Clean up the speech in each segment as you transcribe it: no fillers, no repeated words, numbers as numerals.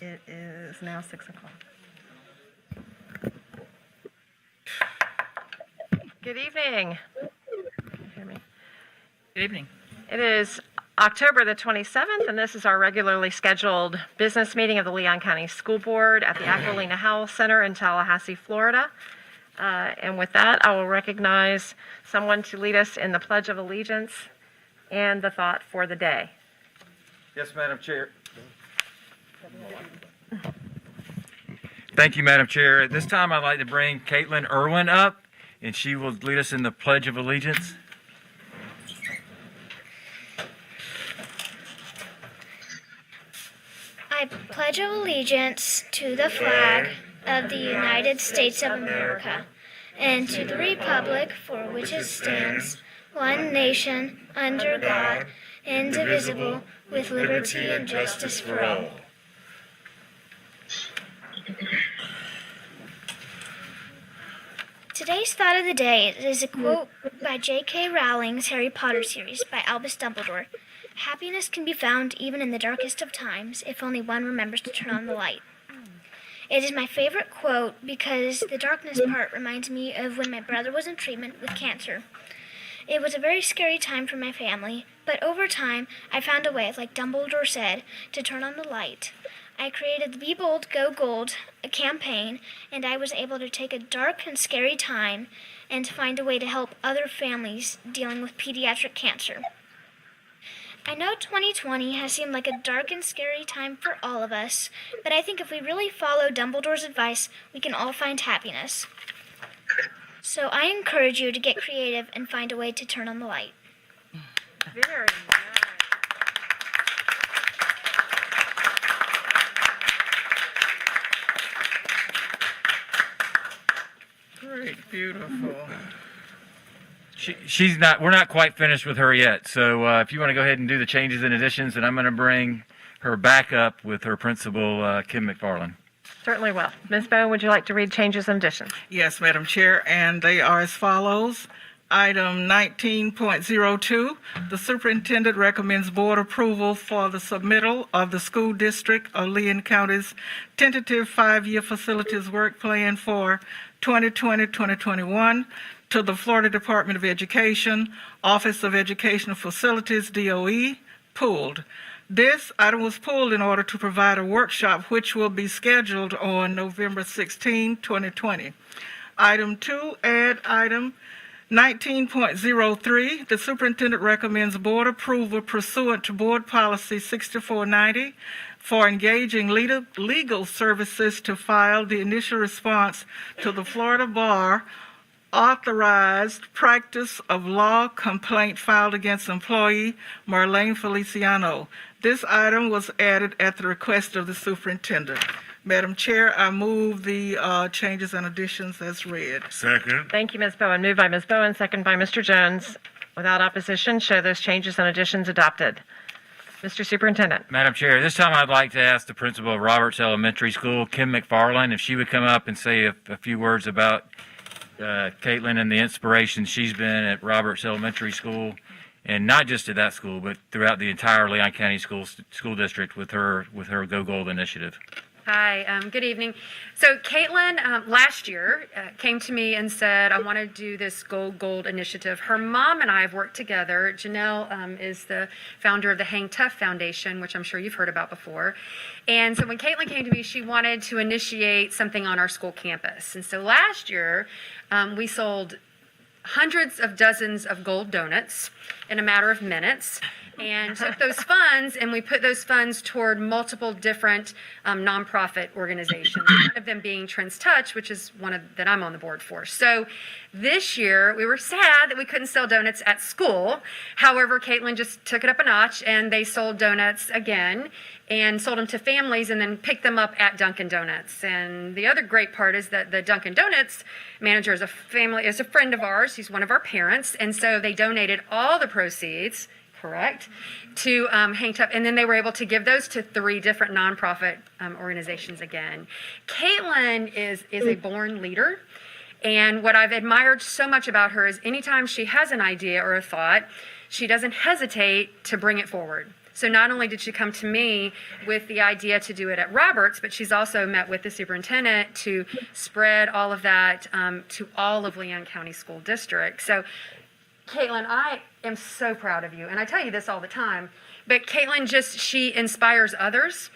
It is now 6 o'clock. Good evening. Can you hear me? Good evening. It is October the 27th, and this is our regularly scheduled business meeting of the Leon County School Board at the Aquilina Health Center in Tallahassee, Florida. And with that, I will recognize someone to lead us in the Pledge of Allegiance and the thought for the day. Yes, Madam Chair. Thank you, Madam Chair. At this time, I'd like to bring Caitlin Irwin up, and she will lead us in the Pledge of Allegiance. I pledge allegiance to the flag of the United States of America and to the republic for which it stands, one nation, under God, indivisible, with liberty and justice for all. Today's thought of the day is a quote by J.K. Rowling's Harry Potter series by Albus Dumbledore. Happiness can be found even in the darkest of times if only one remembers to turn on the light. It is my favorite quote because the darkness part reminds me of when my brother was in treatment with cancer. It was a very scary time for my family, but over time I found a way, like Dumbledore said, to turn on the light. I created the Be Bold, Go Gold campaign, and I was able to take a dark and scary time and to find a way to help other families dealing with pediatric cancer. I know 2020 has seemed like a dark and scary time for all of us, but I think if we really follow Dumbledore's advice, we can all find happiness. So I encourage you to get creative and find a way to turn on the light. Very nice. Great, beautiful. We're not quite finished with her yet. So if you want to go ahead and do the changes and additions, then I'm going to bring her back up with her principal, Kim McFarland. Certainly will. Ms. Bowen, would you like to read changes and additions? Yes, Madam Chair, and they are as follows. Item 19.02, the superintendent recommends board approval for the submittal of the school district of Leon County's tentative 5-year facilities work plan for 2020-2021 to the Florida Department of Education, Office of Educational Facilities, DOE, pulled. This item was pulled in order to provide a workshop which will be scheduled on November 16, 2020. Item 2, add item 19.03, the superintendent recommends board approval pursuant to Board Policy 6490 for engaging legal services to file the initial response to the Florida Bar authorized practice of law complaint filed against employee Marlene Feliciano. This item was added at the request of the superintendent. Madam Chair, I move the changes and additions as read. Second. Thank you, Ms. Bowen. Moved by Ms. Bowen, second by Mr. Jones. Without opposition, show those changes and additions adopted. Mr. Superintendent. Madam Chair, this time I'd like to ask the principal of Roberts Elementary School, Kim McFarland, if she would come up and say a few words about Caitlin and the inspiration she's been at Roberts Elementary School, and not just at that school, but throughout the entire Leon County School District with her Go Gold initiative. Hi, good evening. So Caitlin last year came to me and said, I want to do this Go Gold initiative. Her mom and I have worked together. Janelle is the founder of the Hang Tough Foundation, which I'm sure you've heard about before. And so when Caitlin came to me, she wanted to initiate something on our school campus. And so last year, we sold hundreds of dozens of gold donuts in a matter of minutes, and took those funds and we put those funds toward multiple different nonprofit organizations, one of them being Trends Touch, which is one that I'm on the board for. So this year we were sad that we couldn't sell donuts at school. However, Caitlin just took it up a notch and they sold donuts again and sold them to families and then picked them up at Dunkin' Donuts. And the other great part is that the Dunkin' Donuts manager is a friend of ours. He's one of our parents. And so they donated all the proceeds, correct, to Hang Tough. And then they were able to give those to 3 different nonprofit organizations again. Caitlin is a born leader. And what I've admired so much about her is anytime she has an idea or a thought, she doesn't hesitate to bring it forward. So not only did she come to me with the idea to do it at Roberts, but she's also met with the superintendent to spread all of that to all of Leon County School District. So Caitlin, I am so proud of you, and I tell you this all the time, but Caitlin she inspires others,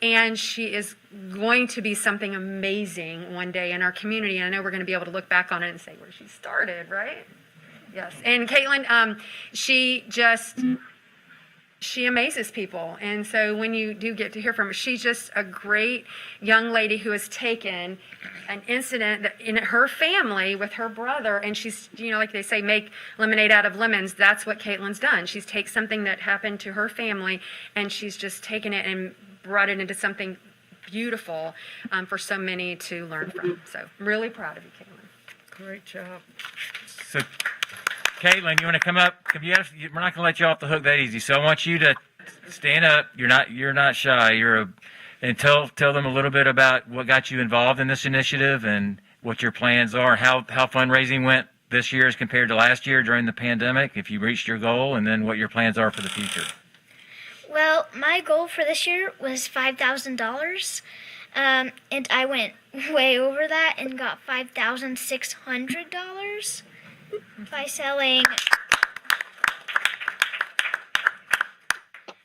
and she is going to be something amazing one day in our community, and I know we're going to be able to look back on it and say where she started, right? Yes, and Caitlin, she amazes people, and so when you do get to hear from her, she's just a great young lady who has taken an incident that in her family with her brother, and she's, like they say, make lemonade out of lemons. That's what Caitlin's done. She's taken something that happened to her family, and she's just taken it and brought it into something beautiful for so many to learn from. So I'm really proud of you, Caitlin. Great job. So, Caitlin, you want to come up? We're not going to let you off the hook that easy. So I want you to stand up. You're not shy. And tell them a little bit about what got you involved in this initiative and what your plans are, how fundraising went this year as compared to last year during the pandemic, if you reached your goal, and then what your plans are for the future. Well, my goal for this year was $5,000, and I went way over that and got $5,600 by selling.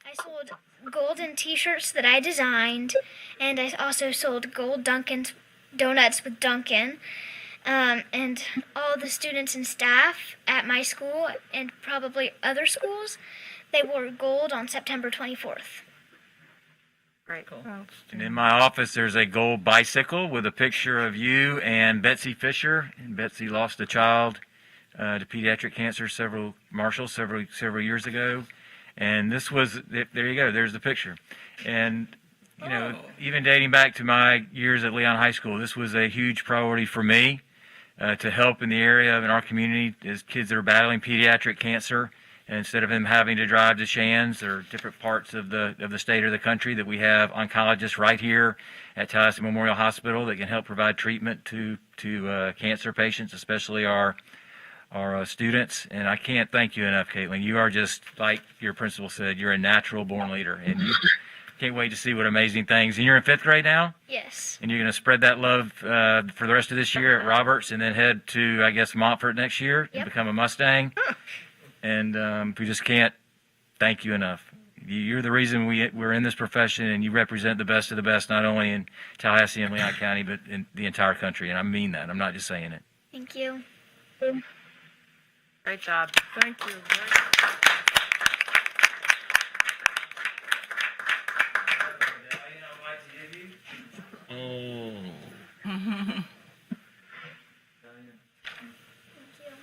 I sold golden T-shirts that I designed, and I also sold gold Dunkin' donuts with Dunkin'. And all the students and staff at my school and probably other schools, they wore gold on September 24th. Great. Cool. And in my office, there's a gold bicycle with a picture of you and Betsy Fisher. And Betsy lost a child to pediatric cancer several years ago. And this was, there you go, there's the picture. And, even dating back to my years at Leon High School, this was a huge priority for me to help in the area in our community as kids that are battling pediatric cancer. And instead of them having to drive to Shands or different parts of the state or the country, that we have oncologists right here at Tallahassee Memorial Hospital that can help provide treatment to cancer patients, especially our students. And I can't thank you enough, Caitlin. You are just, like your principal said, you're a natural born leader. And you can't wait to see what amazing things. And you're in 5th grade now? Yes. And you're going to spread that love for the rest of this year at Roberts and then head to, I guess, Montfort next year and become a Mustang. And we just can't thank you enough. You're the reason we're in this profession, and you represent the best of the best, not only in Tallahassee and Leon County, but in the entire country. And I mean that. I'm not just saying it. Thank you. Great job. Thank you.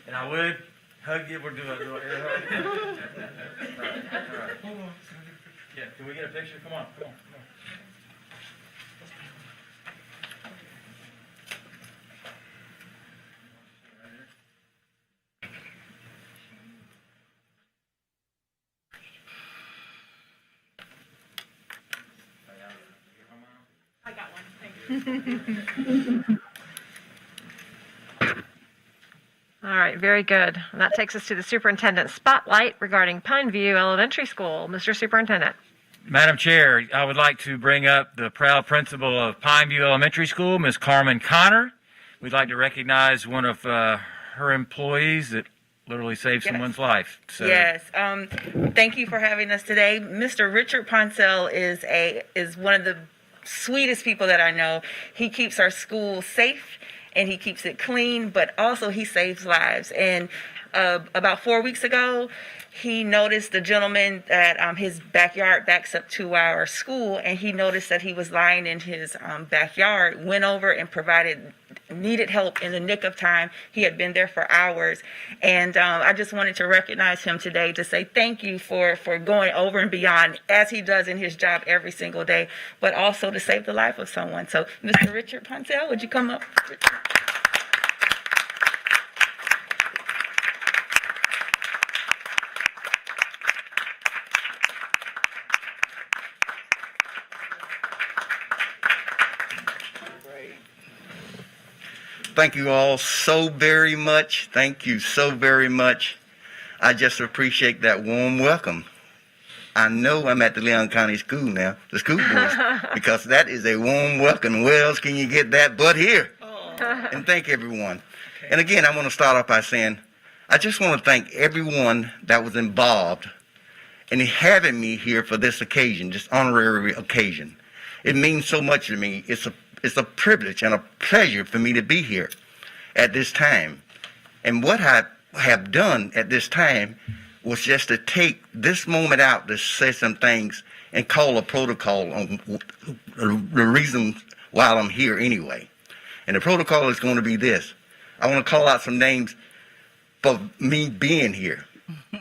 And I would hug you. We'll do a little air hug. All right. Yeah, can we get a picture? Come on. I got one. Thank you. All right, very good. And that takes us to the Superintendent Spotlight regarding Pineview Elementary School. Mr. Superintendent. Madam Chair, I would like to bring up the proud principal of Pineview Elementary School, Ms. Carmen Connor. We'd like to recognize one of her employees that literally saved someone's life. So. Yes. Thank you for having us today. Mr. Richard Poncell is one of the sweetest people that I know. He keeps our school safe and he keeps it clean, but also he saves lives. And about 4 weeks ago, he noticed the gentleman that his backyard backs up to our school, and he noticed that he was lying in his backyard, went over and provided needed help in the nick of time. He had been there for hours. And I just wanted to recognize him today to say thank you for going over and beyond, as he does in his job every single day, but also to save the life of someone. So, Mr. Richard Poncell, would you come up? Thank you all so very much. Thank you so very much. I just appreciate that warm welcome. I know I'm at the Leon County School now, the school board, because that is a warm welcome. Where else can you get that but here? And thank everyone. And again, I want to start off by saying, I just want to thank everyone that was involved in having me here for this occasion, this honorary occasion. It means so much to me. It's a privilege and a pleasure for me to be here at this time. And what I have done at this time was just to take this moment out to say some things and call a protocol on the reason why I'm here anyway. And the protocol is going to be this. I want to call out some names for me being here.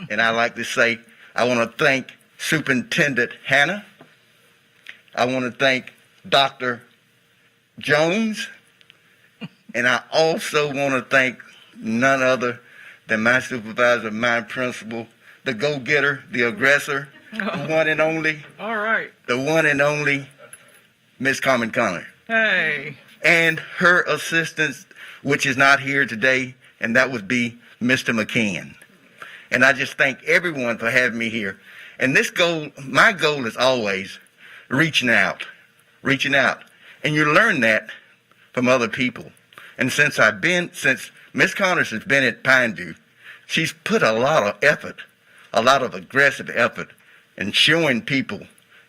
And I like to say, I want to thank Superintendent Hannah. I want to thank Dr. Jones. And I also want to thank none other than my supervisor, my principal, the go-getter, the aggressor, the one and only. All right. The one and only Miss Carmen Connor. Hey. And her assistant, which is not here today, and that would be Mr. McCann. And I just thank everyone for having me here. And my goal is always reaching out. And you learn that from other people. And since Miss Connors has been at Pineview, she's put a lot of effort, a lot of aggressive effort in showing people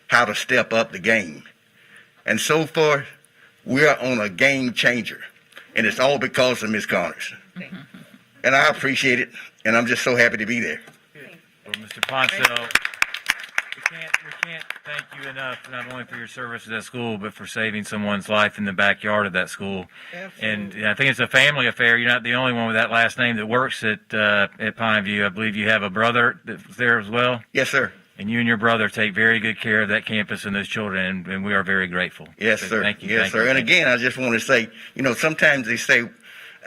how to step up the game. And so far, we're on a game changer. And it's all because of Miss Connors. And I appreciate it, and I'm just so happy to be there. Well, Mr. Poncell, we can't thank you enough, not only for your service to that school, but for saving someone's life in the backyard of that school. Absolutely. And I think it's a family affair. You're not the only one with that last name that works at Pineview. I believe you have a brother that's there as well. Yes, sir. And you and your brother take very good care of that campus and those children, and we are very grateful. Yes, So sir. Thank you. Yes, thank sir. you, And thank you. again, I just want to say, sometimes they say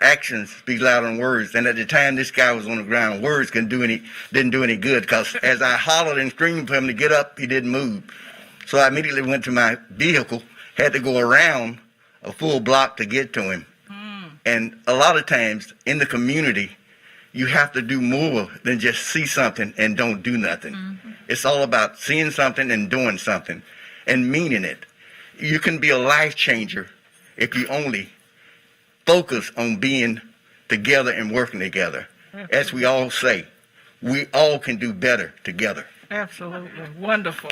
actions speak louder than words. And at the time this guy was on the ground, words didn't do any good, because as I hollered and screamed for him to get up, he didn't move. So I immediately went to my vehicle, had to go around a full block to get to him. And a lot of times in the community, you have to do more than just see something and don't do nothing. It's all about seeing something and doing something and meaning it. You can be a life changer if you only focus on being together and working together. As we all say, we all can do better together. Absolutely. Wonderful.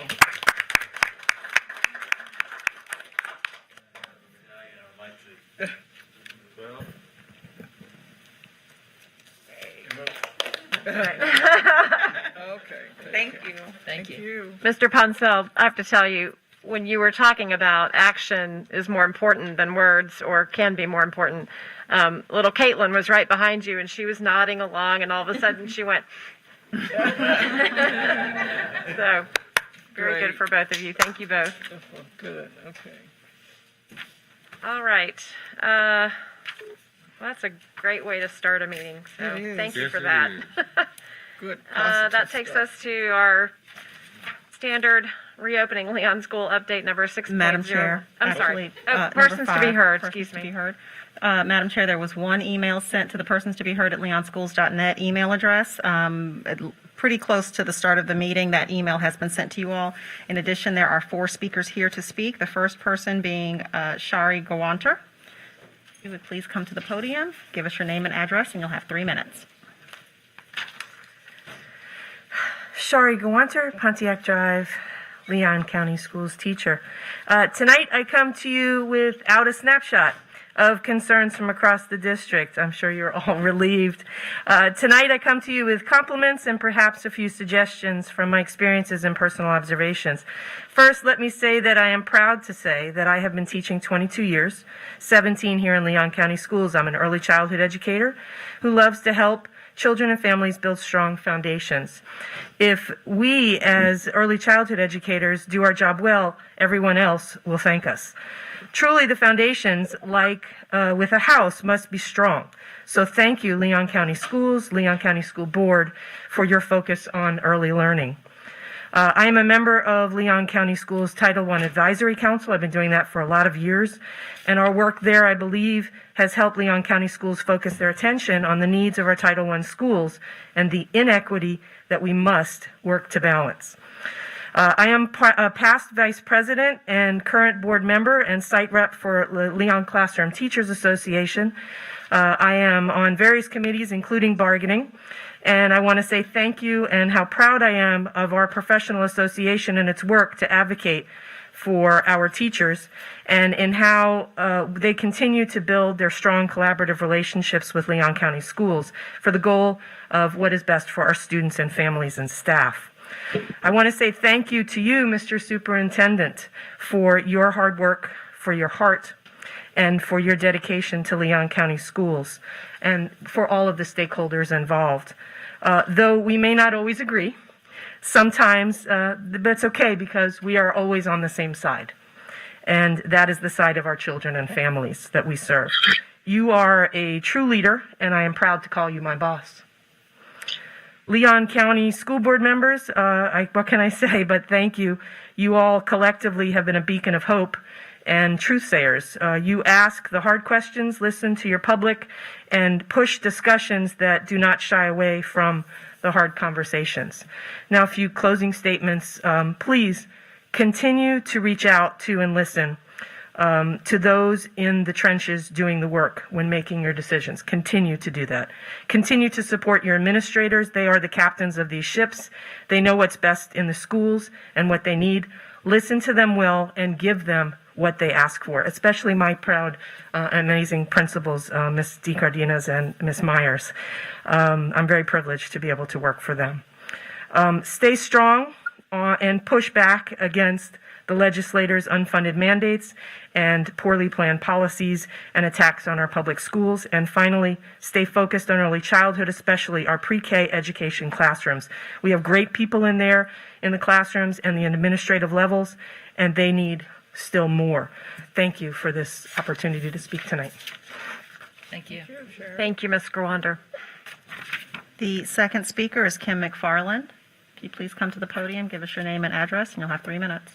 Okay. Thank you. Thank you. Mr. Poncell, I have to tell you, when you were talking about action is more important than words, or can be more important, little Caitlin was right behind you, and she was nodding along, and all of a sudden she went. So, very good Great. for both of you. Thank you both. Good. Okay. All right. Well, that's a great way to start a meeting, so It is. thank you Yes, for it that. Good. That positive takes stuff. us to our standard reopening Leon School update number 6.0. Madam Chair, I'm sorry. actually, Oh, number persons to be 5, heard, persons excuse to be me. heard. Madam Chair, there was one email sent to the persons to be heard at leonschools.net email address. Pretty close to the start of the meeting, that email has been sent to you all. In addition, there are 4 speakers here to speak. The first person being Shari Gawanter. If you would please come to the podium, give us your name and address, and you'll have 3 minutes. Shari Gawanter, Pontiac Drive, Leon County Schools teacher. Tonight I come to you without a snapshot of concerns from across the district. I'm sure you're all relieved. Tonight I come to you with compliments and perhaps a few suggestions from my experiences and personal observations. First, let me say that I am proud to say that I have been teaching 22 years, 17 here in Leon County Schools. I'm an early childhood educator who loves to help children and families build strong foundations. If we, as early childhood educators, do our job well, everyone else will thank us. Truly, the foundations, like with a house, must be strong. So thank you, Leon County Schools, Leon County School Board, for your focus on early learning. I am a member of Leon County Schools Title I Advisory Council. I've been doing that for a lot of years. And our work there, I believe, has helped Leon County Schools focus their attention on the needs of our Title I schools and the inequity that we must work to balance. I am a past vice president and current board member and site rep for Leon Classroom Teachers Association. I am on various committees, including bargaining, and I want to say thank you and how proud I am of our professional association and its work to advocate for our teachers and in how they continue to build their strong collaborative relationships with Leon County Schools for the goal of what is best for our students and families and staff. I want to say thank you to you, Mr. Superintendent, for your hard work, for your heart, and for your dedication to Leon County Schools, and for all of the stakeholders involved. Though we may not always agree, sometimes that's okay because we are always on the same side, and that is the side of our children and families that we serve. You are a true leader, and I am proud to call you my boss. Leon County School Board members, what can I say but thank you. You all collectively have been a beacon of hope and truth sayers. You ask the hard questions, listen to your public, and push discussions that do not shy away from the hard conversations. Now, a few closing statements. Please continue to reach out to and listen to those in the trenches doing the work when making your decisions. Continue to do that. Continue to support your administrators. They are the captains of these ships. They know what's best in the schools and what they need. Listen to them well and give them what they ask for, especially my proud, amazing principals, Ms. DeCardenas and Ms. Myers. I'm very privileged to be able to work for them. Stay strong and push back against the legislators' unfunded mandates and poorly planned policies and attacks on our public schools. And finally, stay focused on early childhood, especially our pre-K education classrooms. We have great people in there in the classrooms and the administrative levels, and they need still more. Thank you for this opportunity to speak tonight. Thank you, Ms. Grawander. The second speaker is Kim McFarland. Can you please come to the podium, give us your name and address, and you'll have 3 minutes.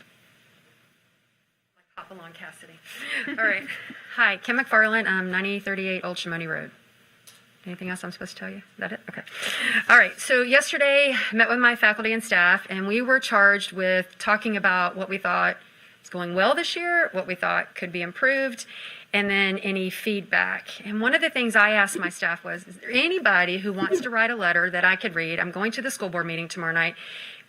Hop along, Cassidy. All right. Hi, Kim McFarland, 9038 Old Shimoni Road. Anything else I'm supposed to tell you? Is that it? Okay. All right. So yesterday, I met with my faculty and staff, and we were charged with talking about what we thought is going well this year, what we thought could be improved, and then any feedback. And one of the things I asked my staff was, is there anybody who wants to write a letter that I could read? I'm going to the school board meeting tomorrow night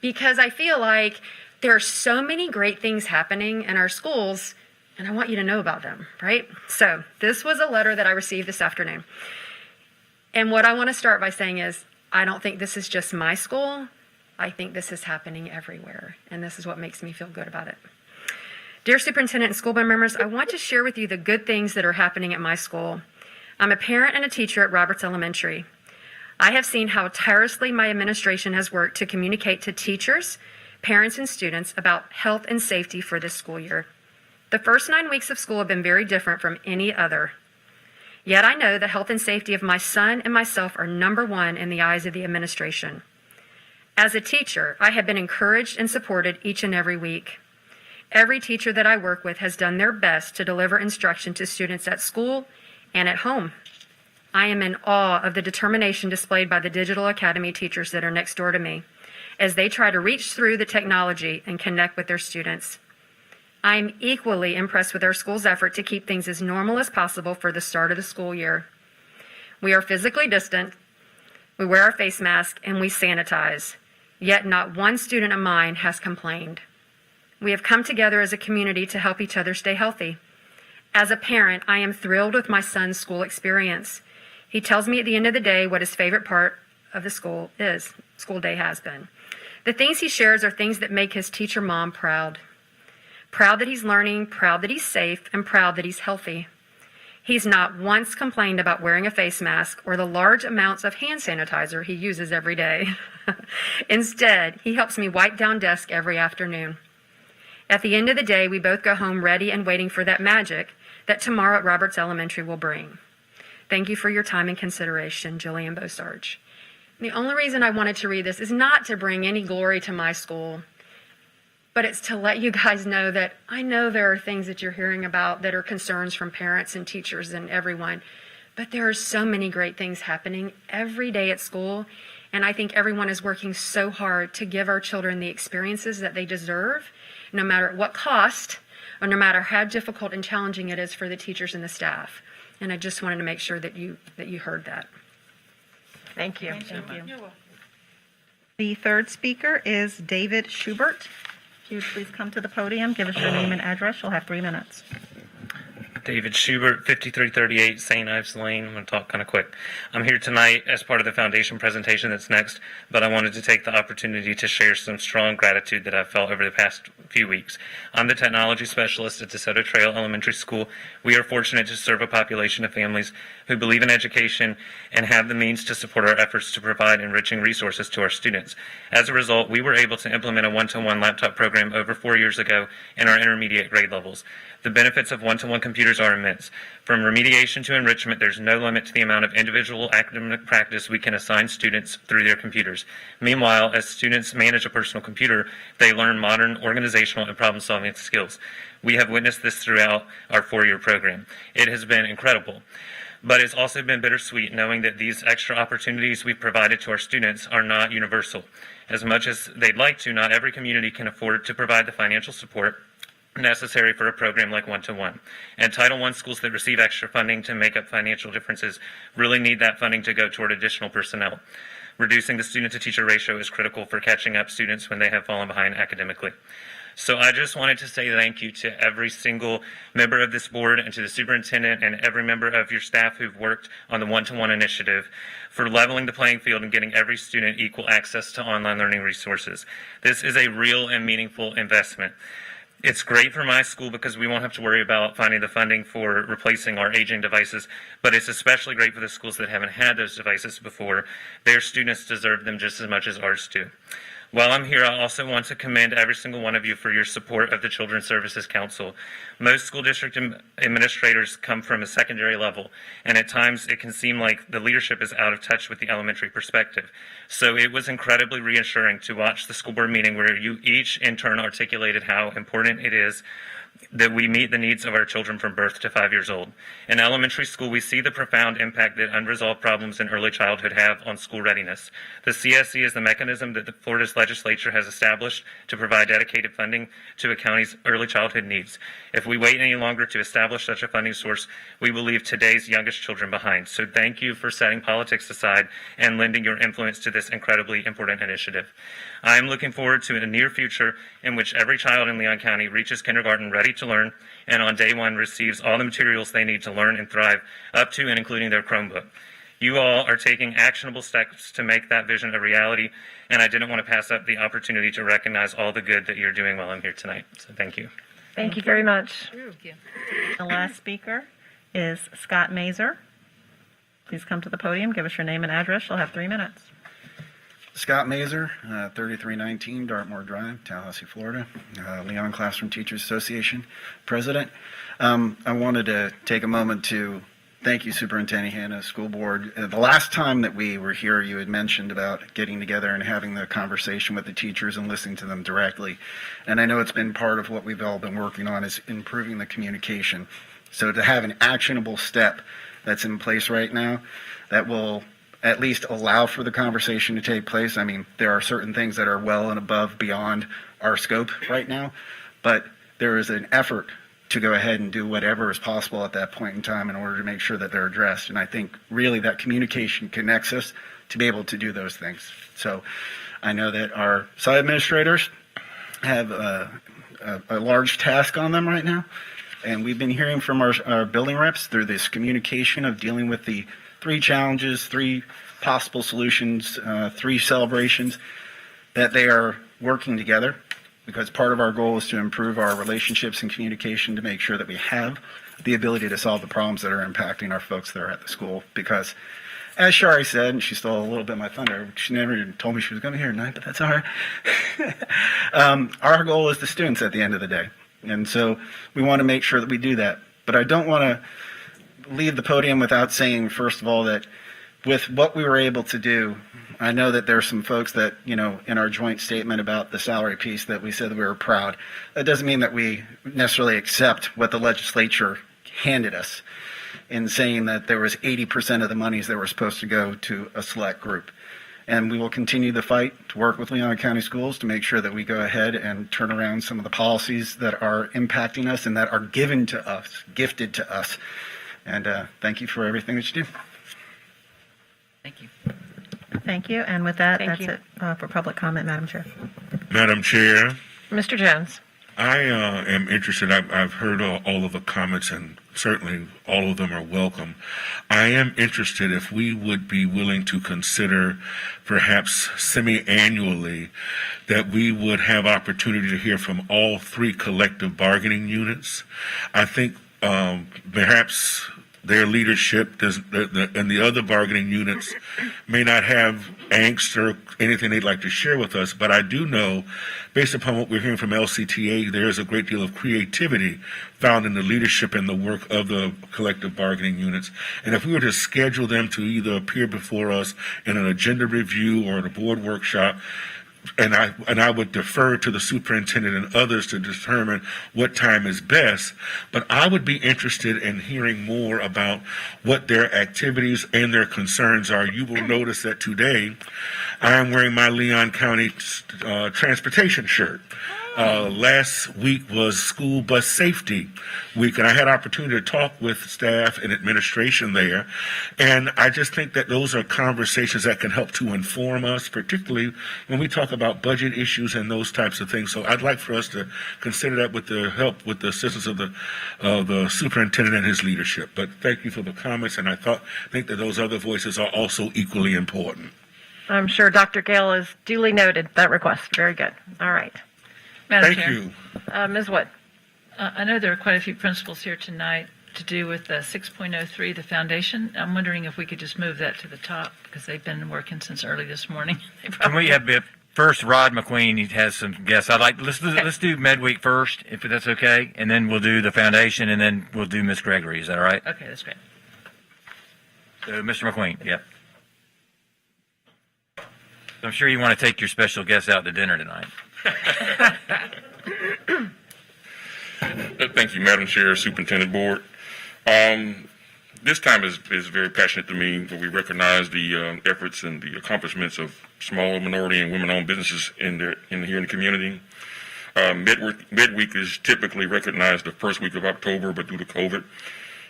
because I feel like there are so many great things happening in our schools, and I want you to know about them, right? So this was a letter that I received this afternoon. And what I want to start by saying is, I don't think this is just my school. I think this is happening everywhere, and this is what makes me feel good about it. Dear Superintendent and school board members, I want to share with you the good things that are happening at my school. I'm a parent and a teacher at Roberts Elementary. I have seen how tirelessly my administration has worked to communicate to teachers, parents, and students about health and safety for this school year. The first 9 weeks of school have been very different from any other. Yet I know the health and safety of my son and myself are number one in the eyes of the administration. As a teacher, I have been encouraged and supported each and every week. Every teacher that I work with has done their best to deliver instruction to students at school and at home. I am in awe of the determination displayed by the Digital Academy teachers that are next door to me as they try to reach through the technology and connect with their students. I am equally impressed with our school's effort to keep things as normal as possible for the start of the school year. We are physically distant, we wear our face mask, and we sanitize, yet not one student of mine has complained. We have come together as a community to help each other stay healthy. As a parent, I am thrilled with my son's school experience. He tells me at the end of the day what his favorite part of the school day has been. The things he shares are things that make his teacher mom proud. Proud that he's learning, proud that he's safe, and proud that he's healthy. He's not once complained about wearing a face mask or the large amounts of hand sanitizer he uses every day. Instead, he helps me wipe down desks every afternoon. At the end of the day, we both go home ready and waiting for that magic that tomorrow at Roberts Elementary will bring. Thank you for your time and consideration, Jillian Bosarge. The only reason I wanted to read this is not to bring any glory to my school, but it's to let you guys know that I know there are things that you're hearing about that are concerns from parents and teachers and everyone, but there are so many great things happening every day at school, And I think everyone is working so hard to give our children the experiences that they deserve, no matter at what cost, or no matter how difficult and challenging it is for the teachers and the staff. And I just wanted to make sure that you heard that. Thank you. The third speaker is David Schubert. If you would please come to the podium, give us your name and address. You'll have 3 minutes. David Schubert, 5338 St. Ives Lane. I'm going to talk kind of quick. I'm here tonight as part of the foundation presentation that's next, but I wanted to take the opportunity to share some strong gratitude that I've felt over the past few weeks. I'm the technology specialist at DeSoto Trail Elementary School. We are fortunate to serve a population of families who believe in education and have the means to support our efforts to provide enriching resources to our students. As a result, we were able to implement a one-to-one laptop program over 4 years ago in our intermediate grade levels. The benefits of one-to-one computers are immense. From remediation to enrichment, there's no limit to the amount of individual academic practice we can assign students through their computers. Meanwhile, as students manage a personal computer, they learn modern organizational and problem-solving skills. We have witnessed this throughout our 4-year program. It has been incredible. But it's also been bittersweet knowing that these extra opportunities we've provided to our students are not universal. As much as they'd like to, not every community can afford to provide the financial support necessary for a program like one-to-one. And Title I schools that receive extra funding to make up financial differences really need that funding to go toward additional personnel. Reducing the student-to-teacher ratio is critical for catching up students when they have fallen behind academically. So I just wanted to say thank you to every single member of this board and to the superintendent and every member of your staff who've worked on the one-to-one initiative for leveling the playing field and getting every student equal access to online learning resources. This is a real and meaningful investment. It's great for my school because we won't have to worry about finding the funding for replacing our aging devices, but it's especially great for the schools that haven't had those devices before. Their students deserve them just as much as ours do. While I'm here, I also want to commend every single one of you for your support of the Children's Services Council. Most school district administrators come from a secondary level, and at times it can seem like the leadership is out of touch with the elementary perspective. So it was incredibly reassuring to watch the school board meeting where you each in turn articulated how important it is that we meet the needs of our children from birth to 5 years old. In elementary school, we see the profound impact that unresolved problems in early childhood have on school readiness. The CSE is the mechanism that the Florida's legislature has established to provide dedicated funding to a county's early childhood needs. If we wait any longer to establish such a funding source, we will leave today's youngest children behind. So thank you for setting politics aside and lending your influence to this incredibly important initiative. I am looking forward to a near future in which every child in Leon County reaches kindergarten ready to learn and on day one receives all the materials they need to learn and thrive, up to and including their Chromebook. You all are taking actionable steps to make that vision a reality, and I didn't want to pass up the opportunity to recognize all the good that you're doing while I'm here tonight. So thank you. Thank you very much. The last speaker is Scott Mazer. Please come to the podium, give us your name and address. You'll have 3 minutes. Scott Mazer, 3319 Dartmoor Drive, Tallahassee, Florida, Leon Classroom Teachers Association president. I wanted to take a moment to thank you, Superintendent Hannah, School Board. The last time that we were here, you had mentioned about getting together and having the conversation with the teachers and listening to them directly. And I know it's been part of what we've all been working on is improving the communication. So to have an actionable step that's in place right now that will at least allow for the conversation to take place. I mean, there are certain things that are well and above beyond our scope right now, but there is an effort to go ahead and do whatever is possible at that point in time in order to make sure that they're addressed. And I think really that communication connects us to be able to do those things. So I know that our site administrators have a large task on them right now, and we've been hearing from our building reps through this communication of dealing with the 3 challenges, 3 possible solutions, 3 celebrations, that they are working together because part of our goal is to improve our relationships and communication to make sure that we have the ability to solve the problems that are impacting our folks that are at the school. Because as Shari said, and she stole a little bit of my thunder, she never told me she was going to be here tonight, but that's all right. Our goal is the students at the end of the day. And so we want to make sure that we do that. But I don't want to leave the podium without saying, first of all, that with what we were able to do, I know that there's some folks that, in our joint statement about the salary piece that we said that we were proud. That doesn't mean that we necessarily accept what the legislature handed us in saying that there was 80% of the monies that were supposed to go to a select group. And we will continue the fight to work with Leon County Schools to make sure that we go ahead and turn around some of the policies that are impacting us and that are given to us, gifted to us. And thank you for everything that you do. Thank you. Thank you. And with that, Thank that's you. it for public comment, Madam Chair. Madam Chair, Mr. Jones. I am interested. I've heard all of the comments, and certainly all of them are welcome. I am interested if we would be willing to consider, perhaps semi-annually, that we would have opportunity to hear from all three collective bargaining units. I think perhaps their leadership and the other bargaining units may not have angst or anything they'd like to share with us, but I do know, based upon what we're hearing from LCTA, there is a great deal of creativity found in the leadership and the work of the collective bargaining units. And if we were to schedule them to either appear before us in an agenda review or in a board workshop, and I would defer to the superintendent and others to determine what time is best, but I would be interested in hearing more about what their activities and their concerns are. You will notice that today I am wearing my Leon County transportation shirt. Last week was School Bus Safety Week, and I had opportunity to talk with staff and administration there. And I just think that those are conversations that can help to inform us, particularly when we talk about budget issues and those types of things. So I'd like for us to consider that with the help, with the assistance of the superintendent and his leadership. But thank you for the comments, and I think that those other voices are also equally important. I'm sure Dr. Gale has duly noted that request. Very good. All right. Madam Thank Chair, you. Ms. Wood. I know there are quite a few principals here tonight to do with 6.03, the foundation. I'm wondering if we could just move that to the top because they've been working since early this morning. Can we have first Rod McQueen? He has some guests. Let's do Medweek first, if that's okay, and then we'll do the foundation, and then we'll do Miss Gregory. Is that all right? Okay, that's great. So, Mr. McQueen, yep. I'm sure you want to take your special guests out to dinner tonight. Thank you, Madam Chair, Superintendent Board. This time is very passionate to me, where we recognize the efforts and the accomplishments of small minority and women-owned businesses here in the community. Midweek is typically recognized the first week of October, but due to COVID,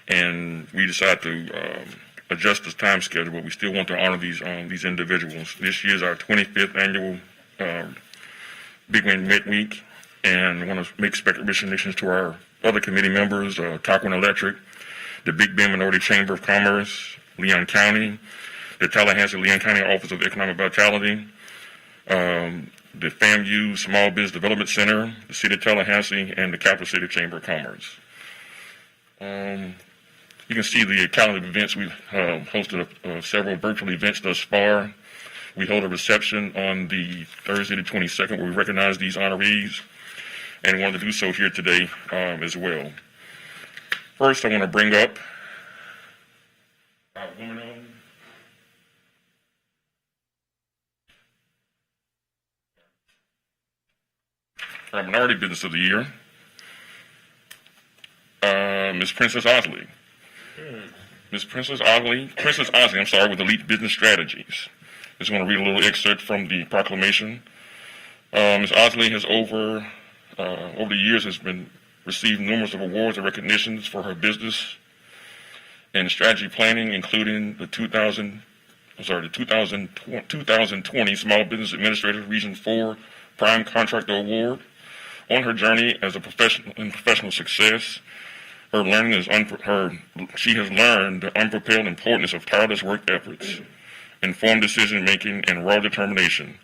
and we decided to adjust the time schedule, but we still want to honor these individuals. This year is our 25th annual Big Win Midweek, and I want to make special recognitions to our other committee members, Tarquin Electric, the Big Bend Minority Chamber of Commerce, Leon County, the Tallahassee-Leon County Office of Economic Vitality, the Fairview Small Business Development Center, the City of Tallahassee, and the Capital City Chamber of Commerce. You can see the calendar of events. We've hosted several virtual events thus far. We hold a reception on the Thursday the 22nd where we recognize these honorees, and we wanted to do so here today as well. First, I want to bring up our women-owned our minority business of the year, Ms. Princess Osley. Ms. Princess Osley, with Elite Business Strategies. I just want to read a little excerpt from the proclamation. Ms. Osley has over the years received numerous of awards and recognitions for her business and strategy planning, including the 2020 Small Business Administrator Region 4 Prime Contractor Award. On her journey as a professional success, she has learned the unparalleled importance of tireless work efforts, informed decision making, and raw determination.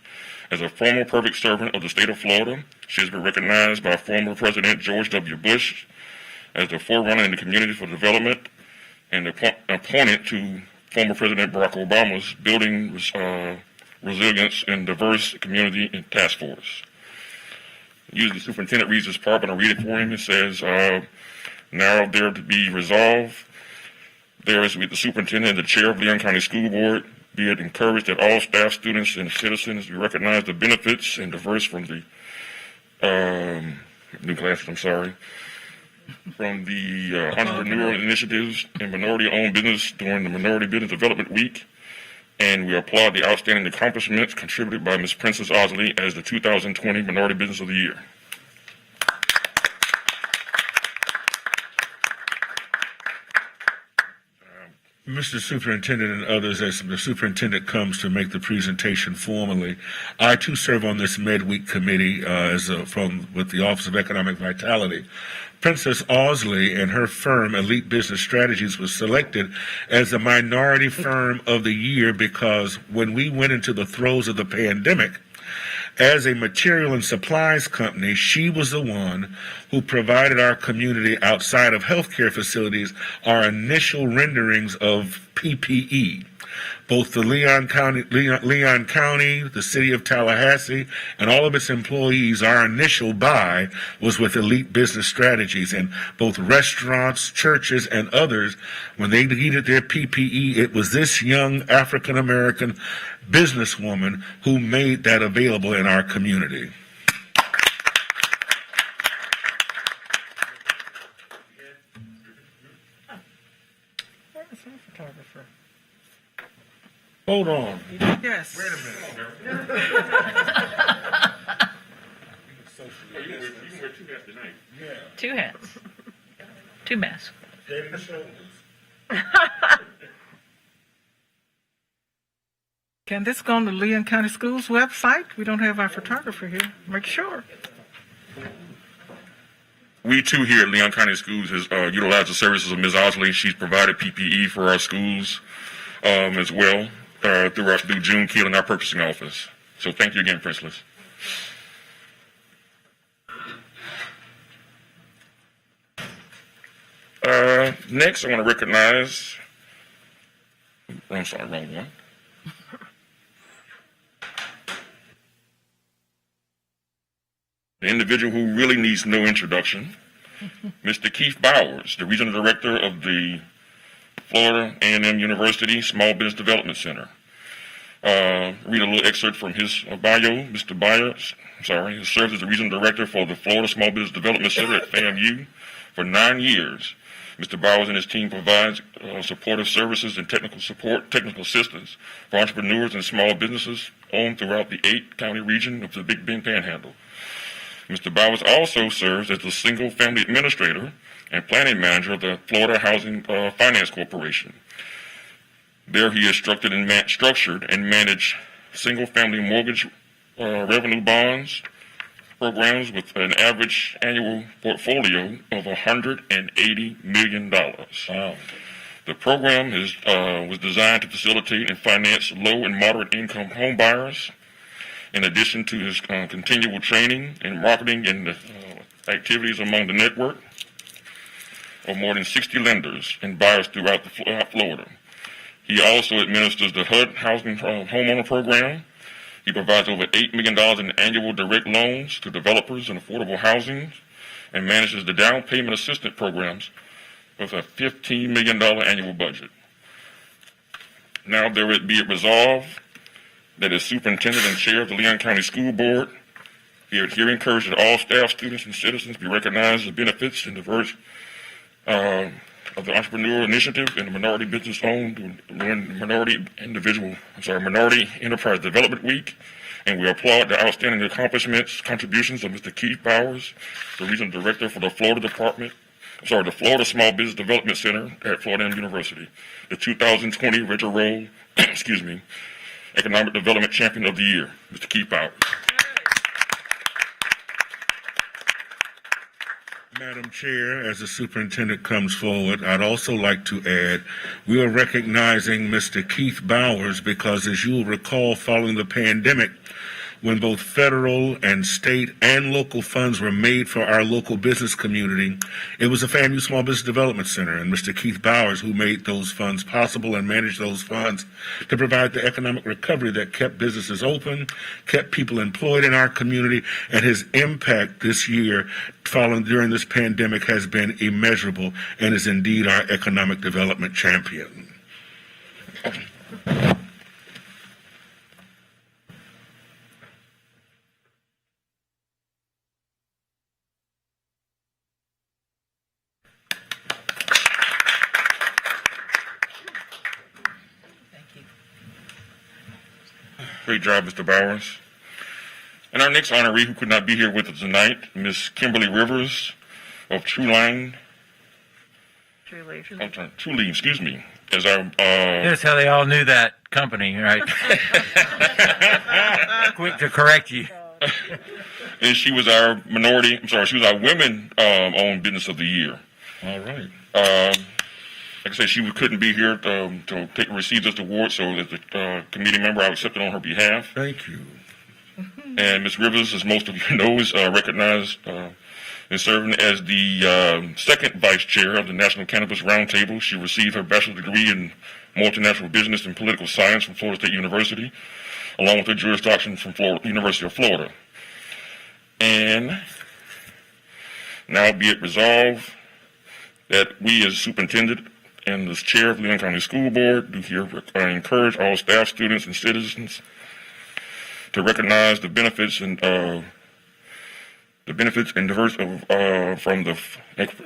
As a former public servant of the state of Florida, she has been recognized by former President George W. Bush as the forerunner in the community for development and appointed to former President Barack Obama's Building Resilience and Diverse Community Task Force. Usually the superintendent reads this part, but I'll read it for him. It says, now there to be resolved, there is with the superintendent and the chair of Leon County School Board, be it encouraged that all staff, students, and citizens be recognized the benefits and diverse from the entrepreneurial initiatives and minority-owned business during the Minority Business Development Week. And we applaud the outstanding accomplishments contributed by Ms. Princess Osley as the 2020 Minority Business of the Year. Mr. Superintendent and others, as the superintendent comes to make the presentation formally, I too serve on this Midweek committee with the Office of Economic Vitality. Princess Osley and her firm, Elite Business Strategies, was selected as the Minority Firm of the Year because when we went into the throes of the pandemic, as a material and supplies company, she was the one who provided our community outside of healthcare facilities our initial renderings of PPE. Both the Leon County, the city of Tallahassee, and all of its employees, our initial buy was with Elite Business Strategies. And both restaurants, churches, and others, when they needed their PPE, it was this young African-American businesswoman who made that available in our community. Hold on. Yes. Wait a minute. Two hats. Two masks. Head and shoulders. Can this go on the Leon County Schools website? We don't have our photographer here. Make sure. We too here at Leon County Schools has utilized the services of Ms. Osley. She's provided PPE for our schools as well through June Keel and our purchasing office. So thank you again, Princess. Next, I want to recognize. I'm sorry, wrong one. The individual who really needs no introduction, Mr. Keith Bowers, the Regional Director of the Florida A&M University Small Business Development Center. Read a little excerpt from his bio. Mr. Bowers, has served as the Regional Director for the Florida Small Business Development Center at Fairview for 9 years. Mr. Bowers and his team provides supportive services and technical assistance for entrepreneurs and small businesses owned throughout the 8-county region of the Big Bend Panhandle. Mr. Bowers also serves as the single-family administrator and planning manager of the Florida Housing Finance Corporation. There he is structured and managed single-family mortgage revenue bonds programs with an average annual portfolio of $180 million. Wow. The program was designed to facilitate and finance low and moderate income home buyers. In addition to his continual training and marketing and activities among the network of more than 60 lenders and buyers throughout Florida. He also administers the HUD Housing Homeowner Program. He provides over $8 million in annual direct loans to developers and affordable housing and manages the down payment assistance programs with a $15 million annual budget. Now there it be it resolved that as superintendent and chair of the Leon County School Board, he encourages that all staff, students, and citizens be recognized as benefits and diverse of the Entrepreneur Initiative and the Minority Business Owned Minority Enterprise Development Week. And we applaud the outstanding contributions of Mr. Keith Bowers, the Regional Director for the Florida Small Business Development Center at Florida University, the 2020 Richard Roll, Economic Development Champion of the Year, Mr. Keith Bowers. Madam Chair, as the superintendent comes forward, I'd also like to add, we are recognizing Mr. Keith Bowers because, as you'll recall, following the pandemic, when both federal and state and local funds were made for our local business community, it was the FAMU Small Business Development Center and Mr. Keith Bowers who made those funds possible and managed those funds to provide the economic recovery that kept businesses open, kept people employed in our community, and his impact this year during this pandemic has been immeasurable and is indeed our economic development champion. Great job, Mr. Bowers. And our next honoree, who could not be here with us tonight, Miss Kimberly Rivers of Truline. Truline, excuse me. As our That's how they all knew that company, right? Quick to correct you. And she was our she was our women-owned business of the year. All right. Like I said, she couldn't be here to receive this award, so as a committee member, I accept it on her behalf. Thank you. And Ms. Rivers, as most of you know, is recognized in serving as the second vice chair of the National Cannabis Roundtable. She received her bachelor's degree in multinational business and political science from Florida State University, along with her Juris Doctorate from University of Florida. And now be it resolved that we as superintendent and as chair of Leon County School Board do hereby encourage all staff, students, and citizens to recognize the benefits and diverse from the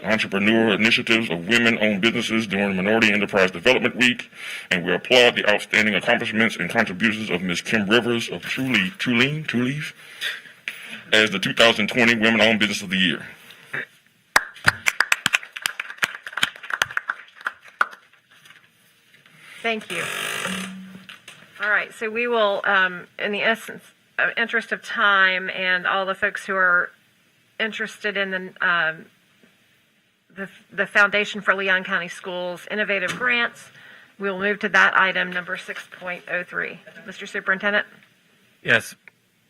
entrepreneurial initiatives of women-owned businesses during Minority Enterprise Development Week, and we applaud the outstanding accomplishments and contributions of Ms. Kim Rivers of Truleaf as the 2020 Women-Owned Business of the Year. Thank you. All right, so we will, in the interest of time and all the folks who are interested in the Foundation for Leon County Schools Innovative Grants, we'll move to that item, number 6.03. Mr. Superintendent? Yes,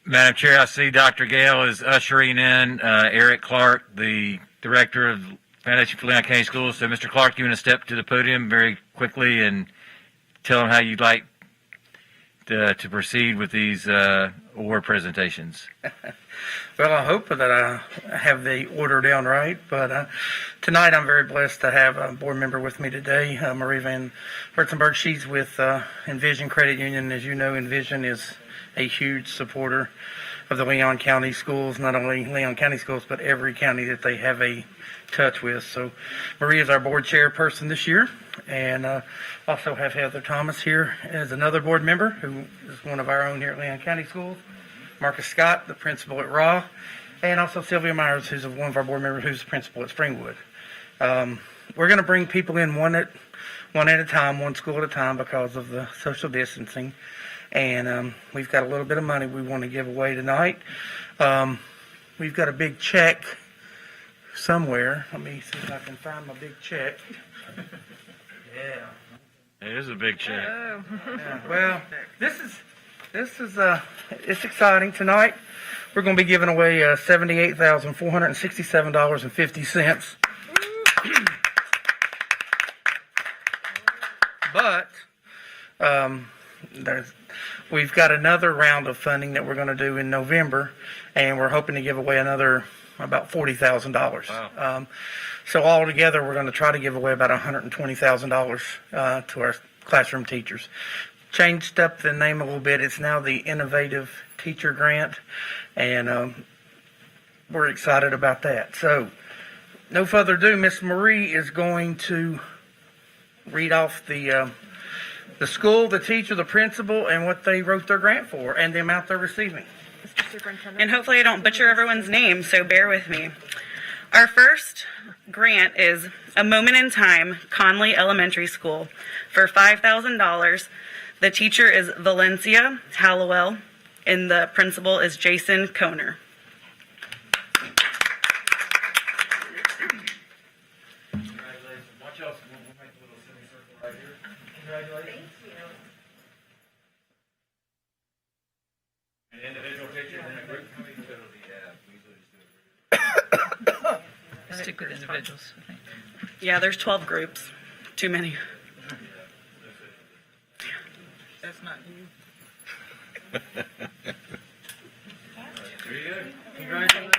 Madam Chair, I see Dr. Gale is ushering in Eric Clark, the Director of Foundation for Leon County Schools. So, Mr. Clark, you want to step to the podium very quickly and tell them how you'd like to proceed with these award presentations. Well, I hope that I have the order down right, but tonight I'm very blessed to have a board member with me today, Marie Van Herzenberg. She's with Envision Credit Union. As you know, Envision is a huge supporter of the Leon County schools, not only Leon County schools, but every county that they have a touch with. So Marie is our board chairperson this year, and also have Heather Thomas here as another board member who is one of our own here at Leon County Schools. Marcus Scott, the principal at Raw, and also Sylvia Myers, who's one of our board members, who's the principal at Springwood. We're going to bring people in one at a time, one school at a time, because of the social distancing. And we've got a little bit of money we want to give away tonight. We've got a big check somewhere. Let me see if I can find my big check. Yeah. It is a big check. Oh. Yeah, well, this is it's exciting tonight. We're going to be giving away $78,467.50. But we've got another round of funding that we're going to do in November, and we're hoping to give away another about $40,000. Wow. So altogether, we're going to try to give away about $120,000 to our classroom teachers. Changed up the name a little bit. It's now the Innovative Teacher Grant, and we're excited about that. So, no further ado, Miss Marie is going to read off the school, the teacher, the principal, and what they wrote their grant for, and the amount they're receiving. Mr. Superintendent? And hopefully I don't butcher everyone's name, so bear with me. Our first grant is A Moment in Time, Conley Elementary School, for $5,000. The teacher is Valencia Hallowell, and the principal is Jason Koner. Congratulations. Watch out. We'll make a little semicircle right here. Congratulations. An individual picture and a group. How many photos do you have? We usually just do it. Stick with individuals, I think. Yeah, there's 12 groups. Too many. That's not you. Congratulations.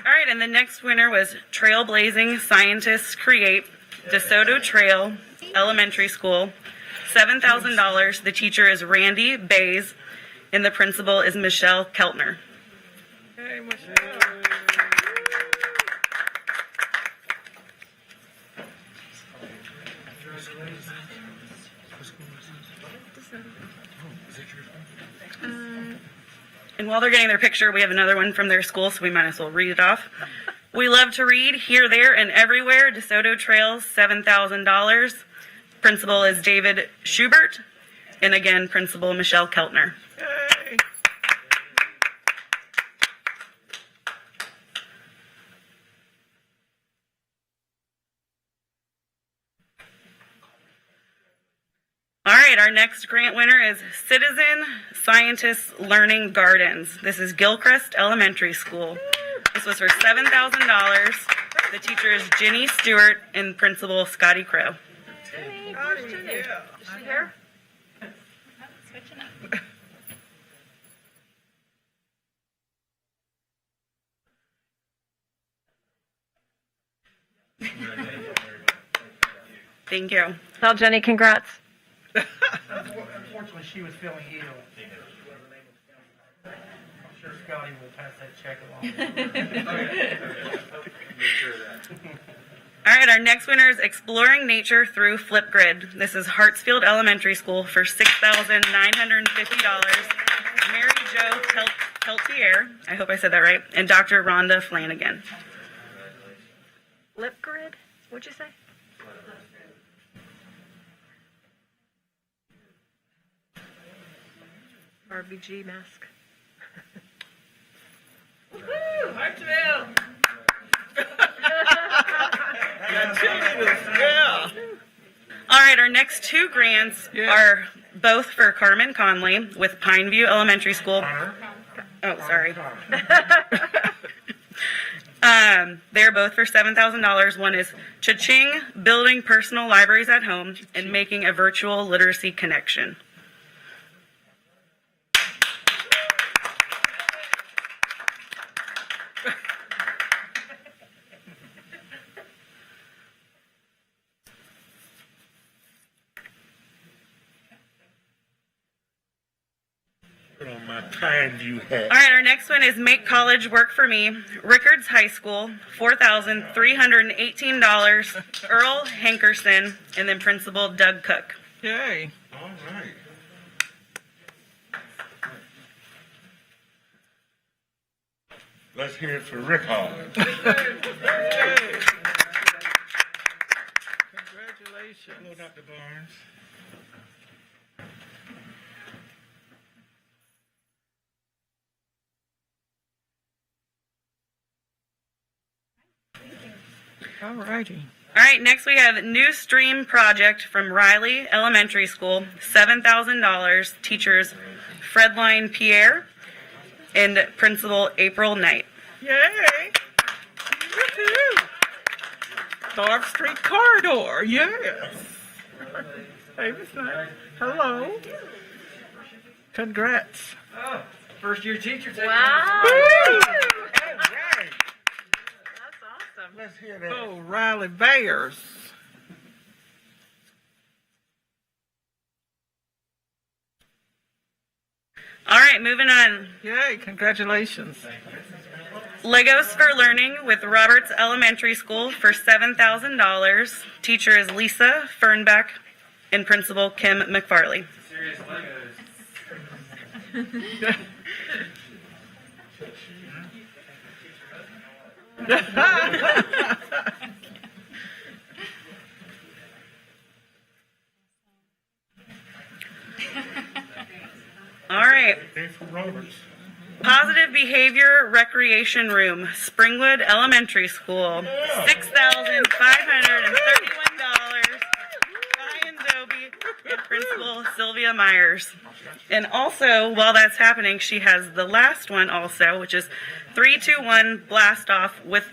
All right, and the next winner was Trailblazing Scientists Create DeSoto Trail Elementary School, $7,000. The teacher is Randy Bays, and the principal is Michelle Keltner. Hey, Michelle. And while they're getting their picture, we have another one from their school, so we might as well read it off. We love to read here, there, and everywhere. DeSoto Trails, $7,000. Principal is David Schubert. And again, Principal Michelle Keltner. Yay. All right, our next grant winner is Citizen Scientist Learning Gardens. This is Gilchrist Elementary School. This was for $7,000. The teacher is Jenny Stewart and Principal Scotty Crow. Jenny, where's Jenny? Is she here? Thank you. Tell Jenny congrats. Unfortunately, she was feeling ill. I'm sure Scotty will pass that check along. All right, our next winner is Exploring Nature Through Flipgrid. This is Hartsfield Elementary School for $6,950. Mary Jo Peltier, I hope I said that right, and Dr. Rhonda Flanagan. Lip grid? What'd you say? RBG mask. Woohoo! Hartsville! Yeah. All right, our next two grants are both for Carmen Conley with Pineview Elementary School. Oh, sorry. They're both for $7,000. One is Cha-Ching, Building Personal Libraries at Home and Making a Virtual Literacy Connection. Put on my Pineview hat. All right, our next one is Make College Work for Me. Rickards High School, $4,318. Earl Hankerson, and then Principal Doug Cook. Yay. All right. Let's hear it for Rick Hall. Congratulations. Hello, Dr. Barnes. All righty. All right, next we have New Stream Project from Riley Elementary School, $7,000. Teachers Fredline Pierre and Principal April Knight. Yay. Woohoo. Tharp Street Corridor, yes. Hey, Miss Knight. Hello. Congrats. Oh, first year teacher. Wow. Woo. That's awesome. Let's hear that. Oh, Riley Bears. All right, moving on. Yay, congratulations. Legos for Learning with Roberts Elementary School for $7,000. Teacher is Lisa Fernbeck and Principal Kim McFarley. Serious Legos. All right. Hey, from Roberts. Positive Behavior Recreation Room, Springwood Elementary School, $6,531. Ryan Doby and Principal Sylvia Myers. And also, while that's happening, she has the last one also, which is 321 Blast Off with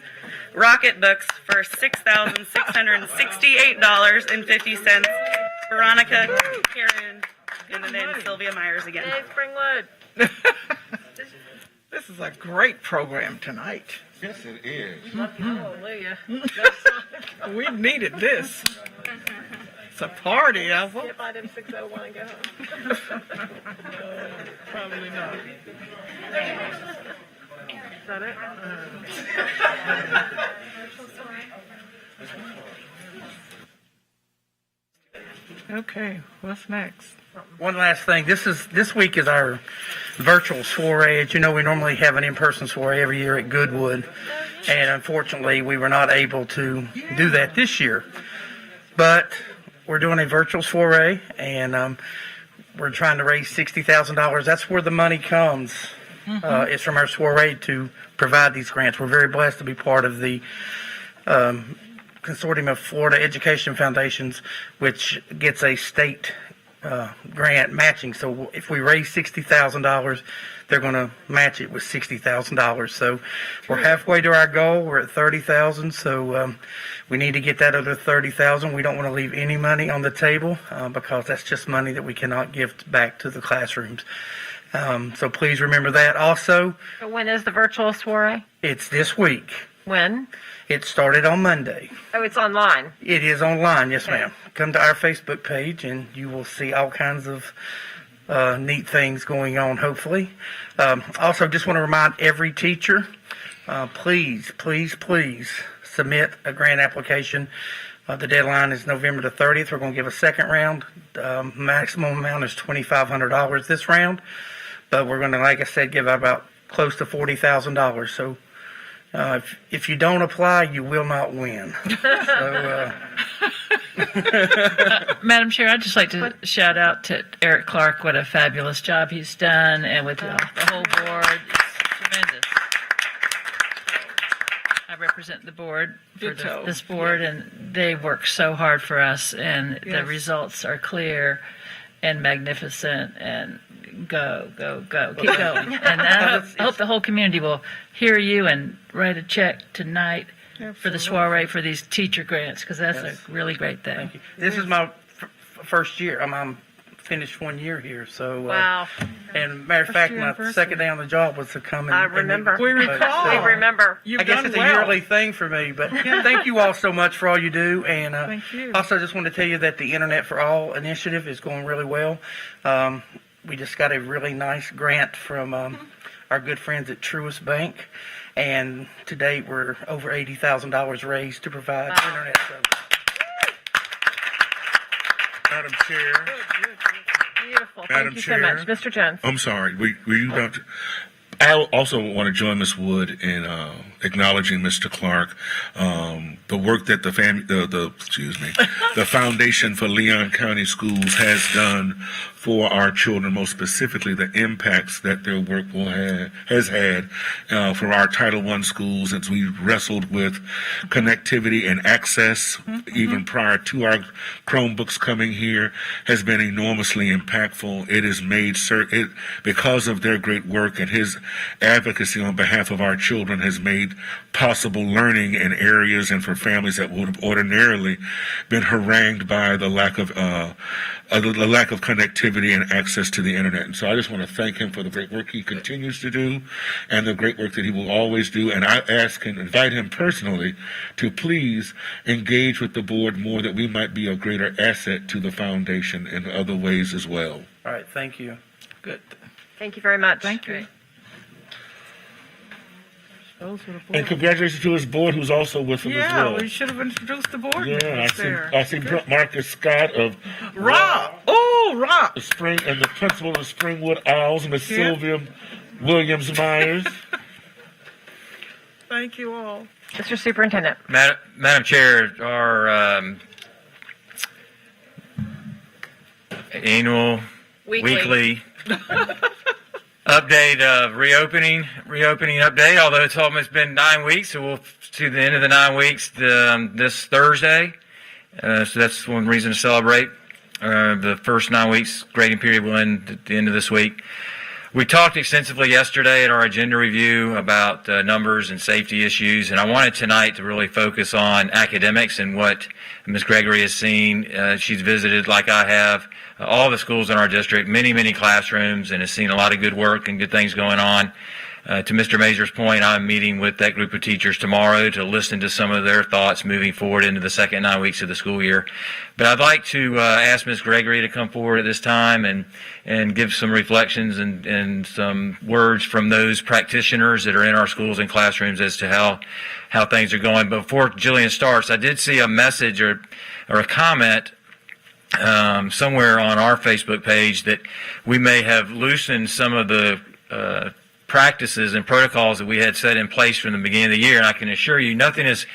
Rocket Books for $6,668.50. Veronica, Karen, and then Sylvia Myers again. Hey, Springwood. This is a great program tonight. Yes, it is. Hallelujah. We needed this. It's a party, Ethel. Get by them 601 and go home. Probably not. Is that it? Okay, what's next? One last thing. This week is our virtual soiree. As you know, we normally have an in-person soiree every year at Goodwood, and unfortunately, we were not able to do that this year. But we're doing a virtual soiree, and we're trying to raise $60,000. That's where the money comes. It's from our soiree to provide these grants. We're very blessed to be part of the Consortium of Florida Education Foundations, which gets a state grant matching. So if we raise $60,000, they're going to match it with $60,000. So we're halfway to our goal. We're at $30,000. So we need to get that other $30,000. We don't want to leave any money on the table because that's just money that we cannot give back to the classrooms. So please remember that. Also, So when is the virtual soiree? it's this week. When? It started on Monday. Oh, it's online. It is online, yes, Okay. ma'am. Come to our Facebook page and you will see all kinds of neat things going on, hopefully. Also, just want to remind every teacher, please submit a grant application. The deadline is November the 30th. We're going to give a second round. Maximum amount is $2,500 this round. But we're going to, like I said, give out about close to $40,000. So if you don't apply, you will not win. So, Madam Chair, I'd just like to shout out to Eric Clark. What a fabulous job he's done, and with the whole board. It's tremendous. I represent the board for this board, and they work so hard for us, and the Yes. results are clear and magnificent, and go, keep going. And I hope the whole community will hear you and write a check tonight for the soiree for these teacher grants, because that's a really great thing. thank you. This is my first year. I'm finished 1 year here. So, Wow. and matter of fact, my second day on the job was to come and I remember. We recall. We remember. You've I guess done it's a well. yearly thing for me, but thank you all so much for all you do. And Thank you. also just want to tell you that the Internet for All initiative is going really well. We just got a really nice grant from our good friends at Truist Bank. And to date, we're over $80,000 raised to provide Internet service. Madam Chair. Beautiful. Madam Thank you Chair. so much. Mr. Jones. I'm sorry. Were you about to? I also want to join Ms. Wood in acknowledging Mr. Clark, the work that the Foundation for Leon County Schools has done for our children, most specifically the impacts that their work has had for our Title I schools as we wrestled with connectivity and access, even prior to our Chromebooks coming here, has been enormously impactful. It has made because of their great work and his advocacy on behalf of our children has made possible learning in areas and for families that would have ordinarily been harangued by the lack of connectivity and access to the internet. And so I just want to thank him for the great work he continues to do and the great work that he will always do. And I ask and invite him personally to please engage with the board more, that we might be a greater asset to the foundation in other ways as well. All right, thank you. Good. Thank you very much. Thank you. And congratulations to his board, who's also with him as well. Yeah, we should have introduced the board Yeah, members there. I see Marcus Scott of Rock. Oh, Rock. the Spring and the principal of Springwood Owls, Miss Yeah. Sylvia Williams Myers. Thank you all. Mr. Superintendent. Madam Chair, our annual weekly update of reopening update, although it's almost been 9 weeks, so we'll to the end of the 9 weeks this Thursday. So that's one reason to celebrate. The first 9 weeks grading period will end at the end of this week. We talked extensively yesterday at our agenda review about numbers and safety issues, and I wanted tonight to really focus on academics and what Ms. Gregory has seen. She's visited, like I have, all the schools in our district, many classrooms, and has seen a lot of good work and good things going on. To Mr. Mazur's point, I'm meeting with that group of teachers tomorrow to listen to some of their thoughts moving forward into the second 9 weeks of the school year. But I'd like to ask Ms. Gregory to come forward at this time and give some reflections and some words from those practitioners that are in our schools and classrooms as to how things are going. But before Jillian starts, I did see a message or a comment somewhere on our Facebook page that we may have loosened some of the practices and protocols that we had set in place from the beginning of the year. And I can assure you, nothing is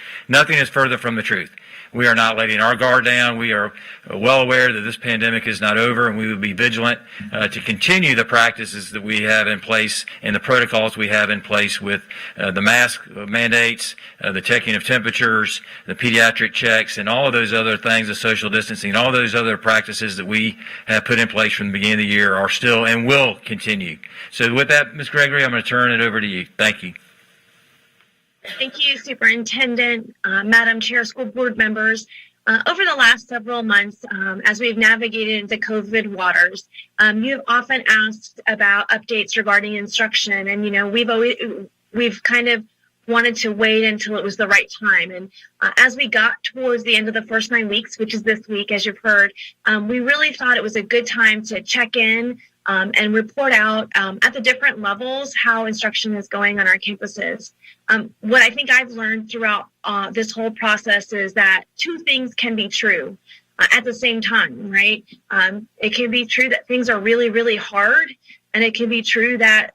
further from the truth. We are not letting our guard down. We are well aware that this pandemic is not over, and we will be vigilant to continue the practices that we have in place and the protocols we have in place with the mask mandates, the checking of temperatures, the pediatric checks, and all of those other things, the social distancing, all those other practices that we have put in place from the beginning of the year are still and will continue. So with that, Ms. Gregory, I'm going to turn it over to you. Thank you. Thank you, Superintendent, Madam Chair, school board members. Over the last several months, as we've navigated the COVID waters, you've often asked about updates regarding instruction, and we've kind of wanted to wait until it was the right time. And as we got towards the end of the first 9 weeks, which is this week, as you've heard, we really thought it was a good time to check in and report out at the different levels how instruction is going on our campuses. What I think I've learned throughout this whole process is that two things can be true at the same time, right? It can be true that things are really, really hard, and it can be true that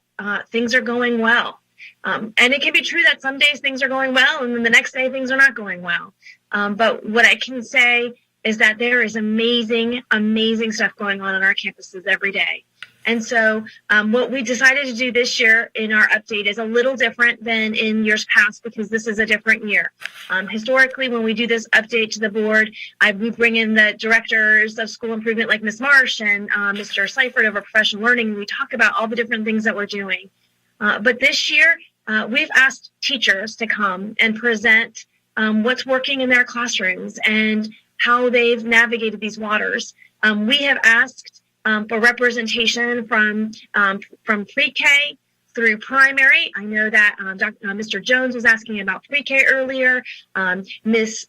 things are going well. And it can be true that some days things are going well, and then the next day things are not going well. But what I can say is that there is amazing, amazing stuff going on our campuses every day. And so what we decided to do this year in our update is a little different than in years past because this is a different year. Historically, when we do this update to the board, we bring in the directors of school improvement like Ms. Marsh and Mr. Seifert over professional learning, and we talk about all the different things that we're doing. But this year, we've asked teachers to come and present what's working in their classrooms and how they've navigated these waters. We have asked for representation from pre-K through primary. I know that Mr. Jones was asking about pre-K earlier. Ms.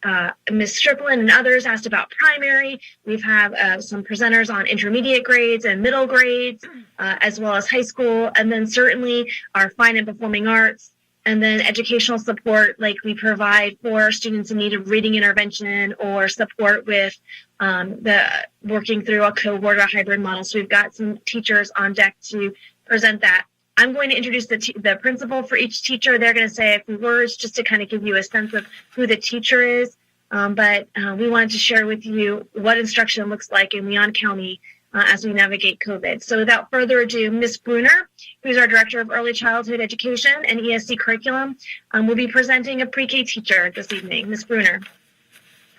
Strickland and others asked about primary. We've have some presenters on intermediate grades and middle grades, as well as high school, and then certainly our fine and performing arts, and then educational support like we provide for students in need of reading intervention or support with the working through a cohort or hybrid model. So we've got some teachers on deck to present that. I'm going to introduce the principal for each teacher. They're going to say a few words just to kind of give you a sense of who the teacher is. But we wanted to share with you what instruction looks like in Leon County as we navigate COVID. So without further ado, Ms. Bruner, who's our Director of Early Childhood Education and ESC Curriculum, will be presenting a pre-K teacher this evening. Ms. Bruner.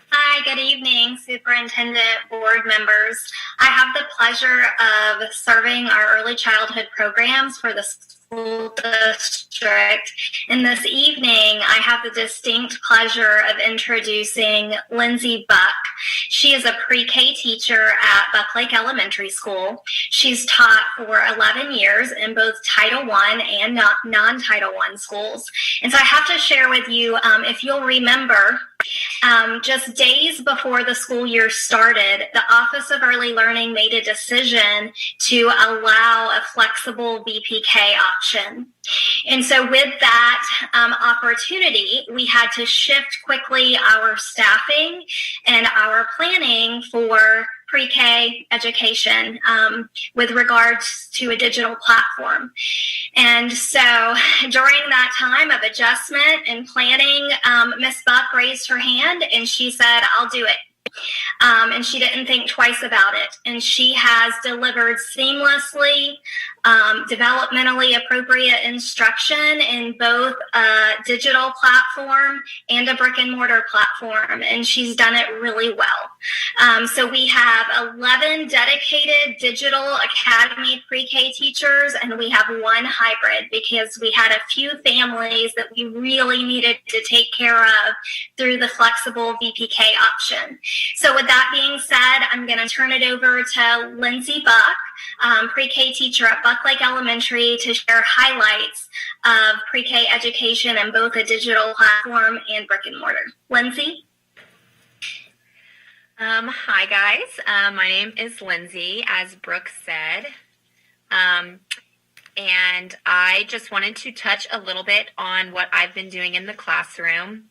Hi, good evening, Superintendent, board members. I have the pleasure of serving our early childhood programs for the school district. And this evening, I have the distinct pleasure of introducing Lindsay Buck. She is a pre-K teacher at Buck Lake Elementary School. She's taught for 11 years in both Title I and non-Title I schools. And so I have to share with you, if you'll remember, just days before the school year started, the Office of Early Learning made a decision to allow a flexible VPK option. And so with that opportunity, we had to shift quickly our staffing and our planning for pre-K education with regards to a digital platform. And so during that time of adjustment and planning, Ms. Buck raised her hand and she said, "I'll do it." And she didn't think twice about it. And she has delivered seamlessly, developmentally appropriate instruction in both a digital platform and a brick and mortar platform. And she's done it really well. So we have 11 dedicated digital academy pre-K teachers, and we have one hybrid because we had a few families that we really needed to take care of through the flexible VPK option. So with that being said, I'm going to turn it over to Lindsay Buck, pre-K teacher at Buck Lake Elementary, to share highlights of pre-K education in both a digital platform and brick and mortar. Lindsay? Hi guys, my name is Lindsay, as Brooke said, and I just wanted to touch a little bit on what I've been doing in the classroom.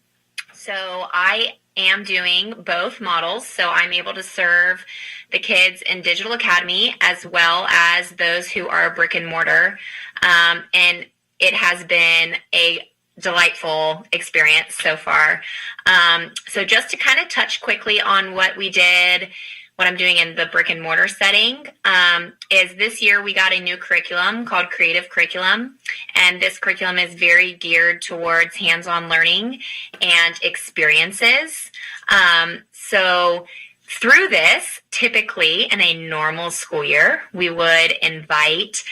So I am doing both models. So I'm able to serve the kids in Digital Academy as well as those who are brick and mortar. And it has been a delightful experience so far. So just to kind of touch quickly on what we did, what I'm doing in the brick and mortar setting, is this year we got a new curriculum called Creative Curriculum. And this curriculum is very geared towards hands-on learning and experiences. So through this, typically in a normal school year, we would invite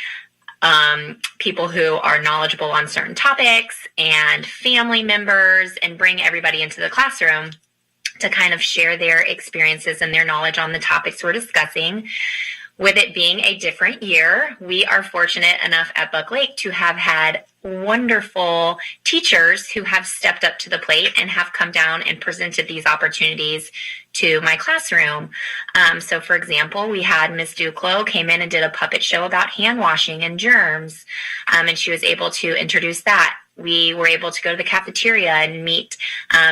people who are knowledgeable on certain topics and family members and bring everybody into the classroom to kind of share their experiences and their knowledge on the topics we're discussing. With it being a different year, we are fortunate enough at Buck Lake to have had wonderful teachers who have stepped up to the plate and have come down and presented these opportunities to my classroom. So for example, we had Miss Duclos came in and did a puppet show about hand washing and germs, and she was able to introduce that. We were able to go to the cafeteria and meet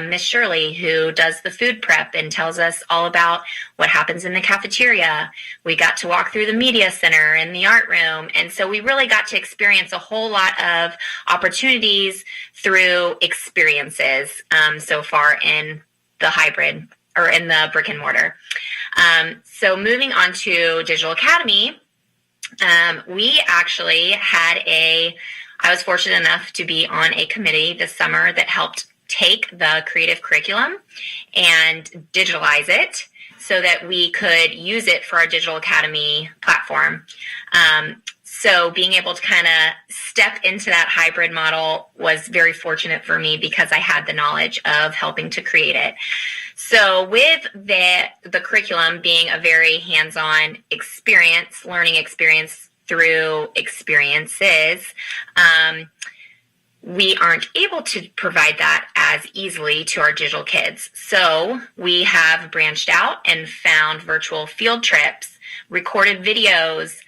Miss Shirley, who does the food prep and tells us all about what happens in the cafeteria. We got to walk through the media center and the art room. And so we really got to experience a whole lot of opportunities through experiences so far in the hybrid or in the brick and mortar. So moving on to Digital Academy, we actually had I was fortunate enough to be on a committee this summer that helped take the creative curriculum and digitalize it so that we could use it for our Digital Academy platform. So being able to kind of step into that hybrid model was very fortunate for me because I had the knowledge of helping to create it. So with the curriculum being a very hands-on experience, learning experience through experiences, we aren't able to provide that as easily to our digital kids. So we have branched out and found virtual field trips, recorded videos,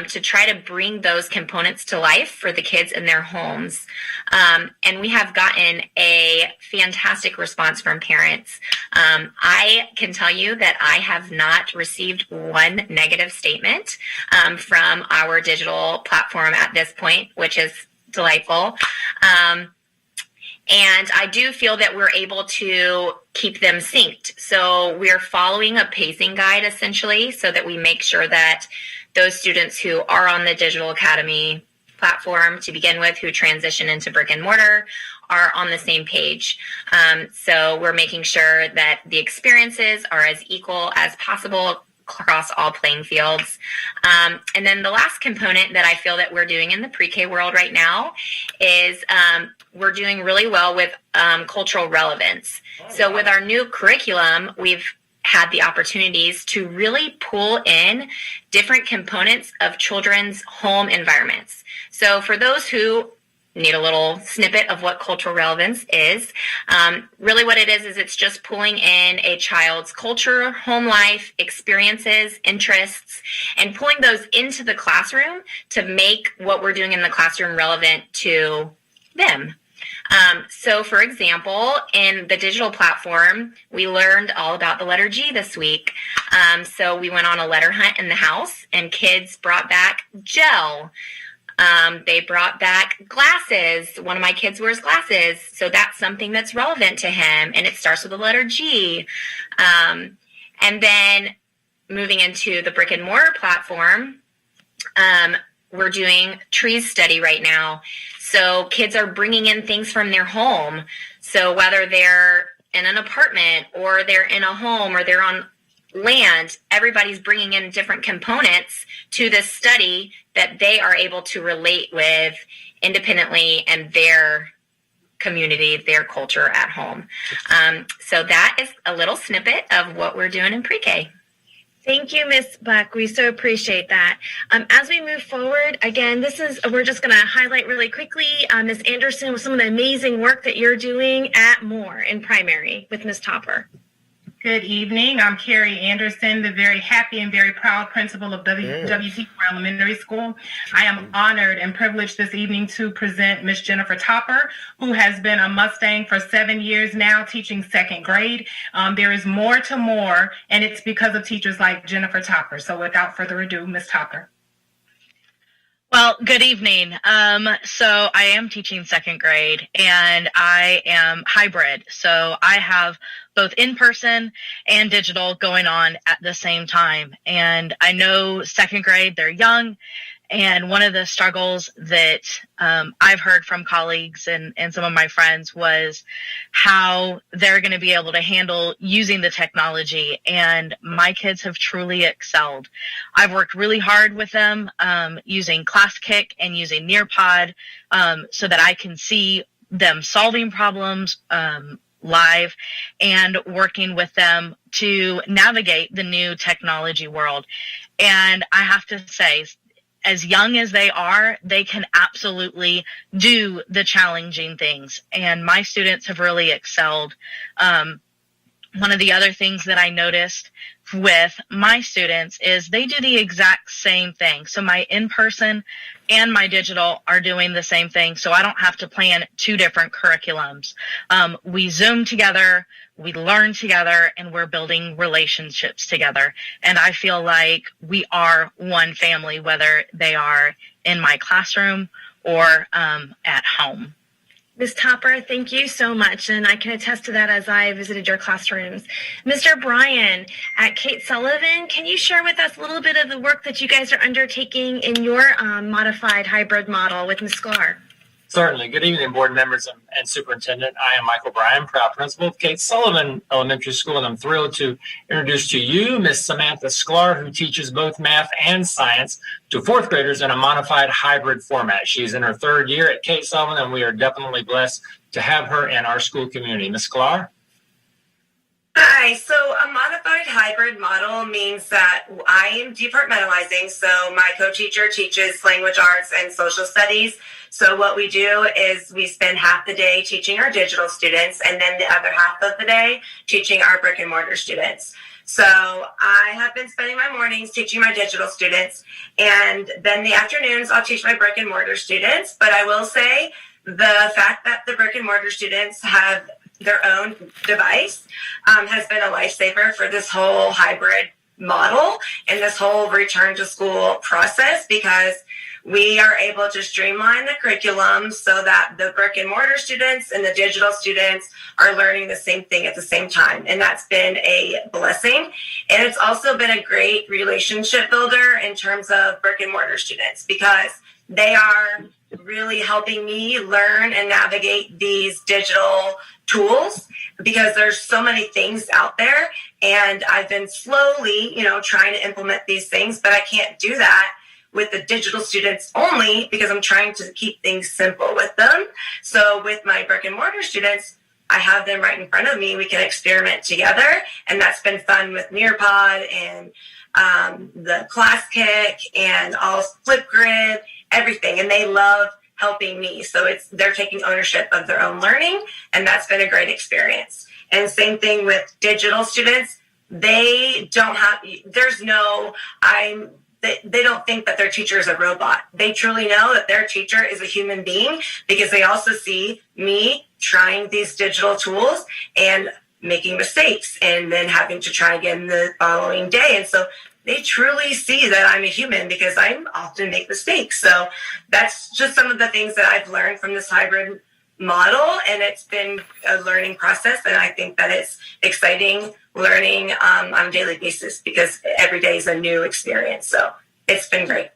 to try to bring those components to life for the kids in their homes. And we have gotten a fantastic response from parents. I can tell you that I have not received one negative statement from our digital platform at this point, which is delightful. And I do feel that we're able to keep them synced. So we're following a pacing guide essentially so that we make sure that those students who are on the Digital Academy platform to begin with, who transition into brick and mortar, are on the same page. So we're making sure that the experiences are as equal as possible across all playing fields. And then the last component that I feel that we're doing in the pre-K world right now is we're doing really well with cultural relevance. So with our new curriculum, we've had the opportunities to really pull in different components of children's home environments. So for those who need a little snippet of what cultural relevance is, really what it is it's just pulling in a child's culture, home life, experiences, interests, and pulling those into the classroom to make what we're doing in the classroom relevant to them. So for example, in the digital platform, we learned all about the letter G this week. So we went on a letter hunt in the house and kids brought back gel. They brought back glasses. One of my kids wears glasses. So that's something that's relevant to him. And it starts with the letter G. And then moving into the brick and mortar platform, we're doing trees study right now. So kids are bringing in things from their home. So whether they're in an apartment or they're in a home or they're on land, everybody's bringing in different components to this study that they are able to relate with independently and their community, their culture at home. So that is a little snippet of what we're doing in pre-K. Thank you, Ms. Buck. We so appreciate that. As we move forward, again, we're just going to highlight really quickly, Ms. Anderson, with some of the amazing work that you're doing at Moore in primary with Ms. Topper. Good evening. I'm Carrie Anderson, the very happy and very proud principal of WT Elementary School. I am honored and privileged this evening to present Miss Jennifer Topper, who has been a Mustang for 7 years now, teaching second grade. There is more to more, and it's because of teachers like Jennifer Topper. So without further ado, Miss Topper. Well, good evening. So I am teaching second grade and I am hybrid. So I have both in-person and digital going on at the same time. And I know second grade, they're young. And one of the struggles that I've heard from colleagues and some of my friends was how they're going to be able to handle using the technology. And my kids have truly excelled. I've worked really hard with them using ClassKick and using Nearpod so that I can see them solving problems live and working with them to navigate the new technology world. And I have to say, as young as they are, they can absolutely do the challenging things. And my students have really excelled. One of the other things that I noticed with my students is they do the exact same thing. So my in-person and my digital are doing the same thing. So I don't have to plan two different curriculums. We Zoom together, we learn together, and we're building relationships together. And I feel like we are one family, whether they are in my classroom or at home. Ms. Topper, thank you so much, and I can attest to that as I visited your classrooms. Mr. Bryan, at Kate Sullivan, can you share with us a little bit of the work that you guys are undertaking in your modified hybrid model with Ms. Sklar? Certainly. Good evening, board members and superintendent. I am Michael Bryan, proud principal of Kate Sullivan Elementary School, and I'm thrilled to introduce to you Miss Samantha Sklar, who teaches both math and science to fourth graders in a modified hybrid format. She's in her third year at Kate Sullivan, and we are definitely blessed to have her in our school community. Ms. Sklar? Hi, so a modified hybrid model means that I am departmentalizing. So my co-teacher teaches language arts and social studies. So what we do is we spend half the day teaching our digital students and then the other half of the day teaching our brick and mortar students. So I have been spending my mornings teaching my digital students, and then the afternoons I'll teach my brick and mortar students. But I will say the fact that the brick and mortar students have their own device has been a lifesaver for this whole hybrid model and this whole return to school process, because we are able to streamline the curriculum so that the brick and mortar students and the digital students are learning the same thing at the same time. And that's been a blessing. And it's also been a great relationship builder in terms of brick and mortar students, because they are really helping me learn and navigate these digital tools, because there's so many things out there. And I've been slowly, trying to implement these things, but I can't do that with the digital students only because I'm trying to keep things simple with them. So with my brick and mortar students, I have them right in front of me. We can experiment together. And that's been fun with Nearpod and the ClassKick and all Flipgrid, everything. And they love helping me. So they're taking ownership of their own learning. And that's been a great experience. And same thing with digital students. They don't have, they don't think that their teacher is a robot. They truly know that their teacher is a human being, because they also see me trying these digital tools and making mistakes and then having to try again the following day. And so they truly see that I'm a human, because I often make mistakes. So that's just some of the things that I've learned from this hybrid model, and it's been a learning process, and I think that it's exciting learning on a daily basis, because every day is a new experience. So it's been great.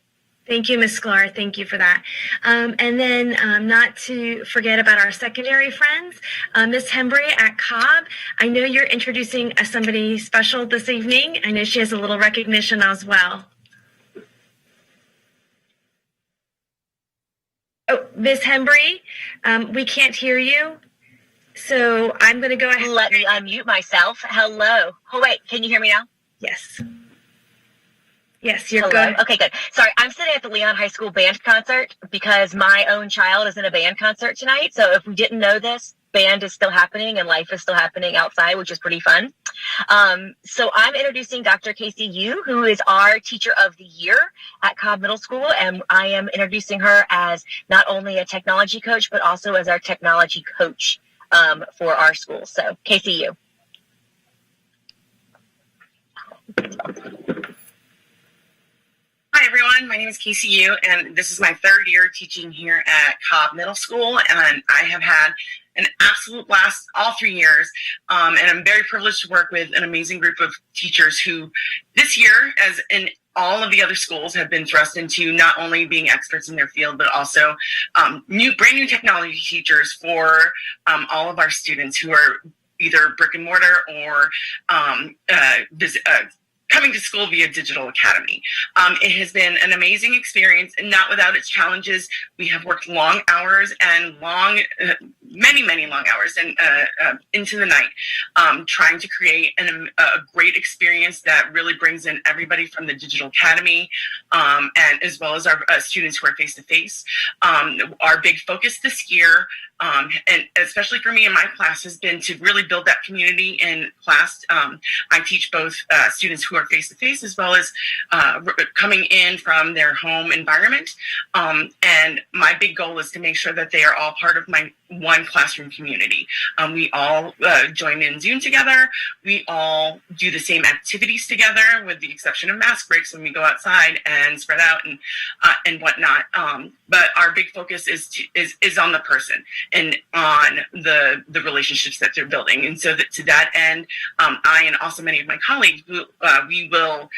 Thank you, Ms. Sklar. Thank you for that. And then not to forget about our secondary friends, Ms. Hembry at Cobb. I know you're introducing somebody special this evening. I know she has a little recognition as well. Oh, Ms. Hembry, we can't hear you. So I'm going to go ahead. Let me unmute myself. Hello. Oh, wait, can you hear me now? Yes. Yes, you're Hello? good. Okay, good. Sorry, I'm sitting at the Leon High School band concert because my own child is in a band concert tonight. So if we didn't know this, band is still happening and life is still happening outside, which is pretty fun. So I'm introducing Dr. Casey Yu, who is our Teacher of the Year at Cobb Middle School, and I am introducing her as not only a technology coach, but also as our technology coach for our school. So Casey Yu. Hi everyone, my name is Casey Yu, and this is my third year teaching here at Cobb Middle School, and I have had an absolute blast all 3 years, and I'm very privileged to work with an amazing group of teachers who this year, as in all of the other schools, have been thrust into not only being experts in their field, but also brand new technology teachers for all of our students who are either brick and mortar or coming to school via Digital Academy. It has been an amazing experience, and not without its challenges. We have worked long hours and many long hours and into the night, trying to create a great experience that really brings in everybody from the Digital Academy, and as well as our students who are face-to-face. Our big focus this year, and especially for me in my class, has been to really build that community in class. I teach both students who are face-to-face as well as coming in from their home environment. And my big goal is to make sure that they are all part of my one classroom community. We all join in Zoom together. We all do the same activities together, with the exception of mask breaks when we go outside and spread out and whatnot. But our big focus is on the person and on the relationships that they're building. And so that to that end, I and also many of my colleagues, we will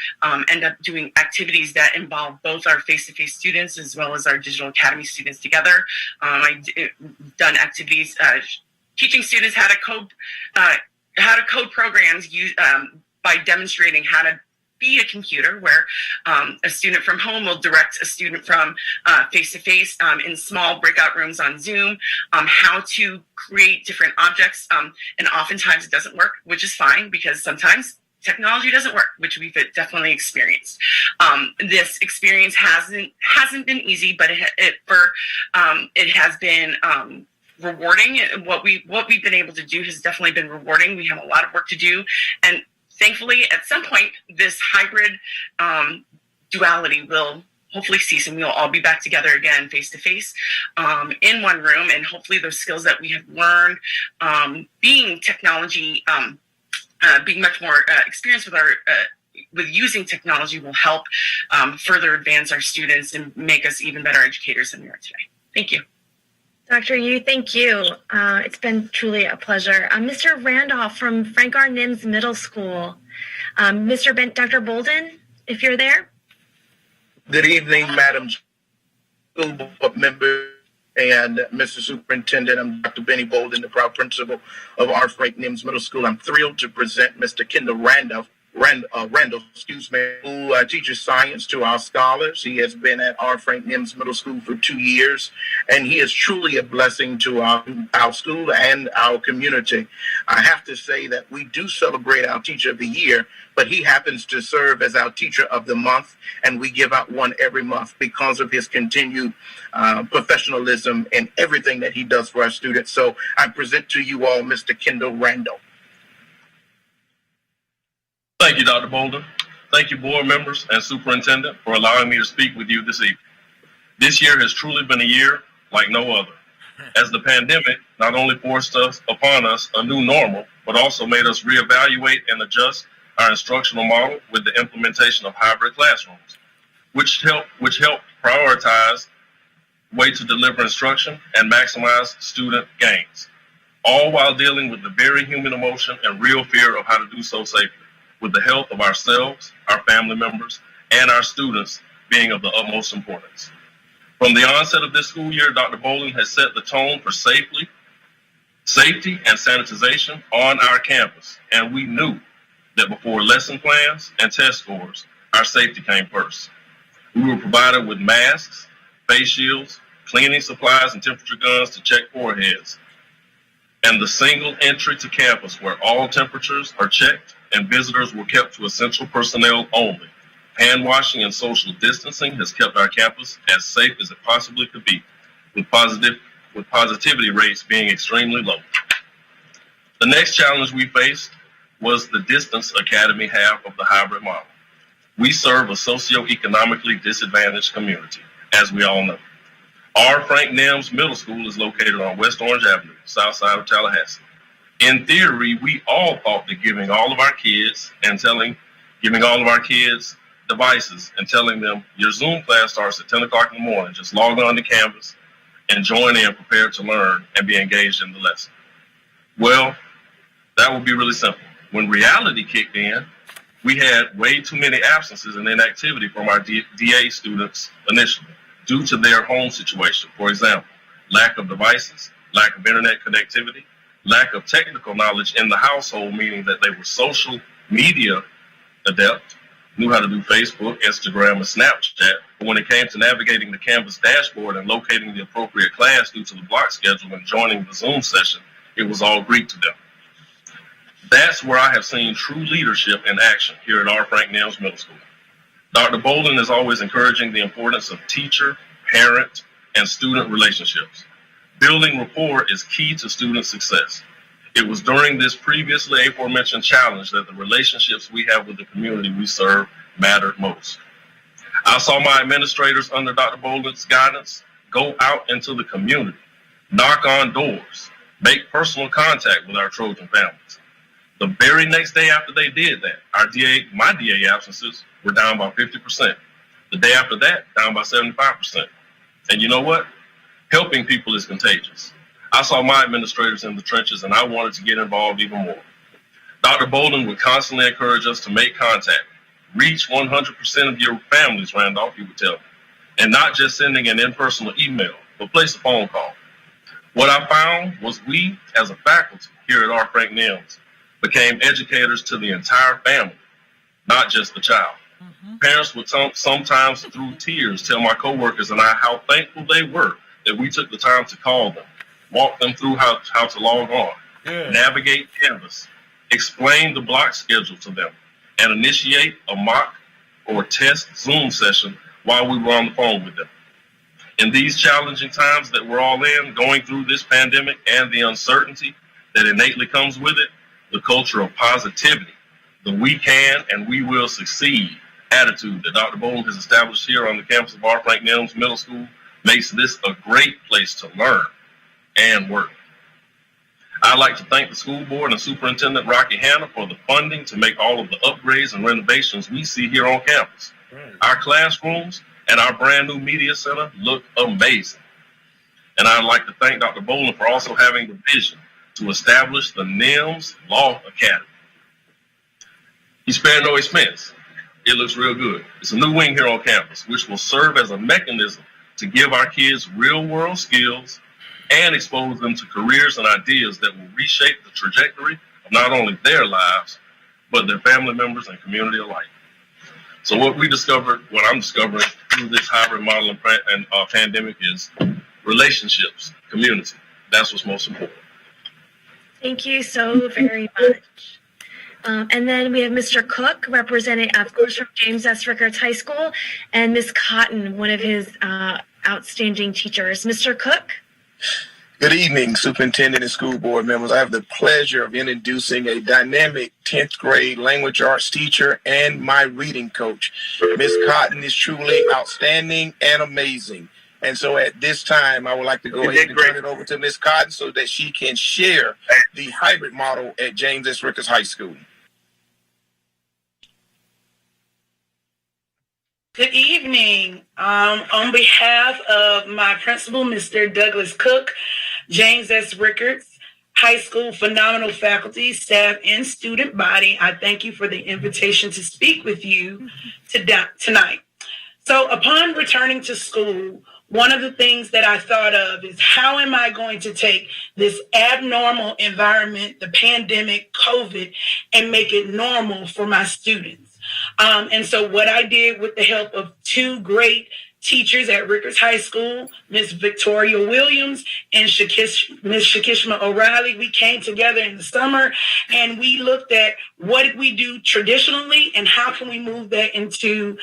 end up doing activities that involve both our face-to-face students as well as our Digital Academy students together. I've done activities teaching students how to code programs by demonstrating how to be a computer, where a student from home will direct a student from face-to-face in small breakout rooms on Zoom, how to create different objects. And oftentimes it doesn't work, which is fine, because sometimes technology doesn't work, which we've definitely experienced. This experience hasn't been easy, but it has been rewarding. What we've been able to do has definitely been rewarding. We have a lot of work to do, and thankfully, at some point, this hybrid duality will hopefully cease, and we'll all be back together again, face to face, in one room. And hopefully, those skills that we have learned, being technology, being much more experienced with using technology, will help further advance our students and make us even better educators than we are today. Thank you. Dr. Yu, thank you. It's been truly a pleasure. Mr. Randolph from Frank R. Nims Middle School. Dr. Bolden, if you're there. Good evening, Madam School Board Member and Mr. Superintendent. I'm Dr. Benny Bolden, the proud principal of R. Frank Nims Middle School. I'm thrilled to present Mr. Kendall Randall, who teaches science to our scholars. He has been at R. Frank Nims Middle School for 2 years, and he is truly a blessing to our school and our community. I have to say that we do celebrate our Teacher of the Year, but he happens to serve as our Teacher of the Month, and we give out one every month because of his continued professionalism and everything that he does for our students. So I present to you all Mr. Kendall Randall. Thank you, Dr. Bolden. Thank you, board members and superintendent, for allowing me to speak with you this evening. This year has truly been a year like no other, as the pandemic not only forced upon us a new normal, but also made us reevaluate and adjust our instructional model with the implementation of hybrid classrooms, which helped prioritize way to deliver instruction and maximize student gains, all while dealing with the very human emotion and real fear of how to do so safely, with the health of ourselves, our family members, and our students being of the utmost importance. From the onset of this school year, Dr. Bolden has set the tone for safety and sanitization on our campus, and we knew that before lesson plans and test scores, our safety came first. We were provided with masks, face shields, cleaning supplies, and temperature guns to check foreheads, and the single entry to campus where all temperatures are checked and visitors were kept to essential personnel only. Hand washing and social distancing has kept our campus as safe as it possibly could be, with positivity rates being extremely low. The next challenge we faced was the distance academy half of the hybrid model. We serve a socioeconomically disadvantaged community, as we all know. Our Frank Nims Middle School is located on West Orange Avenue, south side of Tallahassee. In theory, we all thought that giving all of our kids devices and telling them your Zoom class starts at 10 o'clock in the morning, just log on to Canvas and join in, prepared to learn and be engaged in the lesson. Well, that would be really simple. When reality kicked in, we had way too many absences and inactivity from our DA students initially due to their home situation. For example, lack of devices, lack of internet connectivity, lack of technical knowledge in the household, meaning that they were social media adept, knew how to do Facebook, Instagram, and Snapchat. But when it came to navigating the Canvas dashboard and locating the appropriate class due to the block schedule and joining the Zoom session, it was all Greek to them. That's where I have seen true leadership in action here at our Frank Nims Middle School. Dr. Bolden is always encouraging the importance of teacher, parent, and student relationships. Building rapport is key to student success. It was during this previously aforementioned challenge that the relationships we have with the community we serve mattered most. I saw my administrators under Dr. Bolden's guidance go out into the community, knock on doors, make personal contact with our Trojan families. The very next day after they did that, my DA absences were down by 50%. The day after that, down by 75%. And you know what? Helping people is contagious. I saw my administrators in the trenches, and I wanted to get involved even more. Dr. Bolden would constantly encourage us to make contact. Reach 100% of your families, Randolph, he would tell me. And not just sending an impersonal email, but place a phone call. What I found was we, as a faculty here at our Frank Nims, became educators to the entire family, not just the child. Parents would sometimes, through tears, tell my coworkers and I how thankful they were that we took the time to call them, walk them through how to log on, navigate Canvas, explain the block schedule to them, and initiate a mock or test Zoom session while we were on the phone with them. In these challenging times that we're all in, going through this pandemic and the uncertainty that innately comes with it, the culture of positivity, the we can and we will succeed attitude that Dr. Bolden has established here on the campus of our Frank Nims Middle School makes this a great place to learn and work. I'd like to thank the school board and Superintendent Rocky Hanna for the funding to make all of the upgrades and renovations we see here on campus. Our classrooms and our brand new media center look amazing. And I'd like to thank Dr. Bolden for also having the vision to establish the Nims Law Academy. He spared no expense. It looks real good. It's a new wing here on campus, which will serve as a mechanism to give our kids real-world skills and expose them to careers and ideas that will reshape the trajectory of not only their lives, but their family members and community alike. So what I'm discovering through this hybrid model and pandemic is relationships, community. That's what's most important. Thank you so very much. And then we have Mr. Cook, representing, of course, from James S. Rickards High School, and Ms. Cotton, one of his outstanding teachers. Mr. Cook? Good evening, Superintendent and school board members. I have the pleasure of introducing a dynamic 10th grade language arts teacher and my reading coach. Ms. Cotton is truly outstanding and amazing. And so at this time, I would like to go ahead and turn it over to Ms. Cotton so that she can share the hybrid model at James S. Rickards High School. Good evening. On behalf of my principal, Mr. Douglas Cook, James S. Rickards High School, phenomenal faculty, staff, and student body, I thank you for the invitation to speak with you tonight. So upon returning to school, one of the things that I thought of is how am I going to take this abnormal environment, the pandemic, COVID, and make it normal for my students? And so what I did with the help of two great teachers at Rickards High School, Miss Victoria Williams and Miss Shakishma O'Reilly. We came together in the summer and we looked at what did we do traditionally and how can we move that into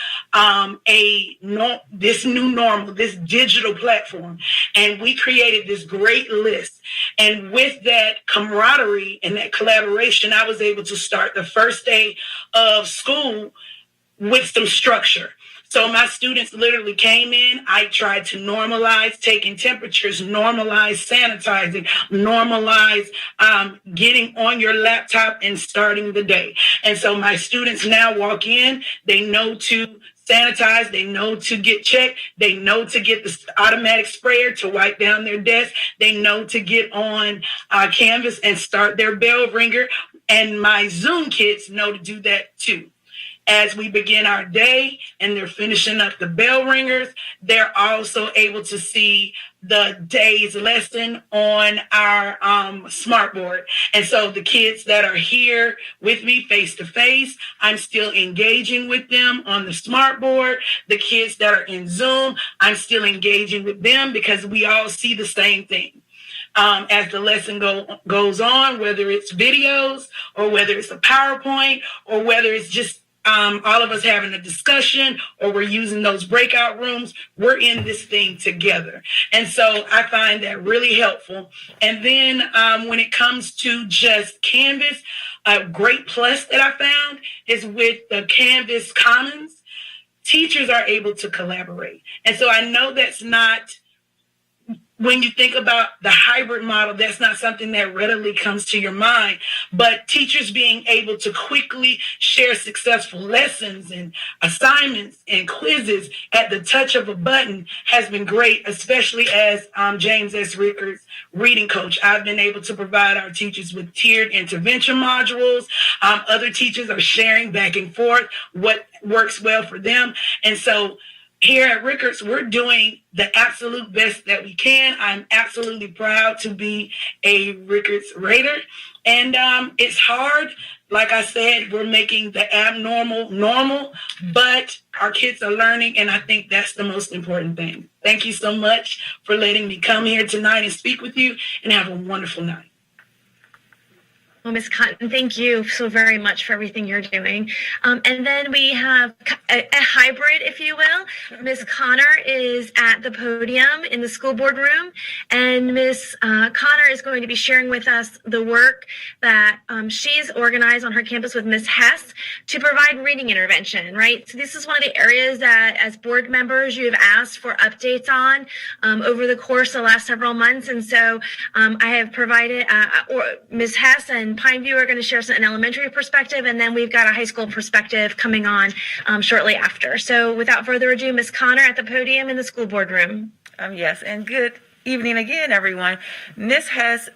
this new normal, this digital platform. And we created this great list. And with that camaraderie and that collaboration, I was able to start the first day of school with some structure. So my students literally came in. I tried to normalize taking temperatures, normalize sanitizing, normalize getting on your laptop and starting the day. And so my students now walk in, they know to sanitize, they know to get checked, they know to get the automatic sprayer to wipe down their desk, they know to get on Canvas and start their bell ringer. And my Zoom kids know to do that too. As we begin our day and they're finishing up the bell ringers, they're also able to see the day's lesson on our smartboard. And so the kids that are here with me face to face, I'm still engaging with them on the smartboard. The kids that are in Zoom, I'm still engaging with them because we all see the same thing. As the lesson goes on, whether it's videos or whether it's a PowerPoint or whether it's just all of us having a discussion or we're using those breakout rooms, we're in this thing together. And so I find that really helpful. And then when it comes to just Canvas, a great plus that I found is with the Canvas Commons, teachers are able to collaborate. And so I know that's not, when you think about the hybrid model, that's not something that readily comes to your mind, but teachers being able to quickly share successful lessons and assignments and quizzes at the touch of a button has been great, especially as James S. Rickards reading coach. I've been able to provide our teachers with tiered intervention modules. Other teachers are sharing back and forth what works well for them. And so here at Rickards, we're doing the absolute best that we can. I'm absolutely proud to be a Rickards Raider. And it's hard. Like I said, we're making the abnormal normal, but our kids are learning, and I think that's the most important thing. Thank you so much for letting me come here tonight and speak with you, and have a wonderful night. Well, Ms. Cotton, thank you so very much for everything you're doing. And then we have a hybrid, if you will. Ms. Connor is at the podium in the school board room, and Ms. Connor is going to be sharing with us the work that she's organized on her campus with Ms. Hess to provide reading intervention, right? So this is one of the areas that, as board members, you have asked for updates on over the course of the last several months. And so I have provided, Ms. Hess and Pineview are going to share an elementary perspective, and then we've got a high school perspective coming on shortly after. So without further ado, Ms. Connor at the podium in the school board room. Yes, and good evening again, everyone. Ms. Hess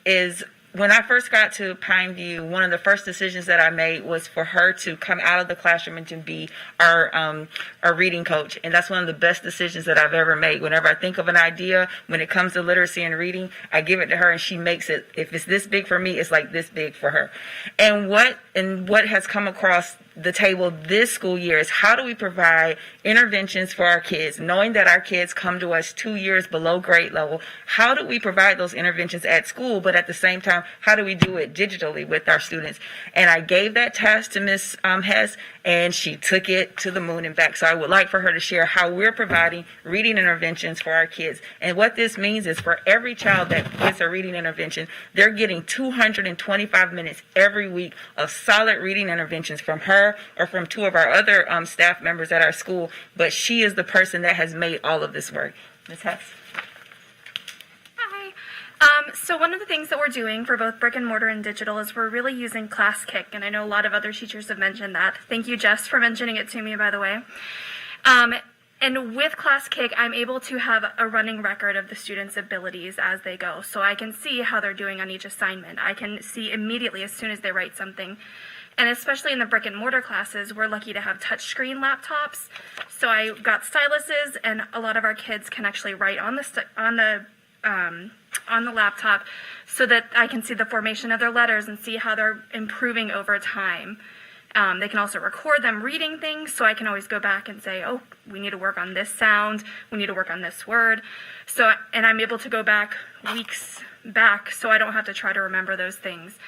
is, when I first got to Pineview, one of the first decisions that I made was for her to come out of the classroom and to be our reading coach. And that's one of the best decisions that I've ever made. Whenever I think of an idea, when it comes to literacy and reading, I give it to her and she makes it. If it's this big for me, it's like this big for her. And what has come across the table this school year is how do we provide interventions for our kids, knowing that our kids come to us 2 years below grade level. How do we provide those interventions at school, but at the same time, how do we do it digitally with our students? And I gave that task to Ms. Hess, and she took it to the moon and back. So I would like for her to share how we're providing reading interventions for our kids. And what this means is for every child that gets a reading intervention, they're getting 225 minutes every week of solid reading interventions from her or from two of our other staff members at our school. But she is the person that has made all of this work. Ms. Hess. So one of the things that we're doing for both brick and mortar and digital is we're really using ClassKick, and I know a lot of other teachers have mentioned that. Thank you, Jess, for mentioning it to me, by the way. And with ClassKick, I'm able to have a running record of the students' abilities as they go, so I can see how they're doing on each assignment. I can see immediately as soon as they write something. And especially in the brick and mortar classes, we're lucky to have touchscreen laptops. So I got styluses, and a lot of our kids can actually write on the laptop so that I can see the formation of their letters and see how they're improving over time. They can also record them reading things, so I can always go back and say, oh, we need to work on this sound, we need to work on this word. So, and I'm able to go back weeks back, so I don't have to try to remember those things.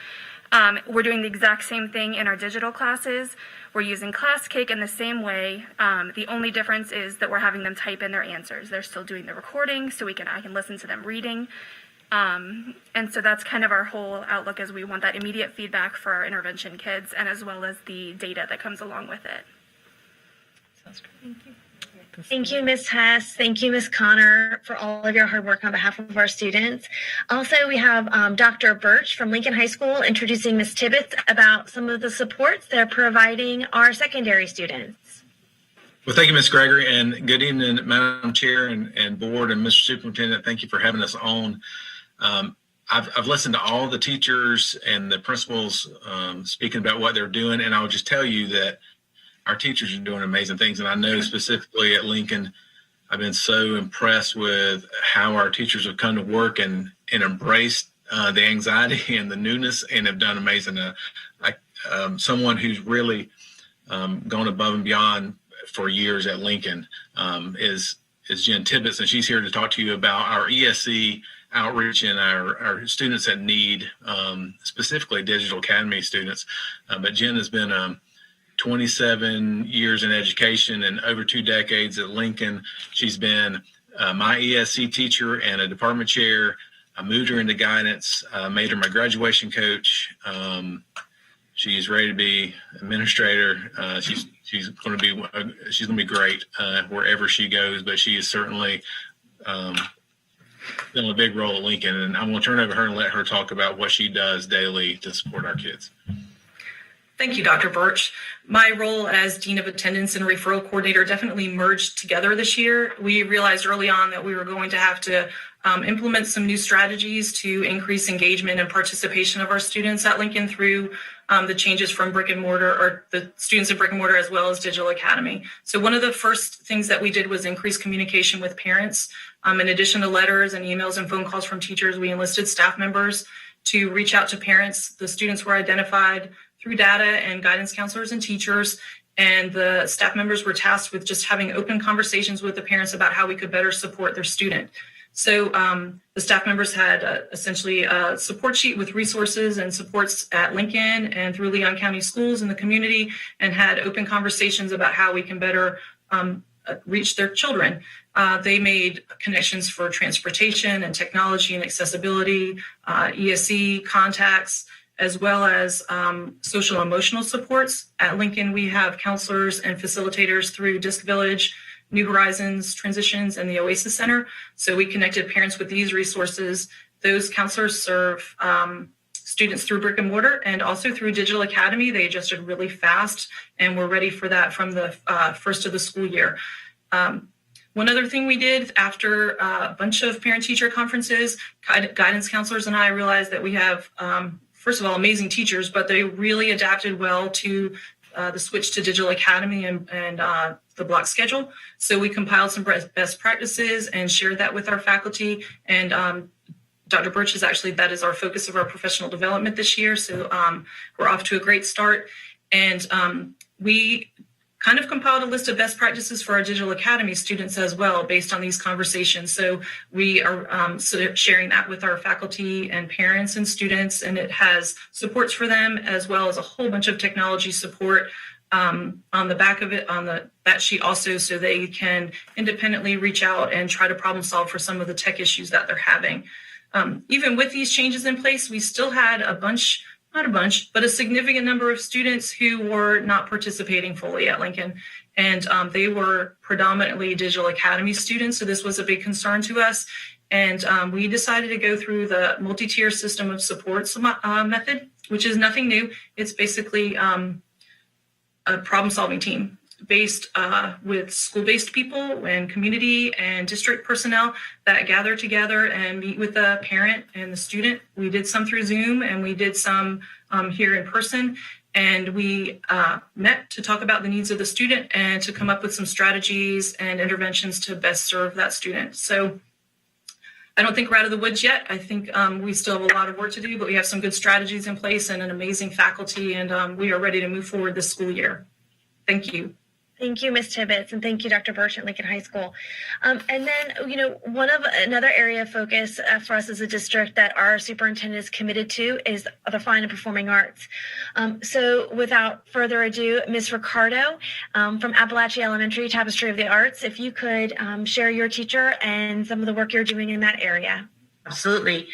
We're doing the exact same thing in our digital classes. We're using ClassCake in the same way. The only difference is that we're having them type in their answers. They're still doing the recording, so I can listen to them reading. And so that's kind of our whole outlook, is we want that immediate feedback for our intervention kids, and as well as the data that comes along with it. Sounds great. Thank you. Thank you, Ms. Hess. Thank you, Ms. Connor, for all of your hard work on behalf of our students. Also, we have Dr. Birch from Lincoln High School introducing Ms. Tibbetts about some of the supports they're providing our secondary students. Well, thank you, Ms. Gregory, and good evening, Madam Chair and Board and Mr. Superintendent. Thank you for having us on. I've listened to all the teachers and the principals speaking about what they're doing, and I will just tell you that our teachers are doing amazing things. And I know specifically at Lincoln, I've been so impressed with how our teachers have come to work and embraced the anxiety and the newness, and have done amazing. Someone who's really gone above and beyond for years at Lincoln is Jen Tibbetts, and she's here to talk to you about our ESE outreach and our students that need, specifically Digital Academy students. But Jen has been 27 years in education and over 2 decades at Lincoln. She's been my ESC teacher and a department chair. I moved her into guidance, made her my graduation coach. She's ready to be administrator. She's going to be great wherever she goes. But she is certainly been a big role at Lincoln, and I'm going to turn it over to her and let her talk about what she does daily to support our kids. Thank you, Dr. Birch. My role as Dean of Attendance and Referral Coordinator definitely merged together this year. We realized early on that we were going to have to implement some new strategies to increase engagement and participation of our students at Lincoln through the changes from brick and mortar, or the students in brick and mortar, as well as Digital Academy. So one of the first things that we did was increase communication with parents. In addition to letters and emails and phone calls from teachers, we enlisted staff members to reach out to parents. The students were identified through data and guidance counselors and teachers, and the staff members were tasked with just having open conversations with the parents about how we could better support their student. So the staff members had essentially a support sheet with resources and supports at Lincoln and through Leon County schools in the community, and had open conversations about how we can better reach their children. They made connections for transportation and technology and accessibility, ESE contacts, as well as social emotional supports. At Lincoln, we have counselors and facilitators through Disc Village, New Horizons, Transitions, and the Oasis Center. So we connected parents with these resources. Those counselors serve students through brick and mortar and also through Digital Academy. They adjusted really fast, and we're ready for that from the first of the school year. One other thing we did after a bunch of parent-teacher conferences, guidance counselors and I realized that we have, first of all, amazing teachers, but they really adapted well to the switch to Digital Academy and the block schedule. So we compiled some best practices and shared that with our faculty. And Dr. Birch that is our focus of our professional development this year. So we're off to a great start. And we kind of compiled a list of best practices for our Digital Academy students as well, based on these conversations. So we are sharing that with our faculty and parents and students, and it has supports for them, as well as a whole bunch of technology support on the back of it, on that sheet also, so they can independently reach out and try to problem solve for some of the tech issues that they're having. Even with these changes in place, we still had a significant number of students who were not participating fully at Lincoln. And they were predominantly Digital Academy students, so this was a big concern to us. And we decided to go through the multi-tier system of supports method, which is nothing new. It's basically a problem-solving team based with school-based people and community and district personnel that gather together and meet with the parent and the student. We did some through Zoom, and we did some here in person. And we met to talk about the needs of the student and to come up with some strategies and interventions to best serve that student. So I don't think we're out of the woods yet. I think we still have a lot of work to do, but we have some good strategies in place and an amazing faculty, and we are ready to move forward this school year. Thank you. Thank you, Ms. Tibbetts, and thank you, Dr. Birch at Lincoln High School. And then, another area of focus for us as a district that our superintendent is committed to is the fine and performing arts. So without further ado, Ms. Ricardo from Appalachia Elementary, Tapestry of the Arts, if you could share your teacher and some of the work you're doing in that area. Absolutely.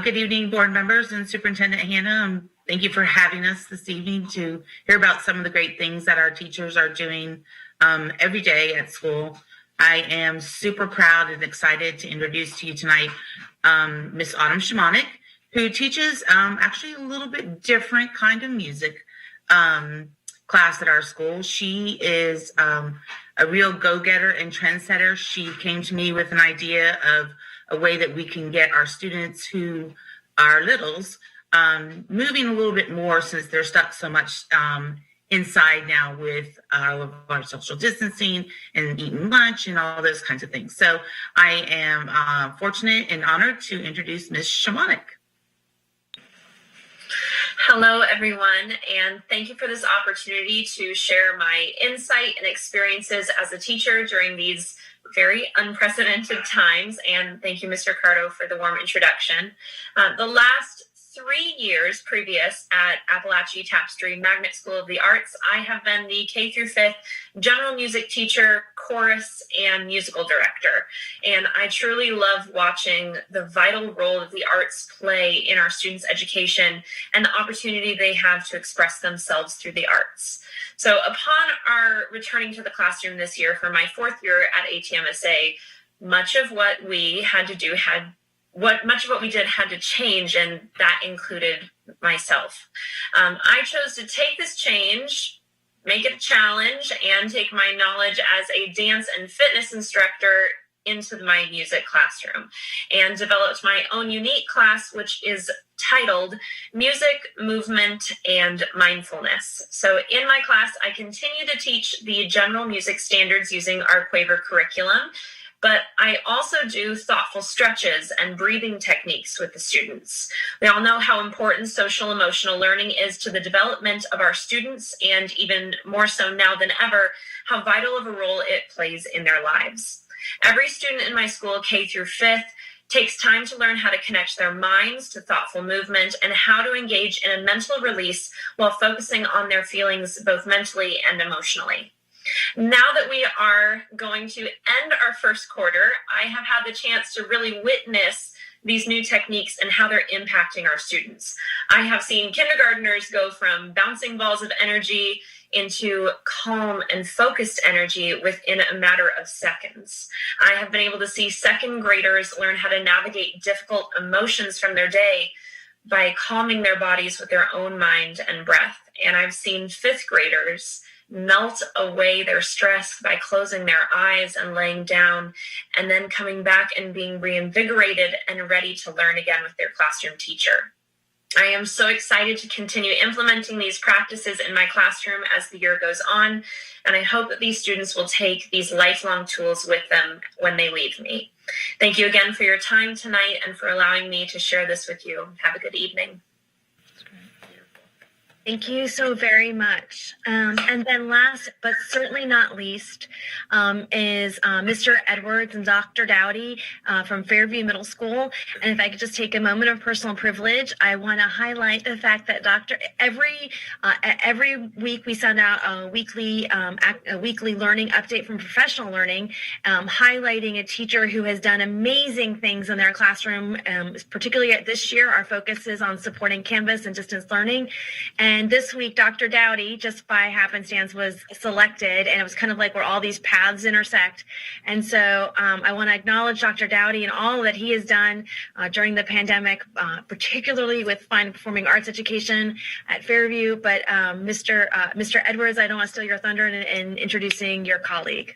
Good evening, board members and Superintendent Hannah. Thank you for having us this evening to hear about some of the great things that our teachers are doing every day at school. I am super proud and excited to introduce to you tonight Miss Autumn Shimonik, who teaches actually a little bit different kind of music class at our school. She is a real go-getter and trendsetter. She came to me with an idea of a way that we can get our students who are littles moving a little bit more, since they're stuck so much inside now with all of our social distancing and eating lunch and all those kinds of things. So I am fortunate and honored to introduce Ms. Shimonik. Hello, everyone, and thank you for this opportunity to share my insight and experiences as a teacher during these very unprecedented times. And thank you, Mr. Cardo, for the warm introduction. The last 3 years previous at Appalachia Tapestry Magnet School of the Arts, I have been the K through 5th general music teacher, chorus, and musical director. And I truly love watching the vital role that the arts play in our students' education and the opportunity they have to express themselves through the arts. So upon our returning to the classroom this year for my 4th year at ATMSA, much of what we did had to change, and that included myself. I chose to take this change, make it a challenge, and take my knowledge as a dance and fitness instructor into my music classroom, and developed my own unique class, which is titled Music, Movement, and Mindfulness. So in my class, I continue to teach the general music standards using our Quaver curriculum, but I also do thoughtful stretches and breathing techniques with the students. We all know how important social emotional learning is to the development of our students, and even more so now than ever, how vital of a role it plays in their lives. Every student in my school, K through 5th, takes time to learn how to connect their minds to thoughtful movement and how to engage in a mental release while focusing on their feelings both mentally and emotionally. Now that we are going to end our first quarter, I have had the chance to really witness these new techniques and how they're impacting our students. I have seen kindergartners go from bouncing balls of energy into calm and focused energy within a matter of seconds. I have been able to see second graders learn how to navigate difficult emotions from their day by calming their bodies with their own mind and breath. And I've seen 5th graders melt away their stress by closing their eyes and laying down, and then coming back and being reinvigorated and ready to learn again with their classroom teacher. I am so excited to continue implementing these practices in my classroom as the year goes on, and I hope that these students will take these lifelong tools with them when they leave me. Thank you again for your time tonight and for allowing me to share this with you. Have a good evening. Thank you so very much. And then last, but certainly not least, is Mr. Edwards and Dr. Dowdy from Fairview Middle School. And if I could just take a moment of personal privilege, I want to highlight the fact that every week we send out a weekly learning update from Professional Learning, highlighting a teacher who has done amazing things in their classroom. Particularly this year, our focus is on supporting Canvas and distance learning. And this week, Dr. Dowdy, just by happenstance, was selected, and it was kind of like where all these paths intersect. And so I want to acknowledge Dr. Dowdy and all that he has done during the pandemic, particularly with fine performing arts education at Fairview. But Mr. Edwards, I don't want to steal your thunder in introducing your colleague.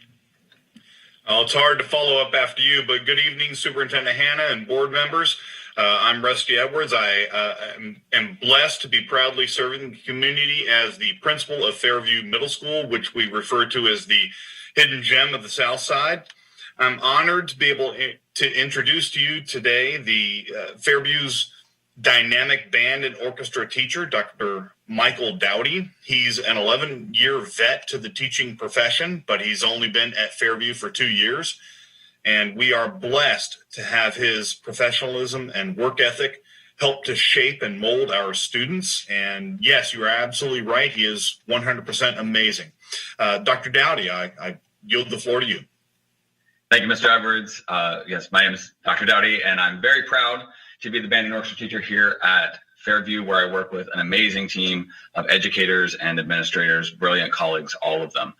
It's hard to follow up after you, but good evening, Superintendent Hannah and board members. I'm Rusty Edwards. I am blessed to be proudly serving the community as the principal of Fairview Middle School, which we refer to as the hidden gem of the South Side. I'm honored to be able to introduce to you today the Fairview's dynamic band and orchestra teacher, Dr. Michael Dowdy. He's an 11-year vet to the teaching profession, but he's only been at Fairview for 2 years. And we are blessed to have his professionalism and work ethic help to shape and mold our students. And yes, you are absolutely right. He is 100% amazing. Dr. Dowdy, I yield the floor to you. Thank you, Mr. Edwards. Yes, my name is Dr. Dowdy, and I'm very proud to be the band and orchestra teacher here at Fairview, where I work with an amazing team of educators and administrators, brilliant colleagues, all of them.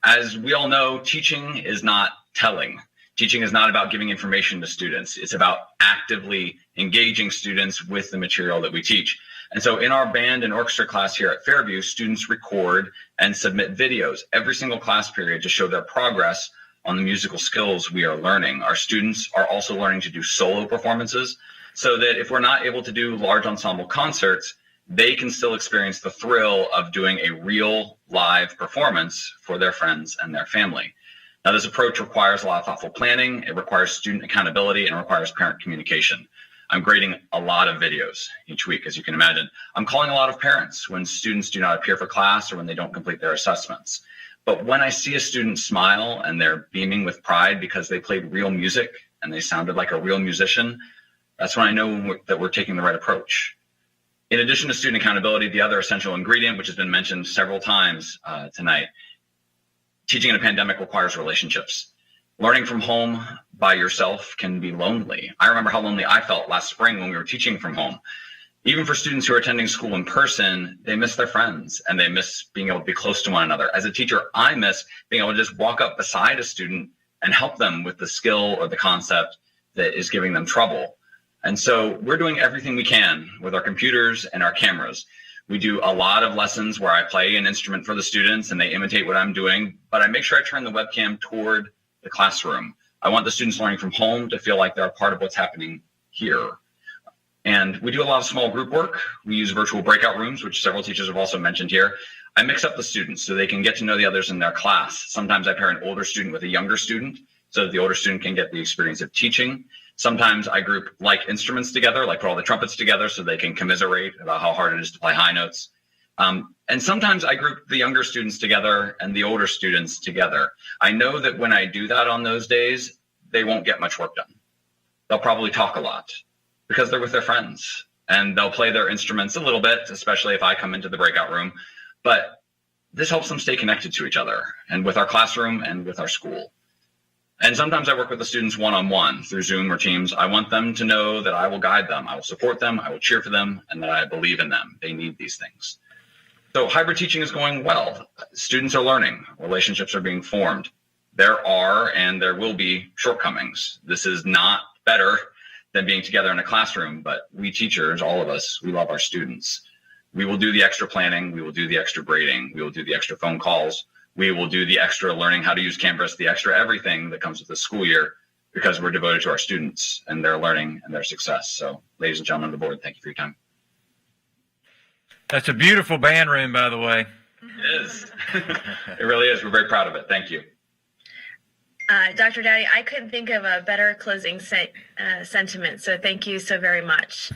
As we all know, teaching is not telling. Teaching is not about giving information to students. It's about actively engaging students with the material that we teach. And so in our band and orchestra class here at Fairview, students record and submit videos every single class period to show their progress on the musical skills we are learning. Our students are also learning to do solo performances so that if we're not able to do large ensemble concerts, they can still experience the thrill of doing a real live performance for their friends and their family. Now, this approach requires a lot of thoughtful planning. It requires student accountability and requires parent communication. I'm grading a lot of videos each week, as you can imagine. I'm calling a lot of parents when students do not appear for class or when they don't complete their assessments. But when I see a student smile and they're beaming with pride because they played real music and they sounded like a real musician, that's when I know that we're taking the right approach. In addition to student accountability, the other essential ingredient, which has been mentioned several times tonight, teaching in a pandemic requires relationships. Learning from home by yourself can be lonely. I remember how lonely I felt last spring when we were teaching from home. Even for students who are attending school in person, they miss their friends and they miss being able to be close to one another. As a teacher, I miss being able to just walk up beside a student and help them with the skill or the concept that is giving them trouble. And so we're doing everything we can with our computers and our cameras. We do a lot of lessons where I play an instrument for the students and they imitate what I'm doing, but I make sure I turn the webcam toward the classroom. I want the students learning from home to feel like they're a part of what's happening here. And we do a lot of small group work. We use virtual breakout rooms, which several teachers have also mentioned here. I mix up the students so they can get to know the others in their class. Sometimes I pair an older student with a younger student so that the older student can get the experience of teaching. Sometimes I group like instruments together, like put all the trumpets together so they can commiserate about how hard it is to play high notes. And sometimes I group the younger students together and the older students together. I know that when I do that on those days, they won't get much work done. They'll probably talk a lot because they're with their friends and they'll play their instruments a little bit, especially if I come into the breakout room. But this helps them stay connected to each other and with our classroom and with our school. And sometimes I work with the students one-on-one through Zoom or Teams. I want them to know that I will guide them, I will support them, I will cheer for them, and that I believe in them. They need these things. So hybrid teaching is going well. Students are learning. Relationships are being formed. There are and there will be shortcomings. This is not better than being together in a classroom, but we teachers, all of us, we love our students. We will do the extra planning. We will do the extra grading. We will do the extra phone calls. We will do the extra learning how to use Canvas, the extra everything that comes with the school year, because we're devoted to our students and their learning and their success. So, ladies and gentlemen of the board, thank you for your time. That's a beautiful band room, by the way. It is. It really is. We're very proud of it. Thank you. Dr. Dowdy, I couldn't think of a better closing sentiment, so thank you so very much.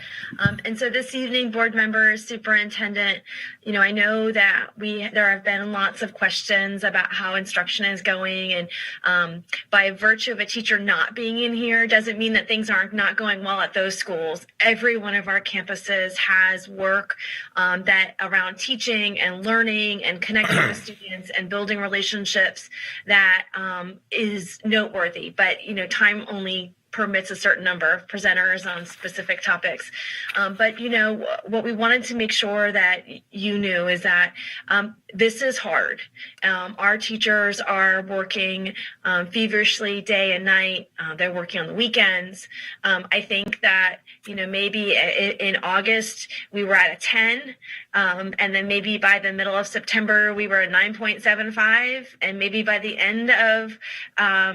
And so this evening, board members, superintendent, I know that there have been lots of questions about how instruction is going, and by virtue of a teacher not being in here doesn't mean that things are not going well at those schools. Every one of our campuses has work that around teaching and learning and connecting with students and building relationships that is noteworthy, but time only permits a certain number of presenters on specific topics. But what we wanted to make sure that you knew is that this is hard. Our teachers are working feverishly day and night. They're working on the weekends. I think that maybe in August we were at a 10, and then maybe by the middle of September we were at 9.75, and maybe by the end of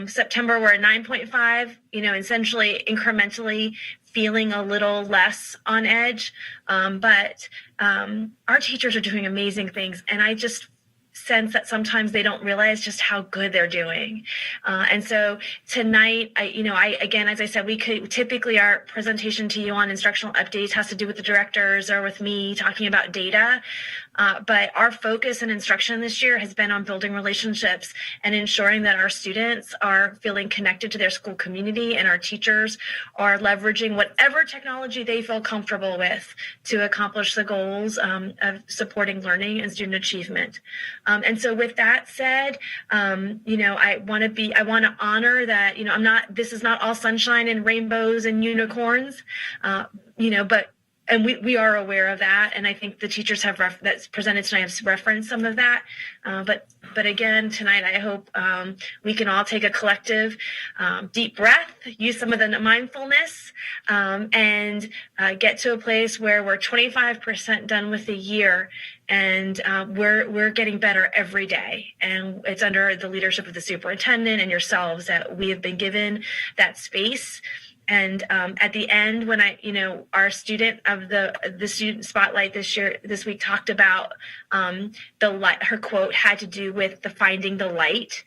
September we're at 9.5. Essentially incrementally feeling a little less on edge. But our teachers are doing amazing things, and I just sense that sometimes they don't realize just how good they're doing. And so tonight, again, as I said, we could typically our presentation to you on instructional updates has to do with the directors or with me talking about data. But our focus in instruction this year has been on building relationships and ensuring that our students are feeling connected to their school community and our teachers are leveraging whatever technology they feel comfortable with to accomplish the goals of supporting learning and student achievement. And so with that said, I want to honor that, this is not all sunshine and rainbows and unicorns, and we are aware of that, and I think the teachers that's presented tonight have referenced some of that. But again, tonight I hope we can all take a collective deep breath, use some of the mindfulness, and get to a place where we're 25% done with the year, and we're getting better every day. And it's under the leadership of the superintendent and yourselves that we have been given that space. And at the end, when our student of the student spotlight this week talked about the light, her quote had to do with the finding the light,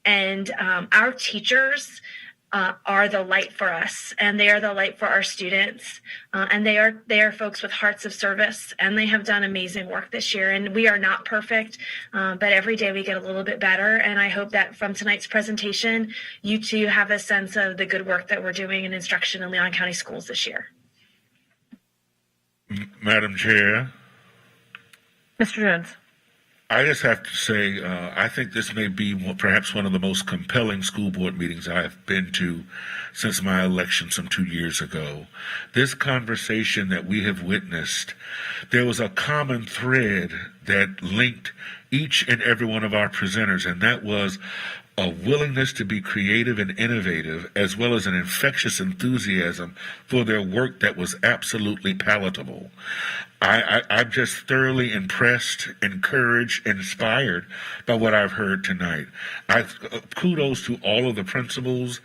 and our teachers are the light for us, and they are the light for our students, and they are folks with hearts of service, and they have done amazing work this year. And we are not perfect, but every day we get a little bit better. And I hope that from tonight's presentation, you too have a sense of the good work that we're doing in instruction in Leon County schools this year. Madam Chair. Mr. Jones. I just have to say, I think this may be perhaps one of the most compelling school board meetings I have been to since my election some 2 years ago. This conversation that we have witnessed, there was a common thread that linked each and every one of our presenters, and that was a willingness to be creative and innovative, as well as an infectious enthusiasm for their work that was absolutely palatable. I'm just thoroughly impressed, encouraged, inspired by what I've heard tonight. Kudos to all of the principals.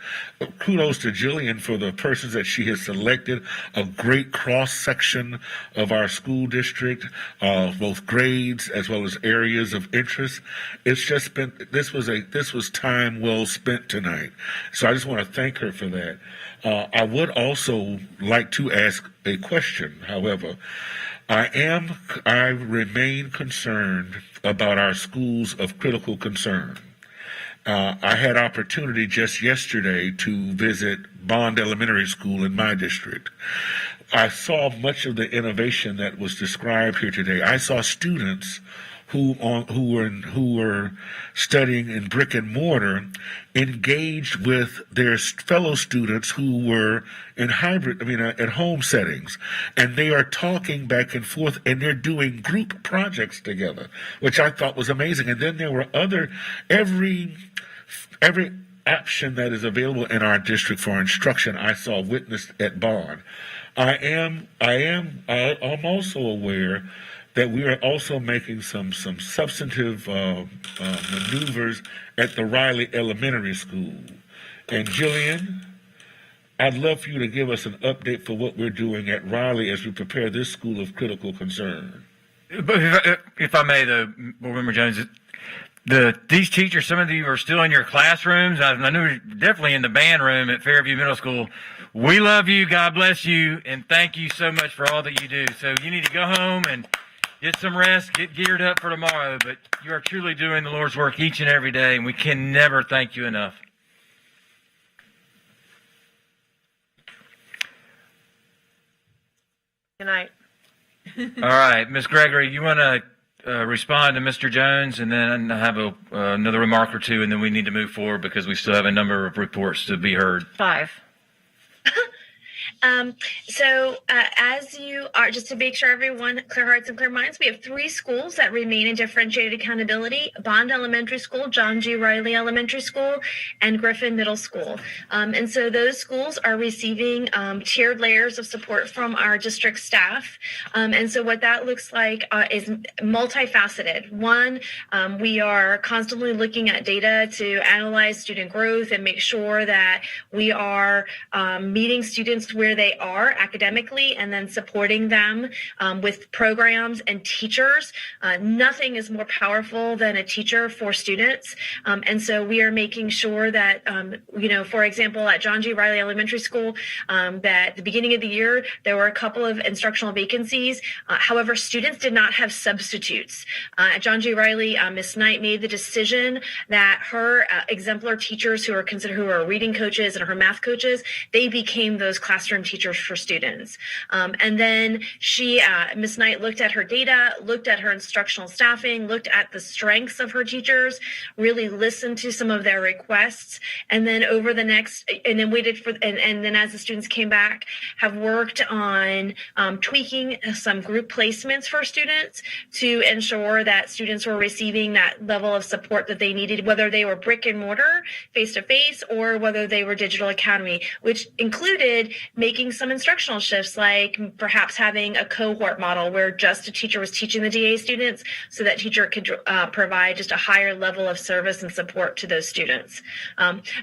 Kudos to Jillian for the persons that she has selected. A great cross-section of our school district, both grades as well as areas of interest. It's just been, this was time well spent tonight. So I just want to thank her for that. I would also like to ask a question, however. I remain concerned about our schools of critical concern. I had opportunity just yesterday to visit Bond Elementary School in my district. I saw much of the innovation that was described here today. I saw students who were studying in brick and mortar engaged with their fellow students who were in at home settings, and they are talking back and forth, and they're doing group projects together, which I thought was amazing. And then there were every option that is available in our district for instruction I saw witnessed at Bond. I'm also aware that we are also making some substantive maneuvers at the Riley Elementary School. And Jillian, I'd love for you to give us an update for what we're doing at Riley as we prepare this school of critical concern. But if I may, though, Board Member Jones, these teachers, some of you are still in your classrooms. I know you're definitely in the band room at Fairview Middle School. We love you. God bless you. And thank you so much for all that you do. So you need to go home and get some rest, get geared up for tomorrow. But you are truly doing the Lord's work each and every day, and we can never thank you enough. Good night. All right, Ms. Gregory, you want to respond to Mr. Jones, and then I have another remark or two, and then we need to move forward because we still have a number of reports to be heard. 5. As you are, just to make sure everyone, clear hearts and clear minds, we have 3 schools that remain in differentiated accountability: Bond Elementary School, John G. Riley Elementary School, and Griffin Middle School. And so those schools are receiving tiered layers of support from our district staff. And so what that looks like is multifaceted. One, we are constantly looking at data to analyze student growth and make sure that we are meeting students where where they are academically and then supporting them with programs and teachers. Nothing is more powerful than a teacher for students. And so we are making sure that, for example, at John G. Riley Elementary School, that at the beginning of the year, there were a couple of instructional vacancies. However, students did not have substitutes. At John G. Riley, Ms. Knight made the decision that her exemplar teachers who are reading coaches and her math coaches, they became those classroom teachers for students. And then Ms. Knight looked at her data, looked at her instructional staffing, looked at the strengths of her teachers, really listened to some of their requests, and then waited for, and then as the students came back, have worked on tweaking some group placements for students to ensure that students were receiving that level of support that they needed, whether they were brick and mortar, face-to-face, or whether they were digital academy, which included making some instructional shifts, like perhaps having a cohort model where just a teacher was teaching the DA students so that teacher could provide just a higher level of service and support to those students.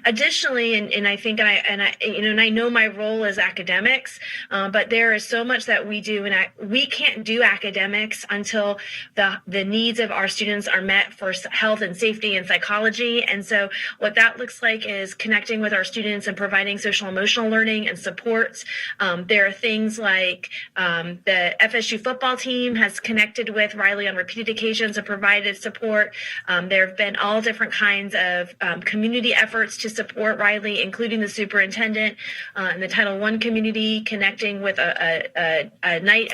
Additionally, and I know my role is academics, but there is so much that we do, and we can't do academics until the needs of our students are met for health and safety and psychology. And so what that looks like is connecting with our students and providing social emotional learning and supports. There are things like the FSU football team has connected with Riley on repeated occasions and provided support. There have been all different kinds of community efforts to support Riley, including the superintendent and the Title I community, connecting with a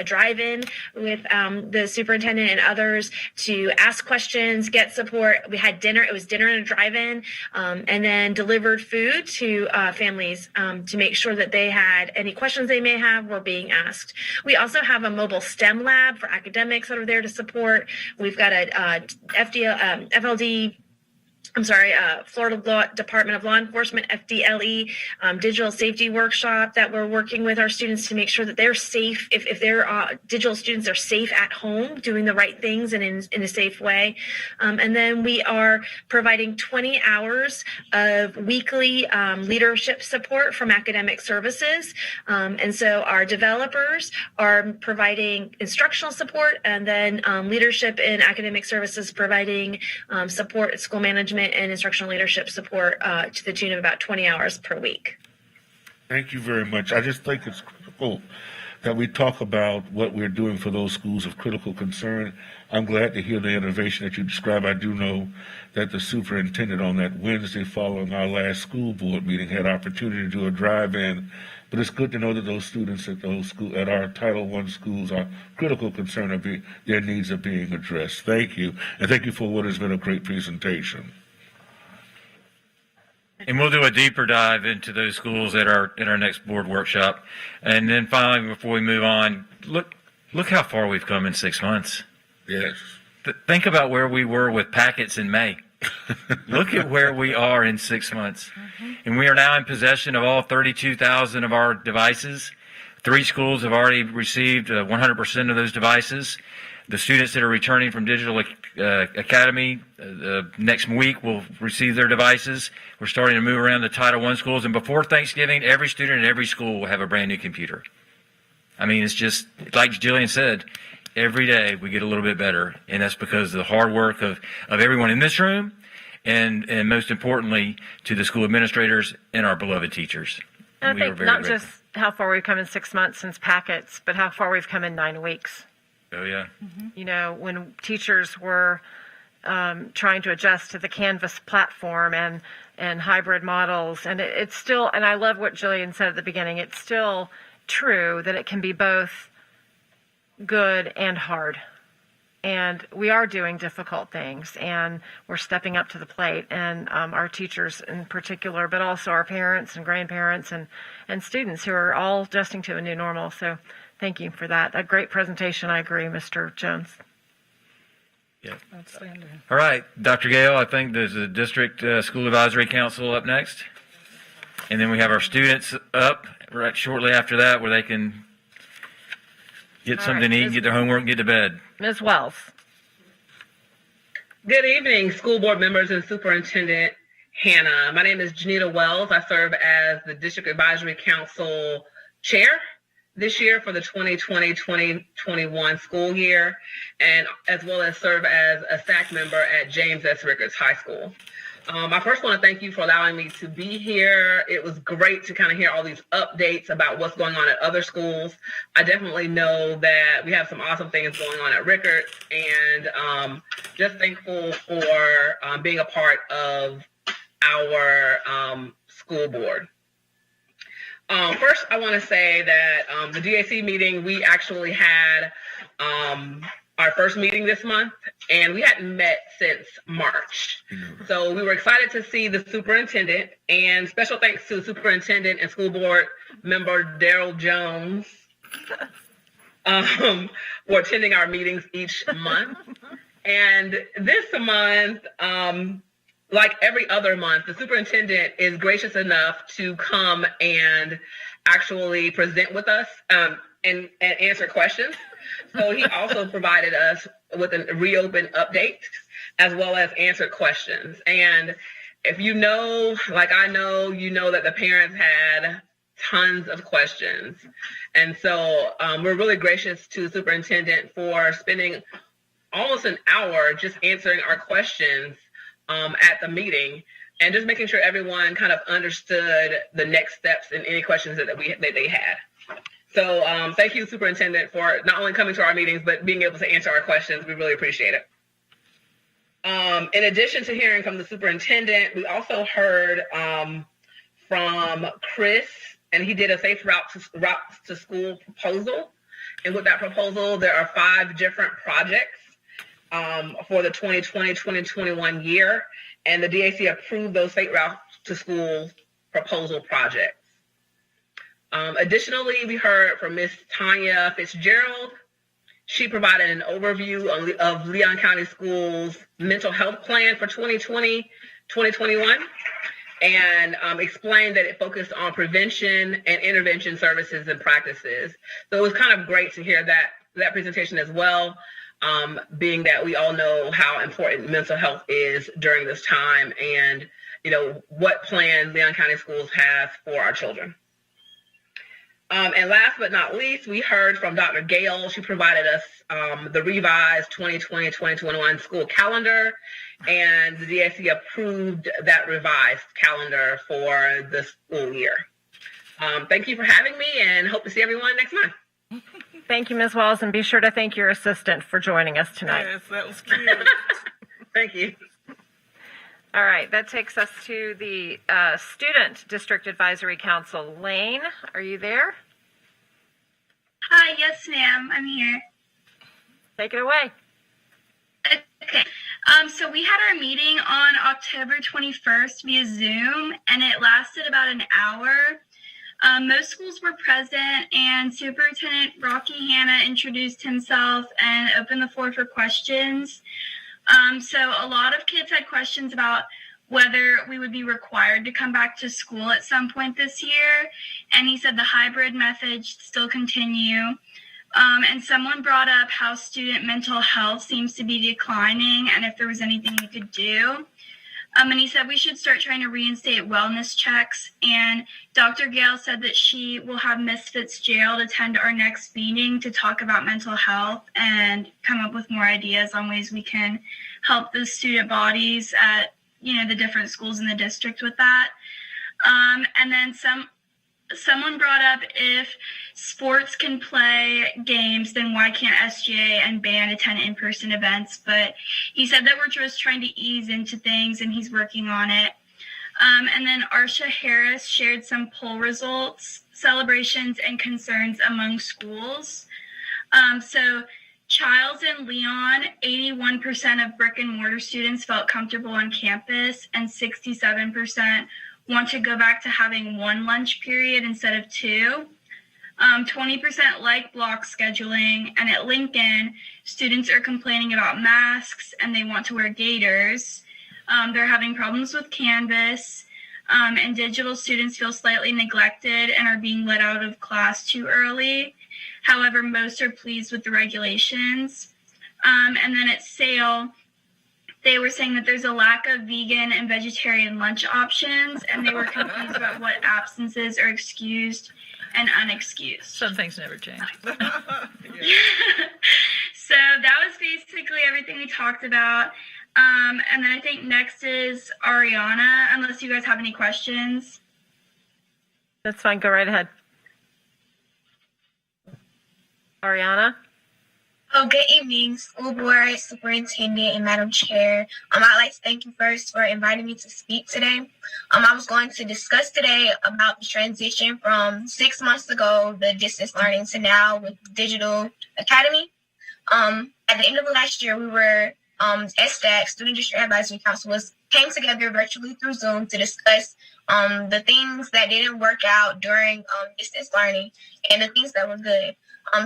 drive-in with the superintendent and others to ask questions, get support. We had dinner. It was dinner and a drive-in, and then delivered food to families to make sure that they had any questions they may have were being asked. We also have a mobile STEM lab for academics that are there to support. We've got a Florida Department of Law Enforcement, FDLE, digital safety workshop that we're working with our students to make sure that they're safe. If their digital students are safe at home, doing the right things and in a safe way. And then we are providing 20 hours of weekly leadership support from academic services. And so our developers are providing instructional support, and then leadership in academic services providing support at school management and instructional leadership support to the tune of about 20 hours per week. Thank you very much. I just think it's critical that we talk about what we're doing for those schools of critical concern. I'm glad to hear the innovation that you described. I do know that the superintendent on that Wednesday following our last school board meeting had opportunity to do a drive-in. But it's good to know that those students at our Title I schools are critical concern of their needs are being addressed. Thank you. And thank you for what has been a great presentation. And we'll do a deeper dive into those schools at our next board workshop. And then finally, before we move on, look how far we've come in 6 months. Yes. Think about where we were with packets in May. Look at where we are in 6 months. And we are now in possession of all 32,000 of our devices. 3 schools have already received 100% of those devices. The students that are returning from Digital Academy next week will receive their devices. We're starting to move around the Title I schools. And before Thanksgiving, every student at every school will have a brand new computer. I mean, it's just, like Jillian said, every day we get a little bit better. And that's because of the hard work of everyone in this room, and most importantly, to the school administrators and our beloved teachers. And I think not just how far we've come in 6 months since packets, but how far we've come in 9 weeks. Oh, yeah. You know, when teachers were trying to adjust to the Canvas platform and hybrid models, and it's still, and I love what Jillian said at the beginning, it's still true that it can be both good and hard. And we are doing difficult things, and we're stepping up to the plate, and our teachers in particular, but also our parents and grandparents and students who are all adjusting to a new normal. So thank you for that. A great presentation. I agree, Mr. Jones. Yeah. All right, Dr. Gale, I think there's a district school advisory council up next. And then we have our students up right shortly after that, where they can get something to eat, get their homework, and get to bed. Ms. Wells. Good evening, school board members and Superintendent Hannah. My name is Janita Wells. I serve as the District Advisory Council chair this year for the 2020-2021 school year, and as well as serve as a SAC member at James S. Rickards High School. I first want to thank you for allowing me to be here. It was great to kind of hear all these updates about what's going on at other schools. I definitely know that we have some awesome things going on at Rickards, and just thankful for being a part of our school board. First, I want to say that the DAC meeting, we actually had our first meeting this month, and we hadn't met since March. So we were excited to see the superintendent, and special thanks to the superintendent and school board member Daryl Jones for attending our meetings each month. And this month, like every other month, the superintendent is gracious enough to come and actually present with us and answer questions. So he also provided us with a reopened update as well as answered questions. And if you know, like I know, you know that the parents had tons of questions. And so we're really gracious to the superintendent for spending almost an hour just answering our questions at the meeting, and just making sure everyone kind of understood the next steps and any questions that they had. So thank you, Superintendent, for not only coming to our meetings, but being able to answer our questions. We really appreciate it. In addition to hearing from the superintendent, we also heard from Chris, and he did a safe route to school proposal. And with that proposal, there are 5 different projects for the 2020-2021 year, and the DAC approved those safe route to school proposal projects. Additionally, we heard from Ms. Tanya Fitzgerald. She provided an overview of Leon County Schools' mental health plan for 2020-2021, and explained that it focused on prevention and intervention services and practices. So it was kind of great to hear that presentation as well, being that we all know how important mental health is during this time, and what plan Leon County Schools has for our children. And last but not least, we heard from Dr. Gale. She provided us the revised 2020-2021 school calendar, and the DAC approved that revised calendar for the school year. Thank you for having me, and hope to see everyone next month. Thank you, Ms. Wells, and be sure to thank your assistant for joining us tonight. Yes, that was cute. Thank you. All right, that takes us to the Student District Advisory Council. Lane, are you there? Hi, yes, ma'am, I'm here. Take it away. Okay, so we had our meeting on October 21st via Zoom, and it lasted about an hour. Most schools were present, and Superintendent Rocky Hanna introduced himself and opened the floor for questions. So a lot of kids had questions about whether we would be required to come back to school at some point this year. And he said the hybrid method should still continue. And someone brought up how student mental health seems to be declining and if there was anything we could do. And he said we should start trying to reinstate wellness checks. And Dr. Gale said that she will have Ms. Fitzgerald attend our next meeting to talk about mental health and come up with more ideas on ways we can help the student bodies at the different schools in the district with that. And then someone brought up if sports can play games, then why can't SGA and band attend in-person events? But he said that we're just trying to ease into things and he's working on it. And then Arsha Harris shared some poll results, celebrations, and concerns among schools. So Childs and Leon, 81% of brick and mortar students felt comfortable on campus, and 67% want to go back to having one lunch period instead of 2. 20% like block scheduling, and at Lincoln, students are complaining about masks and they want to wear gaiters. They're having problems with Canvas, and digital students feel slightly neglected and are being let out of class too early. However, most are pleased with the regulations. And then at Sale, they were saying that there's a lack of vegan and vegetarian lunch options, and they were confused about what absences are excused and unexcused. Some things never change. So that was basically everything we talked about. And then I think next is Ariana, unless you guys have any questions. That's fine. Go right ahead. Ariana? Oh, good evening, school board, superintendent, and Madam Chair. I'd like to thank you first for inviting me to speak today. I was going to discuss today about the transition from 6 months ago, the distance learning, to now with Digital Academy. At the end of the last year, we were, SDAC, Student District Advisory Council, came together virtually through Zoom to discuss the things that didn't work out during distance learning and the things that were good.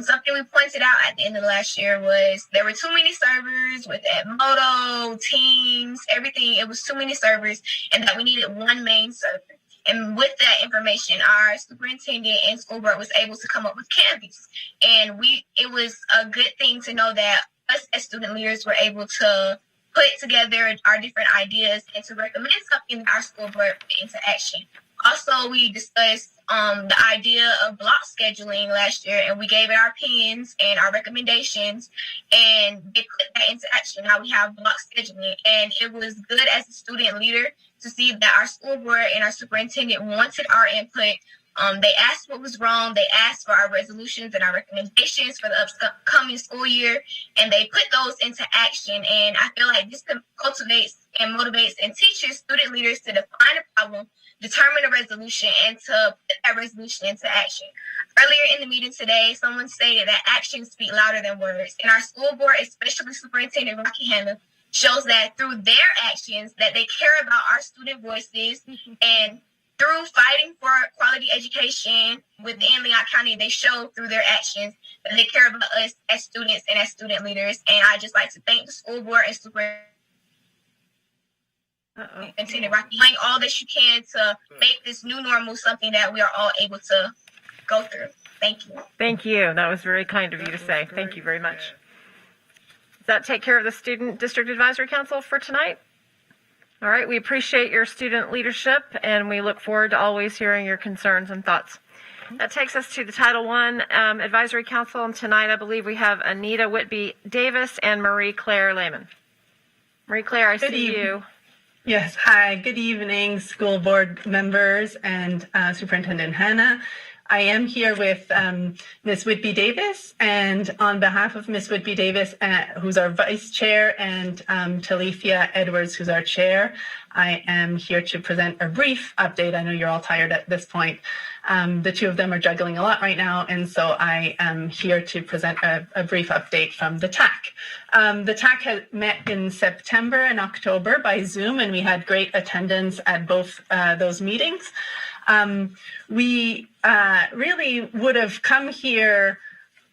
Something we pointed out at the end of the last year was there were too many servers with Edmodo, Teams, everything. It was too many servers, and that we needed one main server. And with that information, our superintendent and school board was able to come up with Canvas. And it was a good thing to know that us as student leaders were able to put together our different ideas and to recommend something that our school board put into action. Also, we discussed the idea of block scheduling last year, and we gave it our opinions and our recommendations, and they put that into action. Now we have block scheduling, and it was good as a student leader to see that our school board and our superintendent wanted our input. They asked what was wrong. They asked for our resolutions and our recommendations for the upcoming school year, and they put those into action. And I feel like this cultivates and motivates and teaches student leaders to define a problem, determine a resolution, and to put that resolution into action. Earlier in the meeting today, someone stated that actions speak louder than words. And our school board, especially Superintendent Rocky Hanna, shows that through their actions that they care about our student voices, and through fighting for quality education within Leon County, they show through their actions that they care about us as students and as student leaders. And I just like to thank the school board and Superintendent Rocky, doing all that you can to make this new normal something that we are all able to go through. Thank you. Thank you. That was very kind of you to say. Thank you very much. Does that take care of the Student District Advisory Council for tonight? All right. We appreciate your student leadership, and we look forward to always hearing your concerns and thoughts. That takes us to the Title I Advisory Council, and tonight I believe we have Anita Whitby Davis and Marie Claire Lehman. Marie Claire, I see you. Yes. Hi. Good evening, school board members and Superintendent Hanna. I am here with Ms. Whitby Davis, and on behalf of Ms. Whitby Davis, who's our vice chair, and Talifia Edwards, who's our chair, I am here to present a brief update. I know you're all tired at this point. The two of them are juggling a lot right now, and so I am here to present a brief update from the TAC. The TAC had met in September and October by Zoom, and we had great attendance at both those meetings. We really would have come here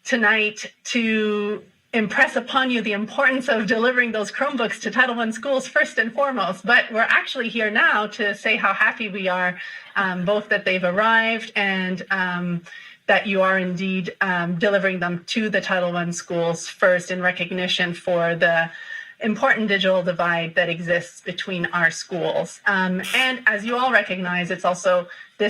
tonight to impress upon you the importance of delivering those Chromebooks to Title I schools first and foremost, but we're actually here now to say how happy we are, both that they've arrived and that you are indeed delivering them to the Title I schools first, in recognition for the important digital divide that exists between our schools. And as you all recognize, it's also the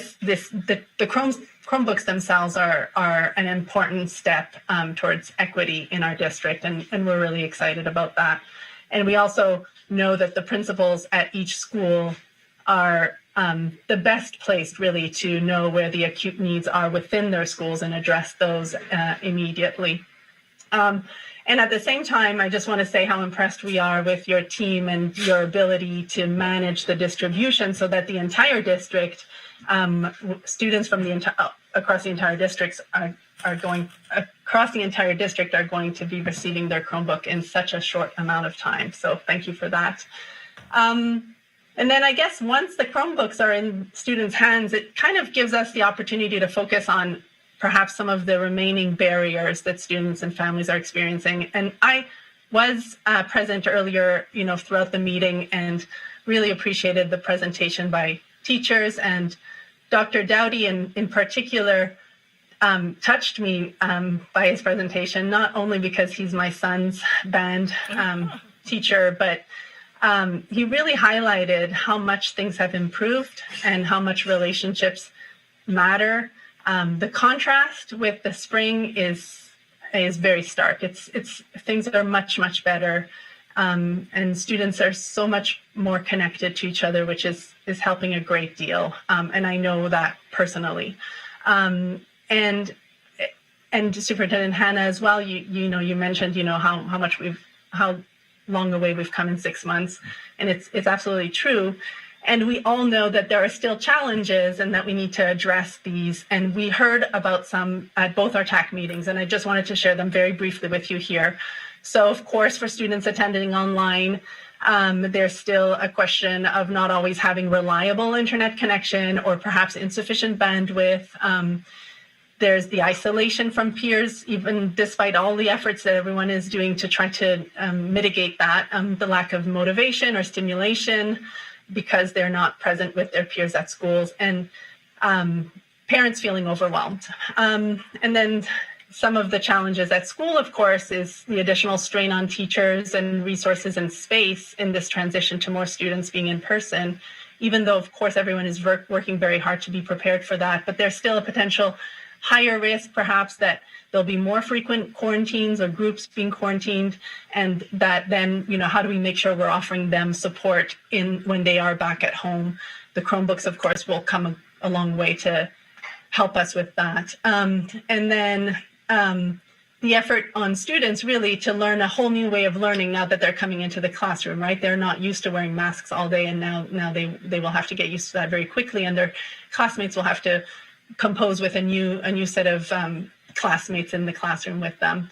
Chromebooks themselves are an important step towards equity in our district, and we're really excited about that. And we also know that the principals at each school are the best placed really to know where the acute needs are within their schools and address those immediately. And at the same time, I just want to say how impressed we are with your team and your ability to manage the distribution so that the entire district, students from across the entire districts are going to be receiving their Chromebook in such a short amount of time. So thank you for that. And then I guess once the Chromebooks are in students' hands, it kind of gives us the opportunity to focus on perhaps some of the remaining barriers that students and families are experiencing. And I was present earlier, throughout the meeting, and really appreciated the presentation by teachers, and Dr. Dowdy in particular touched me by his presentation, not only because he's my son's band teacher, but he really highlighted how much things have improved and how much relationships matter. The contrast with the spring is very stark. It's things are much better, and students are so much more connected to each other, which is helping a great deal. And I know that personally. And Superintendent Hannah as well. You mentioned how long away we've come in 6 months, and it's absolutely true. And we all know that there are still challenges and that we need to address these. And we heard about some at both our TAC meetings, and I just wanted to share them very briefly with you here. So, of course, for students attending online, there's still a question of not always having reliable internet connection or perhaps insufficient bandwidth. There's the isolation from peers, even despite all the efforts that everyone is doing to try to mitigate that, the lack of motivation or stimulation because they're not present with their peers at schools, and parents feeling overwhelmed. And then some of the challenges at school, of course, is the additional strain on teachers and resources and space in this transition to more students being in person, even though, of course, everyone is working very hard to be prepared for that. But there's still a potential higher risk, perhaps, that there'll be more frequent quarantines or groups being quarantined, and that then, how do we make sure we're offering them support when they are back at home? The Chromebooks, of course, will come a long way to help us with that. And then the effort on students really to learn a whole new way of learning now that they're coming into the classroom, right? They're not used to wearing masks all day, and now they will have to get used to that very quickly, and their classmates will have to compose with a new set of classmates in the classroom with them.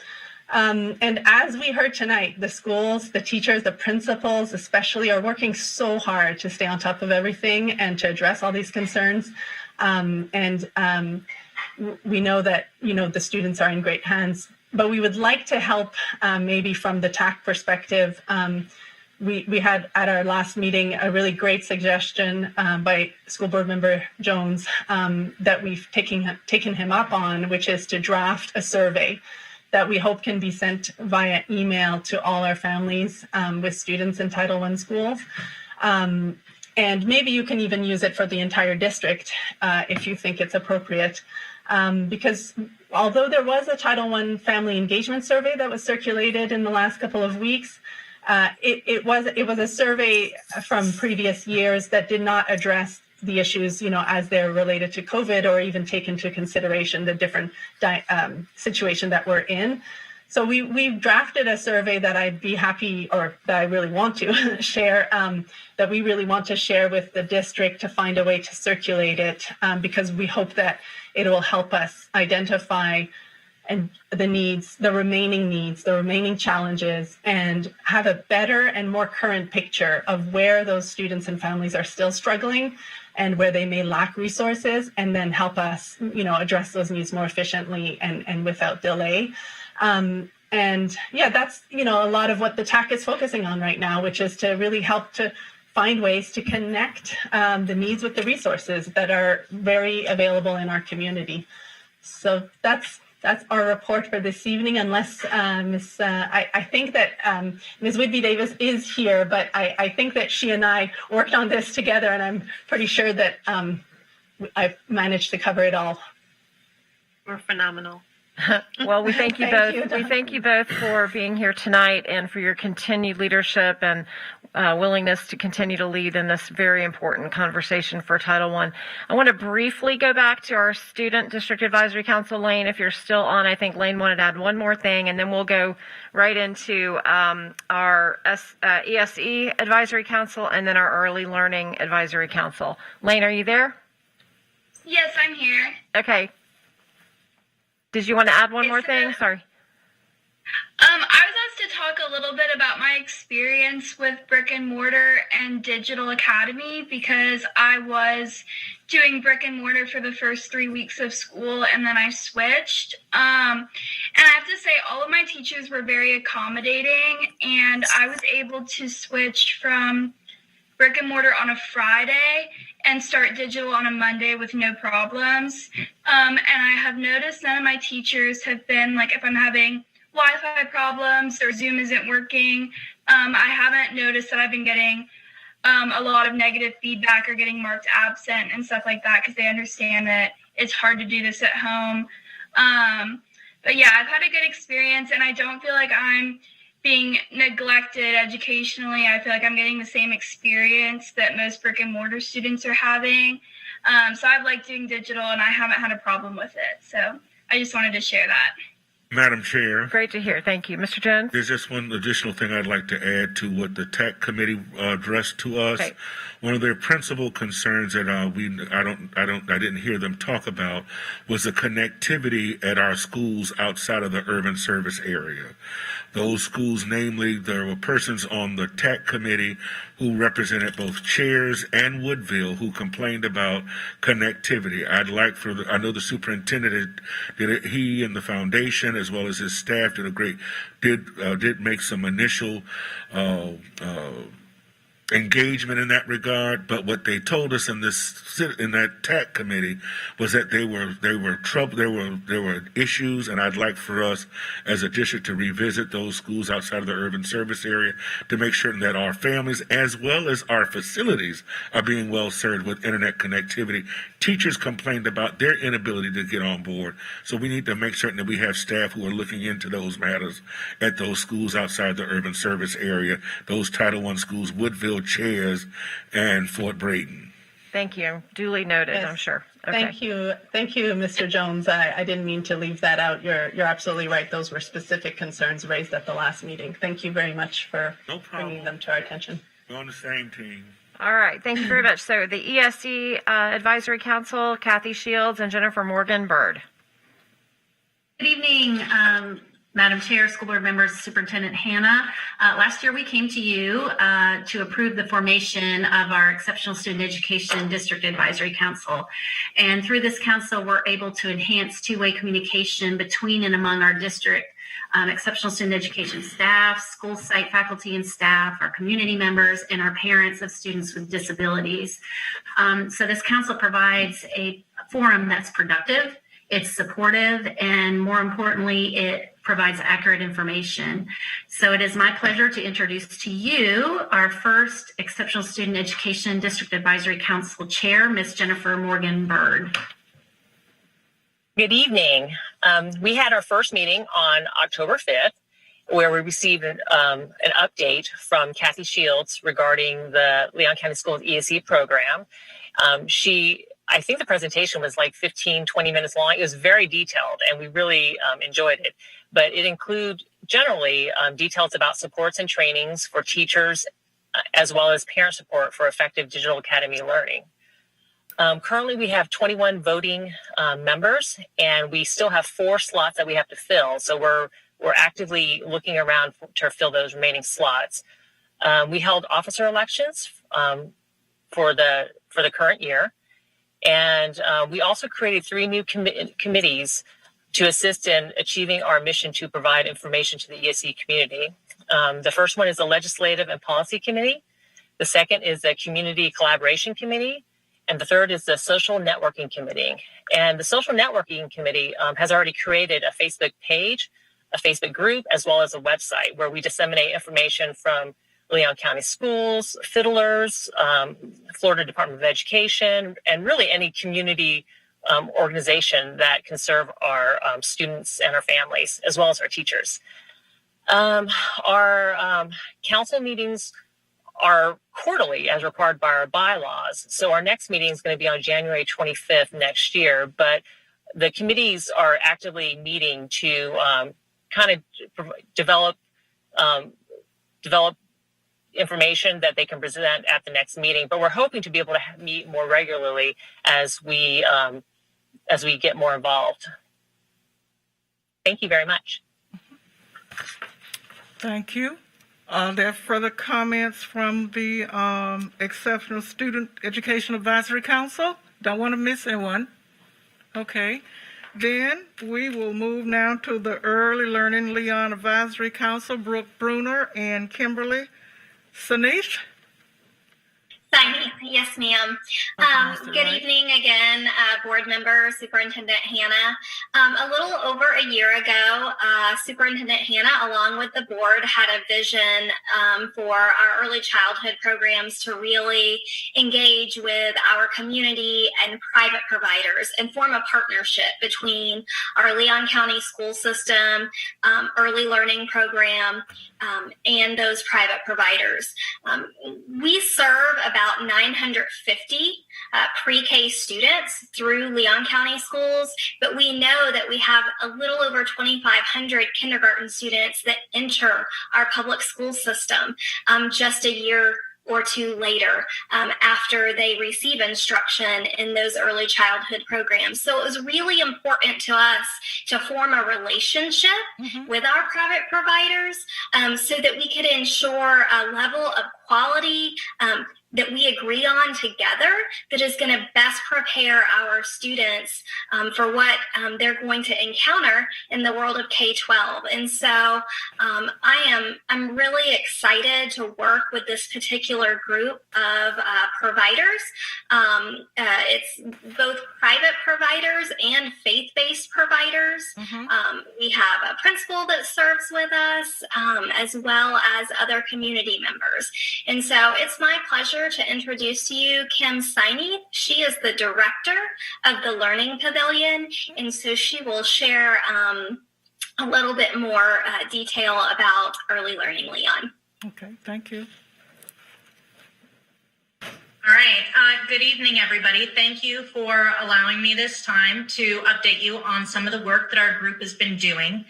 And as we heard tonight, the schools, the teachers, the principals especially are working so hard to stay on top of everything and to address all these concerns. We know that, the students are in great hands, but we would like to help maybe from the TAC perspective. We had at our last meeting a really great suggestion by School Board Member Jones that we've taken him up on, which is to draft a survey that we hope can be sent via email to all our families with students in Title I schools. And maybe you can even use it for the entire district if you think it's appropriate. Because although there was a Title I family engagement survey that was circulated in the last couple of weeks, it was a survey from previous years that did not address the issues, as they're related to COVID, or even take into consideration the different situation that we're in. So we've drafted a survey that I'd be happy, or that I really want to share, that we really want to share with the district to find a way to circulate it, because we hope that it will help us identify the needs, the remaining challenges, and have a better and more current picture of where those students and families are still struggling and where they may lack resources, and then help us, address those needs more efficiently and without delay. And yeah, that's, a lot of what the TAC is focusing on right now, which is to really help to find ways to connect the needs with the resources that are very available in our community. So that's our report for this evening, unless I think that Ms. Whitby Davis is here, but I think that she and I worked on this together, and I'm pretty sure that I've managed to cover it all. We're phenomenal. Well, we thank you both. We thank you both for being here tonight and for your continued leadership and willingness to continue to lead in this very important conversation for Title I. I want to briefly go back to our Student District Advisory Council. Lane, if you're still on, I think Lane wanted to add one more thing, and then we'll go right into our ESE Advisory Council and then our Early Learning Advisory Council. Lane, are you there? Yes, I'm here. Okay. Did you want to add one more thing? Sorry. I was asked to talk a little bit about my experience with brick and mortar and digital academy, because I was doing brick and mortar for the first 3 weeks of school, and then I switched. And I have to say, all of my teachers were very accommodating, and I was able to switch from brick and mortar on a Friday and start digital on a Monday with no problems. And I have noticed none of my teachers have been like, if I'm having Wi-Fi problems or Zoom isn't working. I haven't noticed that I've been getting a lot of negative feedback or getting marked absent and stuff like that because they understand that it's hard to do this at home. But yeah, I've had a good experience and I don't feel like I'm being neglected educationally. I feel like I'm getting the same experience that most brick and mortar students are having. So I've liked doing digital and I haven't had a problem with it. So I just wanted to share that. Madam Chair. Great to hear. Thank you. Mr. Jones? There's just one additional thing I'd like to add to what the TAC committee addressed to us. Okay. One of their principal concerns that I didn't hear them talk about was the connectivity at our schools outside of the urban service area. Those schools, namely, there were persons on the TAC committee who represented both Chairs and Woodville who complained about connectivity. I know the superintendent he and the foundation as well as his staff did make some initial engagement in that regard, but what they told us in that TAC committee was that there were issues, and I'd like for us as a district to revisit those schools outside of the urban service area to make sure that our families as well as our facilities are being well served with internet connectivity. Teachers complained about their inability to get on board, so we need to make certain that we have staff who are looking into those matters at those schools outside the urban service area, those Title I schools, Woodville, Chairs, and Fort Braden. Thank you. Duly noted, Yes. I'm sure. Okay. Thank you, Mr. Jones. I didn't mean to leave that out. You're absolutely right. Those were specific concerns raised at the last meeting. Thank you very much for bringing them to our attention. We're on the same team. All right. Thank you very much. So the ESC Advisory Council, Kathy Shields and Jennifer Morgan Bird. Good evening, Madam Chair, school board members, Superintendent Hannah. Last year we came to you to approve the formation of our Exceptional Student Education District Advisory Council. And through this council, we're able to enhance two-way communication between and among our district exceptional student education staff, school site faculty and staff, our community members, and our parents of students with disabilities. So this council provides a forum that's productive, it's supportive, and more importantly, it provides accurate information. So it is my pleasure to introduce to you our first Exceptional Student Education District Advisory Council Chair, Ms. Jennifer Morgan Bird. Good evening. We had our first meeting on October 5th, where we received an update from Kathy Shields regarding the Leon County Schools ESE program. I think the presentation was like 15, 20 minutes long. It was very detailed, and we really enjoyed it. But it included generally details about supports and trainings for teachers, as well as parent support for effective digital academy learning. Currently, we have 21 voting members, and we still have 4 slots that we have to fill. So we're actively looking around to fill those remaining slots. We held officer elections for the current year, and we also created 3 new committees to assist in achieving our mission to provide information to the ESE community. The first one is the Legislative and Policy Committee. The second is the Community Collaboration Committee. And the third is the Social Networking Committee. And the Social Networking Committee has already created a Facebook page, a Facebook group, as well as a website where we disseminate information from Leon County Schools, Fiddlers, Florida Department of Education, and really any community organization that can serve our students and our families, as well as our teachers. Our council meetings are quarterly as required by our bylaws. So our next meeting is going to be on January 25th next year, but the committees are actively meeting to kind of develop information that they can present at the next meeting. But we're hoping to be able to meet more regularly as we get more involved. Thank you very much. Thank you. Are there further comments from the Exceptional Student Education Advisory Council? Don't want to miss anyone. Okay. Then we will move now to the Early Learning Leon Advisory Council, Brooke Bruner and Kimberly Sanish. Signing. Yes, ma'am. Good evening again, board member, Superintendent Hannah. A little over a year ago, Superintendent Hannah, along with the board, had a vision for our early childhood programs to really engage with our community and private providers and form a partnership between our Leon County school system, early learning program, and those private providers. We serve about 950 pre-K students through Leon County schools, but we know that we have a little over 2,500 kindergarten students that enter our public school system just a year or two later after they receive instruction in those early childhood programs. So it was really important to us to form a relationship with our private providers so that we could ensure a level of quality that we agree on together that is going to best prepare our students for what they're going to encounter in the world of K-12. And so I'm really excited to work with this particular group of providers. It's both private providers and faith-based providers. We have a principal that serves with us, as well as other community members. And so it's my pleasure to introduce to you Kim Siney. She is the director of the Learning Pavilion, and so she will share a little bit more detail about early learning, Leon. Okay, thank you. All right. Good evening, everybody. Thank you for allowing me this time to update you on some of the work that our group has been doing.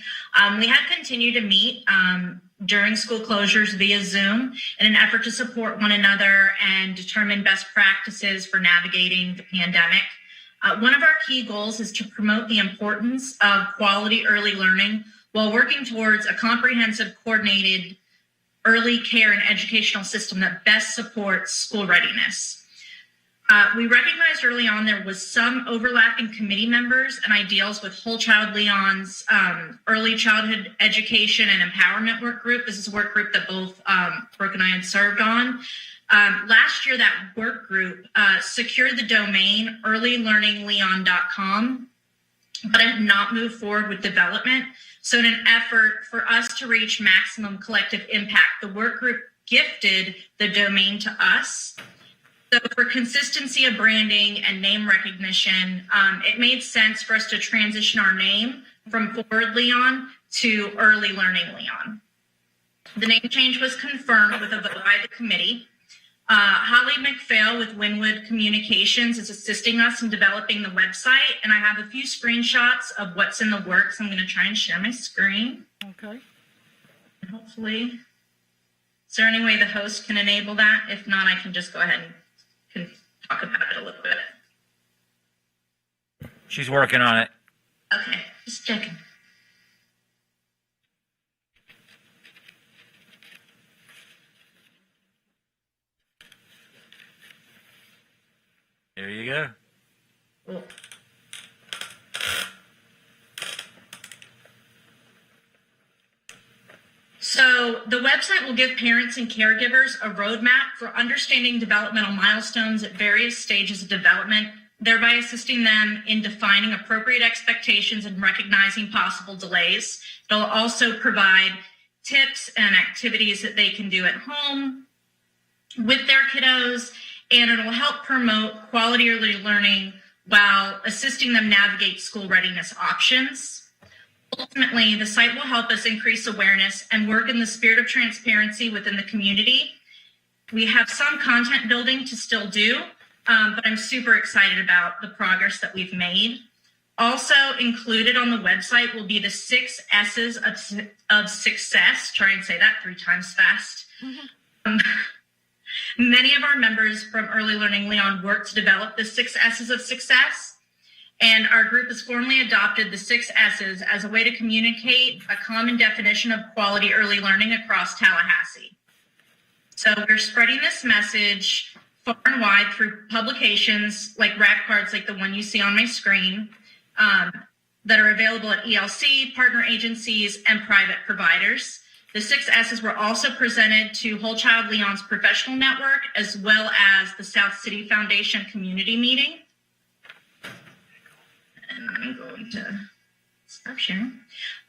We have continued to meet during school closures via Zoom in an effort to support one another and determine best practices for navigating the pandemic. One of our key goals is to promote the importance of quality early learning while working towards a comprehensive, coordinated early care and educational system that best supports school readiness. We recognized early on there was some overlap in committee members and ideals with Whole Child Leon's early childhood education and empowerment work group. This is a work group that both Brooke and I had served on. Last year, that work group secured the domain earlylearningleon.com, but had not moved forward with development. So in an effort for us to reach maximum collective impact, the work group gifted the domain to us. So for consistency of branding and name recognition, it made sense for us to transition our name from Forward Leon to Early Learning Leon. The name change was confirmed with a vote by the committee. Holly McPhail with Winwood Communications is assisting us in developing the website, and I have a few screenshots of what's in the works. I'm going to try and share my screen. Okay. Hopefully. Is there any way the host can enable that? If not, I can just go ahead and can talk about it a little bit. She's working on it. Okay, just checking. There you go. Cool. So the website will give parents and caregivers a roadmap for understanding developmental milestones at various stages of development, thereby assisting them in defining appropriate expectations and recognizing possible delays. It'll also provide tips and activities that they can do at home with their kiddos, and it'll help promote quality early learning while assisting them navigate school readiness options. Ultimately, the site will help us increase awareness and work in the spirit of transparency within the community. We have some content building to still do, but I'm super excited about the progress that we've made. Also included on the website will be the 6 S's of success. Try and say that 3 times fast. Many of our members from Early Learning Leon worked to develop the 6 S's of success. And our group has formally adopted the 6 S's as a way to communicate a common definition of quality early learning across Tallahassee. So we're spreading this message far and wide through publications like rack cards like the one you see on my screen that are available at ELC, partner agencies, and private providers. The 6 S's were also presented to Whole Child Leon's professional network, as well as the South City Foundation community meeting. And I'm going to stop sharing.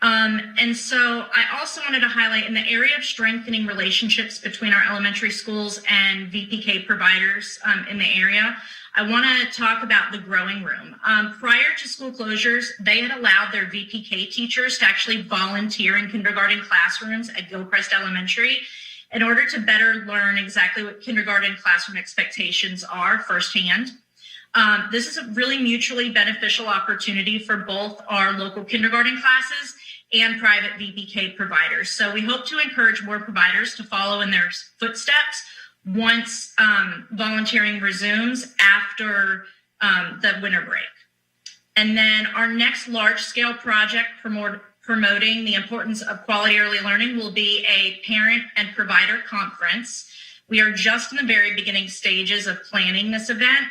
And so I also wanted to highlight in the area of strengthening relationships between our elementary schools and VPK providers in the area, I want to talk about the growing room. Prior to school closures, they had allowed their VPK teachers to actually volunteer in kindergarten classrooms at Gilchrist Elementary in order to better learn exactly what kindergarten classroom expectations are firsthand. This is a really mutually beneficial opportunity for both our local kindergarten classes and private VPK providers. So we hope to encourage more providers to follow in their footsteps once volunteering resumes after the winter break. And then our next large-scale project promoting the importance of quality early learning will be a parent and provider conference. We are just in the very beginning stages of planning this event.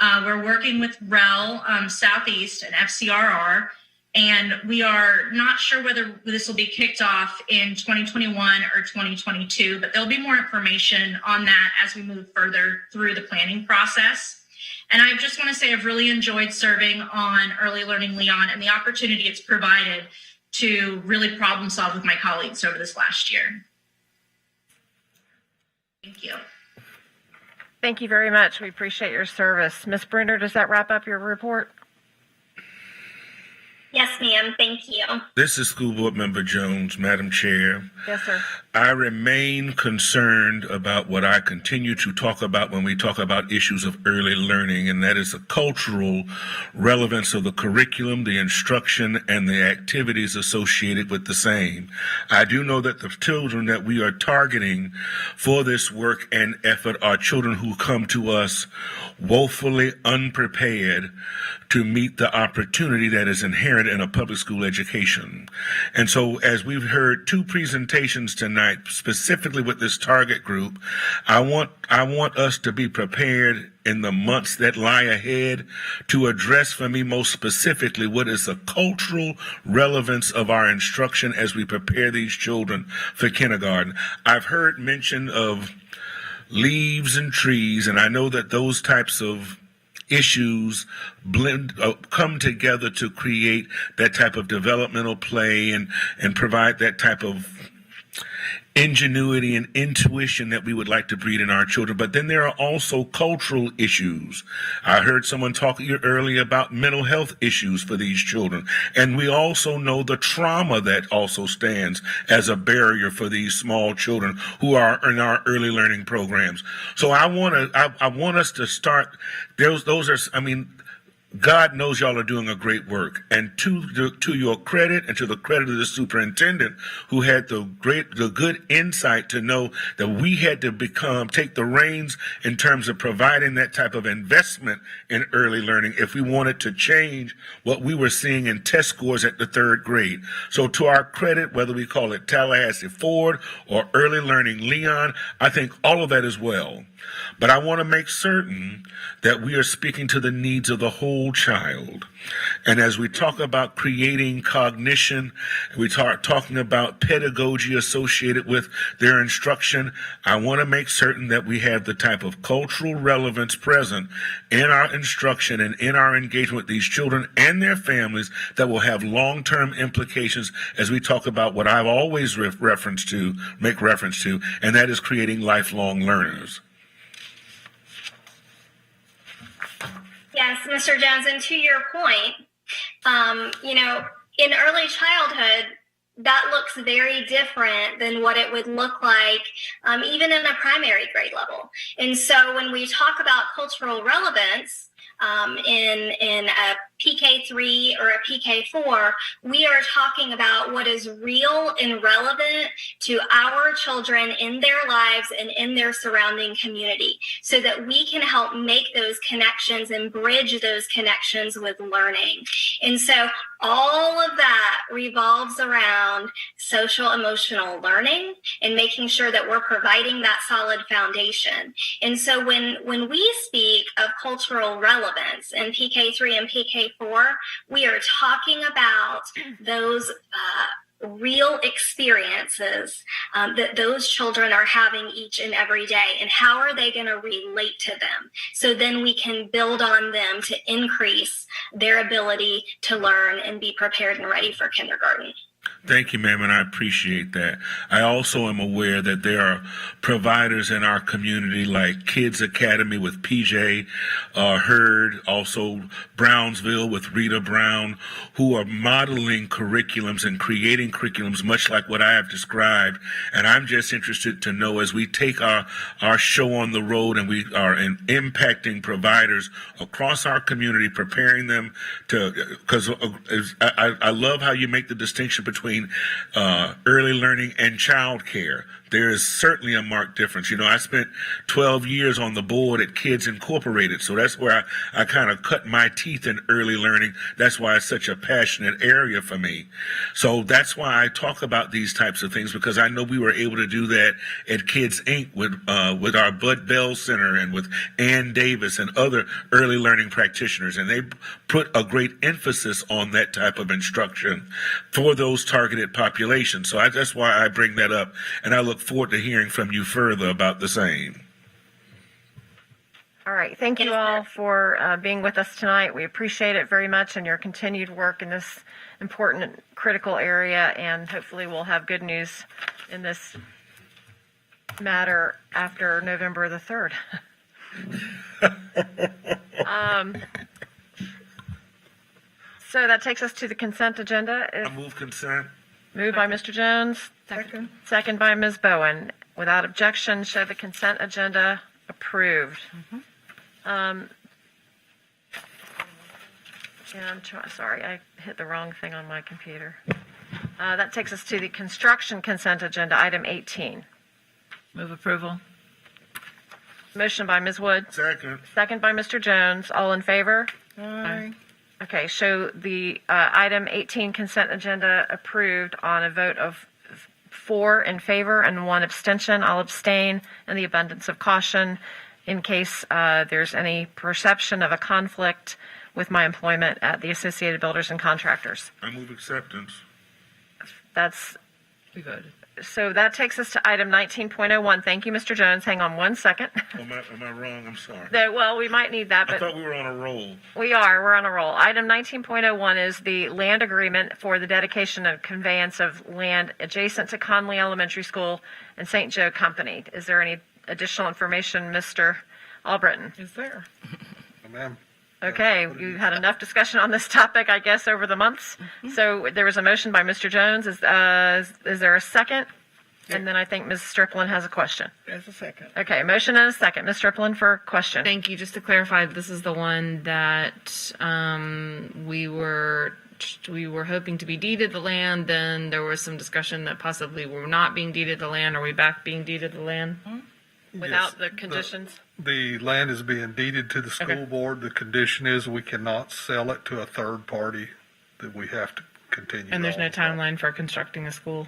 We're working with REL Southeast and FCRR, and we are not sure whether this will be kicked off in 2021 or 2022, but there'll be more information on that as we move further through the planning process. And I just want to say I've really enjoyed serving on Early Learning Leon and the opportunity it's provided to really problem solve with my colleagues over this last year. Thank you. Thank you very much. We appreciate your service. Ms. Brunner, does that wrap up your report? Yes, ma'am. Thank you. This is School Board Member Jones, Madam Chair. Yes, sir. I remain concerned about what I continue to talk about when we talk about issues of early learning, and that is the cultural relevance of the curriculum, the instruction, and the activities associated with the same. I do know that the children that we are targeting for this work and effort are children who come to us woefully unprepared to meet the opportunity that is inherent in a public school education. And so as we've heard 2 presentations tonight, specifically with this target group, I want us to be prepared in the months that lie ahead to address for me most specifically what is the cultural relevance of our instruction as we prepare these children for kindergarten. I've heard mention of leaves and trees, and I know that those types of issues come together to create that type of developmental play and provide that type of ingenuity and intuition that we would like to breed in our children. But then there are also cultural issues. I heard someone talk earlier about mental health issues for these children. And we also know the trauma that also stands as a barrier for these small children who are in our early learning programs. So I want us to start, those are, I mean, God knows y'all are doing a great work. And to your credit and to the credit of the superintendent who had the good insight to know that we had to take the reins in terms of providing that type of investment in early learning if we wanted to change what we were seeing in test scores at the 3rd grade. So to our credit, whether we call it Tallahassee Ford or Early Learning Leon, I think all of that is well. But I want to make certain that we are speaking to the needs of the whole child. And as we talk about creating cognition, we talking about pedagogy associated with their instruction, I want to make certain that we have the type of cultural relevance present in our instruction and in our engagement with these children and their families that will have long-term implications as we talk about what I've always make reference to, and that is creating lifelong learners. Yes, Mr. Jones, and to your point, in early childhood, that looks very different than what it would look like even in a primary grade level. And so when we talk about cultural relevance in a PK3 or a PK4, we are talking about what is real and relevant to our children in their lives and in their surrounding community so that we can help make those connections and bridge those connections with learning. And so all of that revolves around social emotional learning and making sure that we're providing that solid foundation. And so when we speak of cultural relevance in PK3 and PK4, we are talking about those real experiences that those children are having each and every day, and how are they going to relate to them? So then we can build on them to increase their ability to learn and be prepared and ready for kindergarten. Thank you, ma'am, and I appreciate that. I also am aware that there are providers in our community like Kids Academy with PJ Hurd, also Brownsville with Rita Brown, who are modeling curriculums and creating curriculums much like what I have described. And I'm just interested to know, as we take our show on the road and we are impacting providers across our community, preparing them to, because I love how you make the distinction between early learning and child care. There is certainly a marked difference. You know, I spent 12 years on the board at Kids Incorporated, so that's where I kind of cut my teeth in early learning. That's why it's such a passionate area for me. So that's why I talk about these types of things, because I know we were able to do that at Kids Inc. with our Bud Bell Center and with Ann Davis and other early learning practitioners, and they put a great emphasis on that type of instruction for those targeted populations. So that's why I bring that up, and I look forward to hearing from you further about the same. All right. Thank you all for being with us tonight. We appreciate it very much, and your continued work in this important, critical area, and hopefully we'll have good news in this matter after November the 3rd. So that takes us to the consent agenda. I move consent. Moved by Mr. Jones. Second by Ms. Bowen. Without objection, show the consent agenda approved. And sorry, I hit the wrong thing on my computer. That takes us to the construction consent agenda, item 18. Move approval. Motion by Ms. Wood. Second. Second by Mr. Jones. All in favor? Aye. Okay, show the item 18 consent agenda approved on a vote of 4 in favor and 1 abstention. I'll abstain in the abundance of caution in case there's any perception of a conflict with my employment at the Associated Builders and Contractors. I move acceptance. We voted. So that takes us to item 19.01. Thank you, Mr. Jones. Hang on one second. Am I wrong? I'm sorry. Well, we might need that, I but thought we were on a roll. we're on a roll. Item 19.01 is the land agreement for the dedication and conveyance of land adjacent to Conley Elementary School and St. Joe Company. Is there any additional information, Mr. Albritton? Is there? Ma'am. Okay, you had enough discussion on this topic, I guess, over the months. So there was a motion by Mr. Jones. Is there a second? And then I think Ms. Strickland has a question. There's a second. Okay, motion and a second. Ms. Strickland for question. Thank you. Just to clarify, this is the one that we were hoping to be deeded the land. Then there was some discussion that possibly we're not being deeded the land. Are we back being deeded the land? Without the conditions? The land is being deeded to the school board. The condition is we cannot sell it to a third party, that we have to continue. And there's no on. timeline for constructing a school?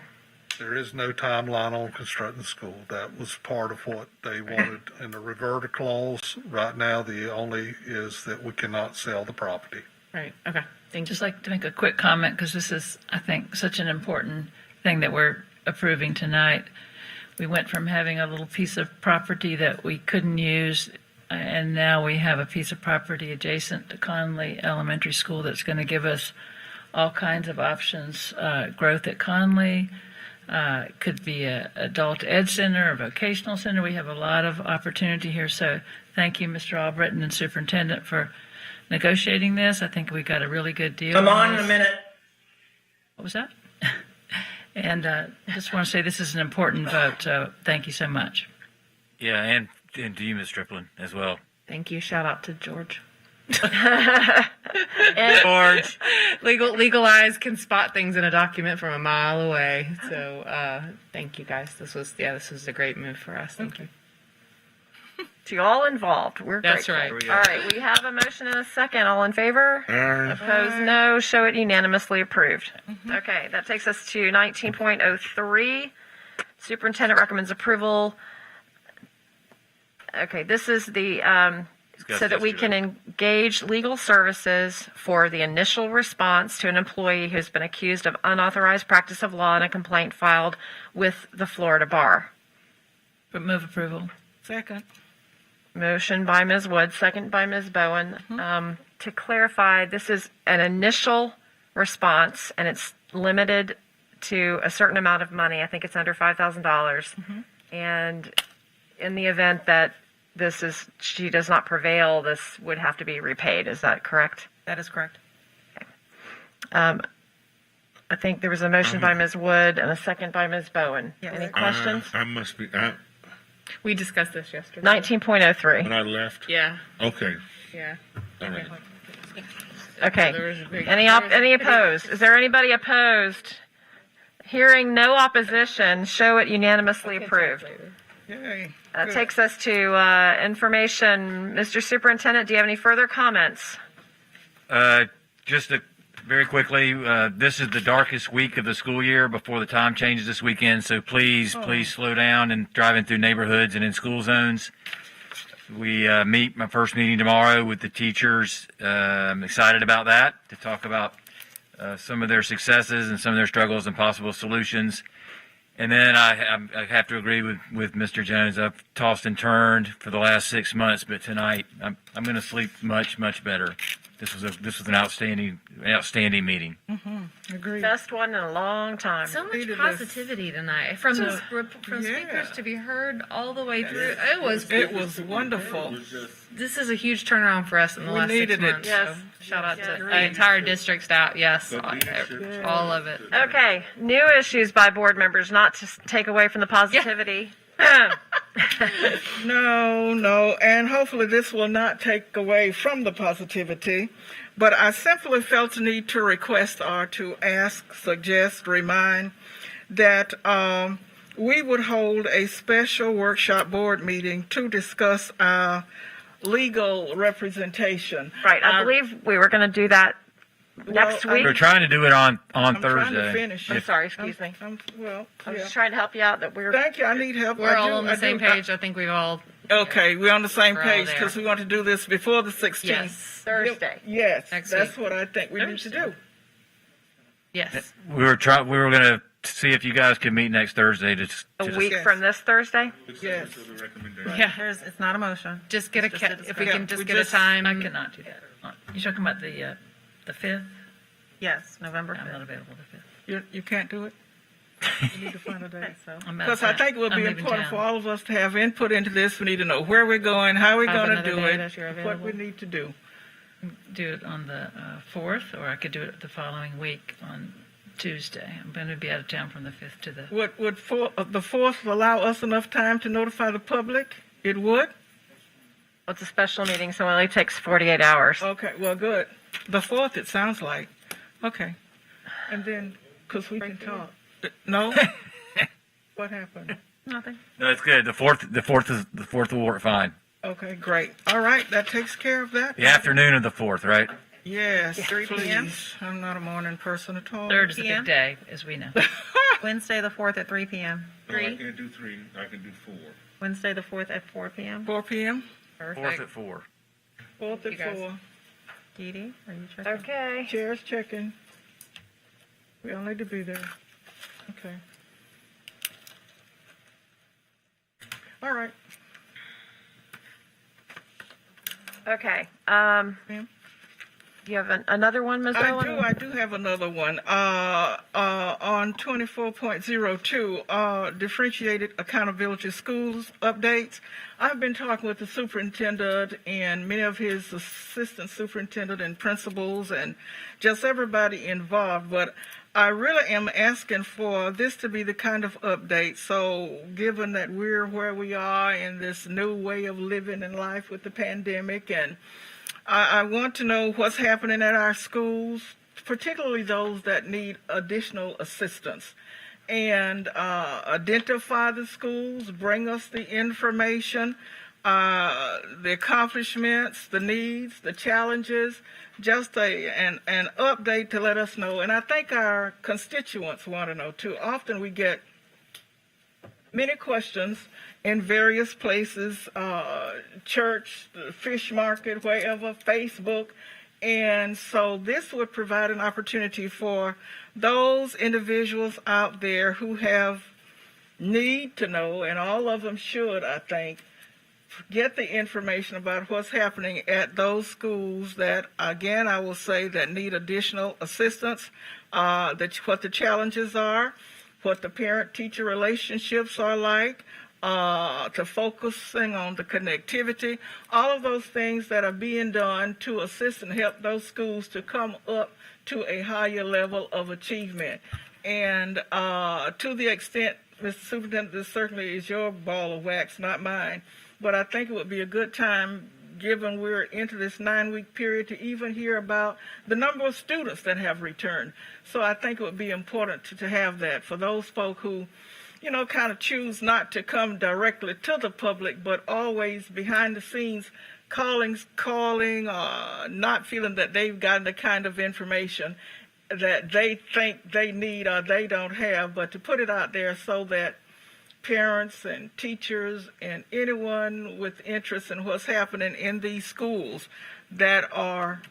There is no timeline on constructing the school. That was part of what they wanted in the reverter clause. Right now, the only is that we cannot sell the property. Right. Okay. Thank you. Just like to make a quick comment, because this is, I think, such an important thing that we're approving tonight. We went from having a little piece of property that we couldn't use, and now we have a piece of property adjacent to Conley Elementary School that's going to give us all kinds of options. Growth at Conley, could be an adult ed center, a vocational center. We have a lot of opportunity here. So thank you, Mr. Albritton and Superintendent, for negotiating this. I think we got a really good deal. Come on in a minute. What was that? And just want to say this is an important vote, so thank you so much. Yeah, and to you, Ms. Strickland, as well. Thank you. Shout out to George. George. Legal eyes can spot things in a document from a mile away. So thank you, guys. This was a great move for us. Thank you. To all involved, we're That's grateful. right. All right, we have a motion and a second. All in favor? Aye. Opposed, no. Show it unanimously approved. Okay, that takes us to 19.03. Superintendent recommends approval. Okay, this is the so that we can engage legal services for the initial response to an employee who's been accused of unauthorized practice of law in a complaint filed with the Florida Bar. But move approval. Second. Motion by Ms. Wood, second by Ms. Bowen. To clarify, this is an initial response, and it's limited to a certain amount of money. I think it's under $5,000. And in the event that she does not prevail, this would have to be repaid. Is that correct? That is correct. I think there was a motion by Ms. Wood and a second by Ms. Bowen. Any questions? I must be. We discussed this yesterday. 19.03. When I left. Yeah. Okay. Yeah. All right. Okay. There was a big- Any opposed? Is there anybody opposed? Hearing no opposition, show it unanimously approved. Yay. That Good. takes us to information. Mr. Superintendent, do you have any further comments? Very quickly, this is the darkest week of the school year before the time changes this weekend, so please slow down and driving through neighborhoods and in school zones. We meet my first meeting tomorrow with the teachers. I'm excited about that, to talk about some of their successes and some of their struggles and possible solutions. And then I have to agree with Mr. Jones. I've tossed and turned for the last 6 months, but tonight I'm going to sleep much better. This was an outstanding meeting. Agreed. Best one in a long time. So much positivity tonight from speakers to be heard all the way through. It was wonderful. This is a huge turnaround for us in the last 6 needed it. months. Yes. So shout out to the entire district staff. Yes, all of it. Okay, new issues by board members, not to take away from the positivity. No, and hopefully this will not take away from the positivity, but I simply felt the need to request or to ask, suggest, remind that we would hold a special workshop board meeting to discuss our legal representation. Right, I believe we were going to do that next week. We're trying to do it on I'm Thursday. trying to finish. I'm sorry, excuse me. I'm just trying to help you out. Thank you. I need help. We're all on the same page. I think we've all. Okay, we're on the same We're all page there. because we want to do this before the 16th. Yes. Thursday. Yes, Next that's week. what I think we need to do. Yes. We were going to see if you guys could meet next Thursday to A week from this Thursday? Yes. Yeah. It's not a motion. Just get It's just a if we discussion. can just get a time. I cannot do that. You're talking about the 5th? Yes, November I'm 5th. not available the 5th. You can't do it? You need to find a date. So. I'm out Because of I town. think it would I'm be leaving important town. for all of us to have input into this. We need to know where we're going, how we're Have going to another do day it, that you're what we available? need to do. Do it on the 4th, or I could do it the following week on Tuesday. I'm going to be out of town from the 5th to the. Would the 4th allow us enough time to notify the public? It would? It's a special meeting, so it only takes 48 hours. Okay, well, good. The 4th, it sounds like. Okay. And then, because we can talk. No? What happened? Nothing. No, it's good. The fourth will work fine. Okay, great. All right, that takes care of that. The afternoon of the 4th, right? Yes, 3 p.m.? please. I'm not a morning person at all. 3rd is a PM? big day, as we know. Wednesday the 4th at 3 p.m. No, I can't do 3. I can do 4. Wednesday the 4th at 4 p.m. 4 p.m.? 4th at 4. 4th at 4. Dee Dee, are you checking? Okay. Chair's checking. We all need to be there. Okay. All right. Okay. Ma'am? You have another one, Ms. Owen? I do have another one. On 24.02, differentiated accountability schools updates. I've been talking with the superintendent and many of his assistant superintendent and principals and just everybody involved, but I really am asking for this to be the kind of update. So given that we're where we are in this new way of living in life with the pandemic, and I want to know what's happening at our schools, particularly those that need additional assistance, and identify the schools, bring us the information, the accomplishments, the needs, the challenges, just an update to let us know. And I think our constituents want to know too. Often we get many questions in various places, church, the fish market, wherever, Facebook. And so this would provide an opportunity for those individuals out there who have need to know, and all of them should, I think, get the information about what's happening at those schools that, again, I will say that need additional assistance, what the challenges are, what the parent-teacher relationships are like, to focusing on the connectivity, all of those things that are being done to assist and help those schools to come up to a higher level of achievement. And to the extent, Mr. Superintendent, this certainly is your ball of wax, not mine, but I think it would be a good time, given we're into this 9-week period, to even hear about the number of students that have returned. So I think it would be important to have that for those folk who, you know, kind of choose not to come directly to the public, but always behind the scenes calling, not feeling that they've gotten the kind of information that they think they need or they don't have, but to put it out there so that parents and teachers and anyone with interest in what's happening in these schools that are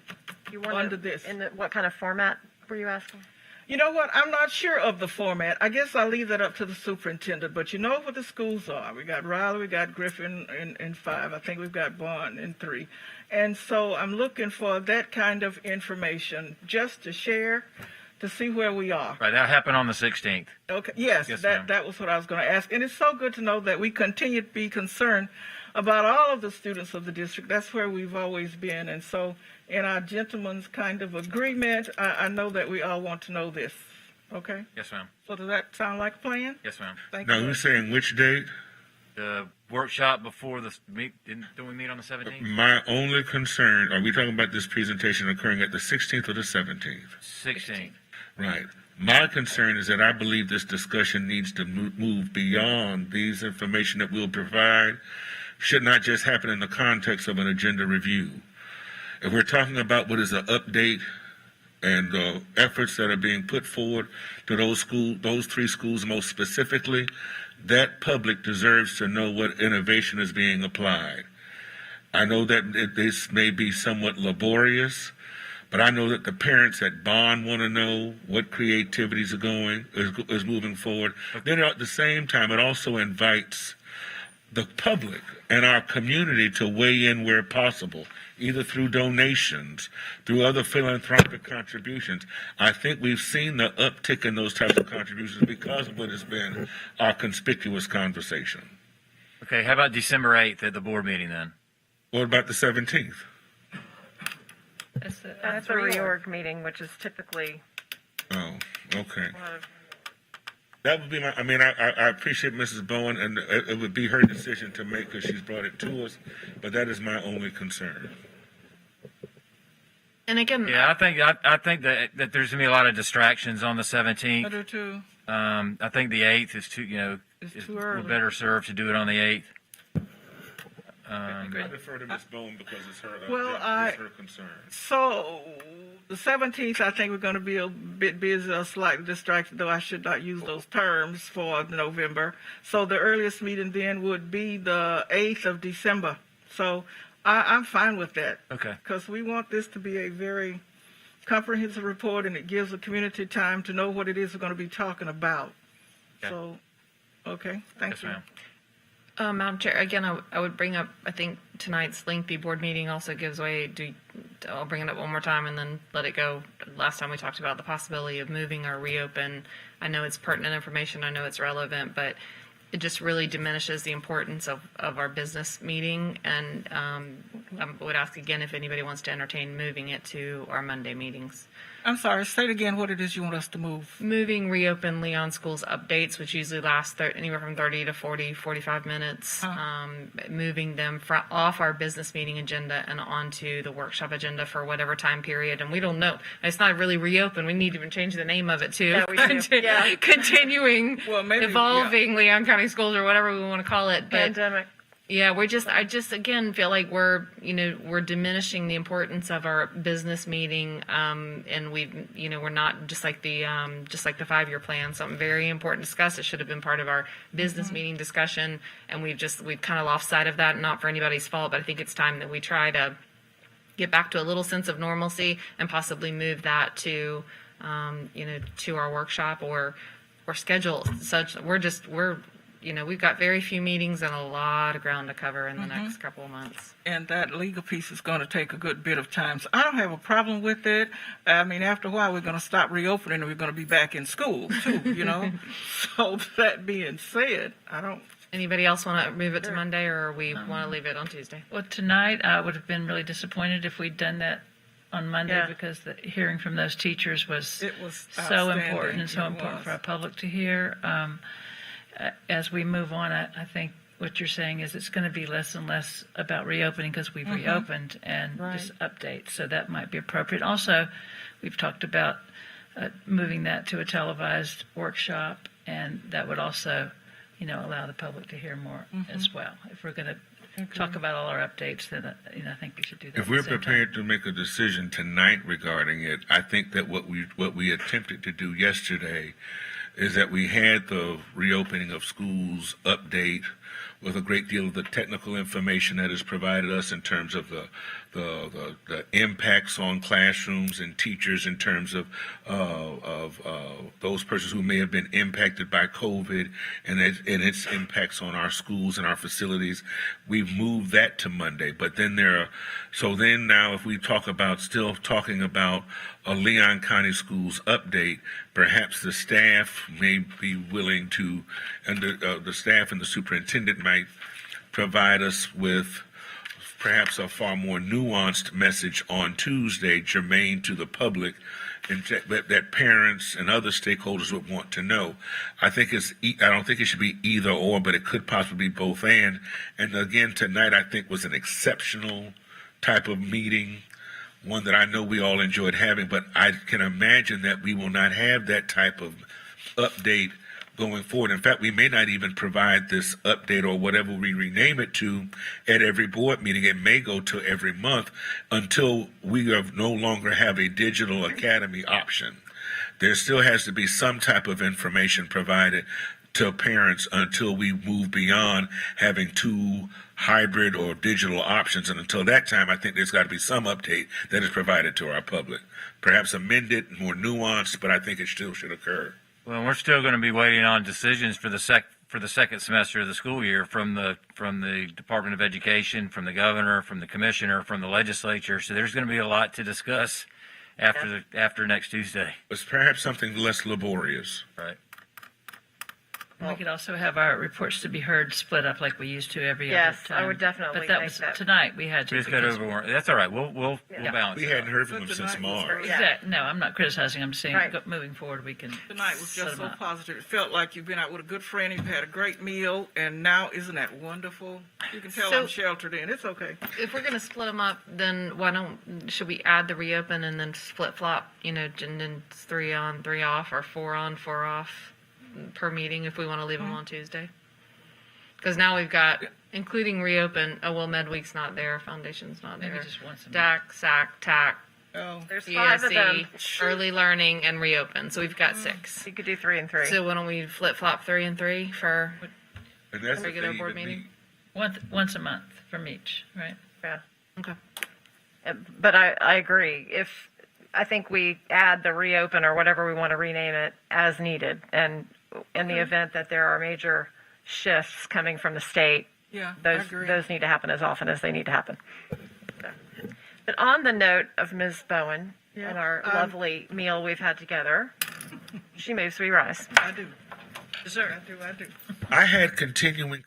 under this. What kind of format were you asking? You know what? I'm not sure of the format. I guess I'll leave that up to the superintendent. But you know what the schools are. We got Riley, we got Griffin in 5. I think we've got Bond in 3. And so I'm looking for that kind of information just to share, to see where we are. Right, that happened on the 16th. Okay. Yes, that was what I was going to ask. And it's so good to know that we continue to be concerned about all of the students of the district. That's where we've always been. And so in our gentleman's kind of agreement, I know that we all want to know this. Okay? Yes, ma'am. So does that sound like a plan? Yes, ma'am. Thank Now, you. you're saying which date? The workshop before the don't we meet on the 17th? My only concern, are we talking about this presentation occurring at the 16th or the 17th? 16th. Right. My concern is that I believe this discussion needs to move beyond these information that we'll provide. Should not just happen in the context of an agenda review. If we're talking about what is an update and the efforts that are being put forward to those 3 schools most specifically, that public deserves to know what innovation is being applied. I know that this may be somewhat laborious, but I know that the parents at Bond want to know what creativities is moving forward. Then at the same time, it also invites the public and our community to weigh in where possible, either through donations, through other philanthropic contributions. I think we've seen the uptick in those types of contributions because of what has been our conspicuous conversation. Okay, how about December 8th at the board meeting then? What about the 17th? That's a reorg meeting, which is typically. Oh, okay. That would be my, I appreciate Mrs. Bowen, and it would be her decision to make because she's brought it to us, but that is my only concern. And again, yeah, I think that there's gonna be a lot of distractions on the 17th. I do too. I think the 8th is too early. We're better served to do it on the 8th. I defer to Ms. Bowen because it's her, Well, her concern. So the 17th, I think we're going to be a bit busy or slightly distracted, though I should not use those terms for November. So the earliest meeting then would be the 8th of December. So I'm fine with that. Okay. Because we want this to be a very comprehensive report, and it gives the community time to know what it is we're going to be talking about. Okay. So, okay, thank you. Ma'am. Madam Chair, again, I would bring up, I think tonight's lengthy board meeting also gives way, I'll bring it up one more time and then let it go. Last time we talked about the possibility of moving or reopen. I know it's pertinent information, I know it's relevant, but it just really diminishes the importance of our business meeting. And I would ask again if anybody wants to entertain moving it to our Monday meetings. I'm sorry, say it again, what it is you want us to move. Moving reopen Leon Schools updates, which usually last anywhere from 30 to 40, 45 minutes. Moving them off our business meeting agenda and onto the workshop agenda for whatever time period. And we don't know. It's not really reopen. We need to even change the name of it too. Yeah, we do. Yeah. Continuing, well, maybe, evolving Leon County Schools or whatever we want to call it. But pandemic. Yeah, I just again feel like we're diminishing the importance of our business meeting, and we're not just like the 5-year plan, something very important to discuss. It should have been part of our business meeting discussion, and we've kind of lost sight of that, not for anybody's fault, but I think it's time that we try to get back to a little sense of normalcy and possibly move that to our workshop or schedule such. We've got very few meetings and a lot of ground to cover in the next couple of months. And that legal piece is going to take a good bit of time. So I don't have a problem with it. I mean, after a while, we're going to stop reopening and we're going to be back in school, too, So that being said, I don't. Anybody else want to move it to Monday, or we want to leave it on Tuesday? Well, tonight, I would have been really disappointed if we'd done that on Monday because the hearing from those teachers was so important and so important for our public to hear. As we move on, I think what you're saying is it's going to be less and less about reopening because we've reopened and just updates. So that might be appropriate. Also, we've talked about moving that to a televised workshop, and that would also, allow the public to hear more as well. If we're going to talk about all our updates, then I think we should do that. If we're prepared to make a decision tonight regarding it, I think that what we attempted to do yesterday is that we had the reopening of schools update with a great deal of the technical information that is provided us in terms of the impacts on classrooms and teachers in terms of those persons who may have been impacted by COVID and its impacts on our schools and our facilities. We've moved that to Monday, but then now if we still talking about a Leon County Schools update, perhaps the staff may be willing to, and the staff and the superintendent might provide us with perhaps a far more nuanced message on Tuesday, germane to the public, and that parents and other stakeholders would want to know. I don't think it should be either or, but it could possibly be both and. And again, tonight I think was an exceptional type of meeting, one that I know we all enjoyed having, but I can imagine that we will not have that type of update going forward. In fact, we may not even provide this update or whatever we rename it to at every board meeting. It may go to every month until we no longer have a digital academy option. There still has to be some type of information provided to parents until we move beyond having two hybrid or digital options. And until that time, I think there's got to be some update that is provided to our public. Perhaps amended, more nuanced, but I think it still should occur. Well, we're still going to be waiting on decisions for the second semester of the school year from the Department of Education, from the governor, from the commissioner, from the legislature. So there's going to be a lot to discuss after next Tuesday. It's perhaps something less laborious. Right. We could also have our reports to be heard split up like we used to every other Yes, time. I would definitely But that think was that. Tonight we had to. We just got over. That's all right. We'll balance. We hadn't heard from them since March. Exactly. No, I'm not criticizing. I'm saying Right. moving forward we can. Tonight was set just them so up. positive. It felt like you've been out with a good friend, you've had a great meal, and now isn't that wonderful? You can tell I'm sheltered in. It's okay. If we're going to split them up, then should we add the reopen and then flip flop, and then 3 on, 3 off, or 4 on, 4 off per meeting if we want to leave them on Tuesday? Because now we've got, including reopen, Med Week's not there, Foundation's not there. Maybe just once a month. DAC, SAC, TAC, There's 5 of them. early learning, and reopen. So we've got 6. You could do 3 and 3. So why don't we flip flop 3 and 3 for And that's a the regular thing, board even meeting? Once a month from each, right? Yeah. Okay. But I agree. I think we add the reopen or whatever we want to rename it as needed. And in the event that there are major shifts coming from the state, Yeah, I those agree. those need to happen as often as they need to happen. So. But on the note of Ms. Bowen and our lovely meal we've had together, she moves, we rise. I do. Sir. I do. I had continuing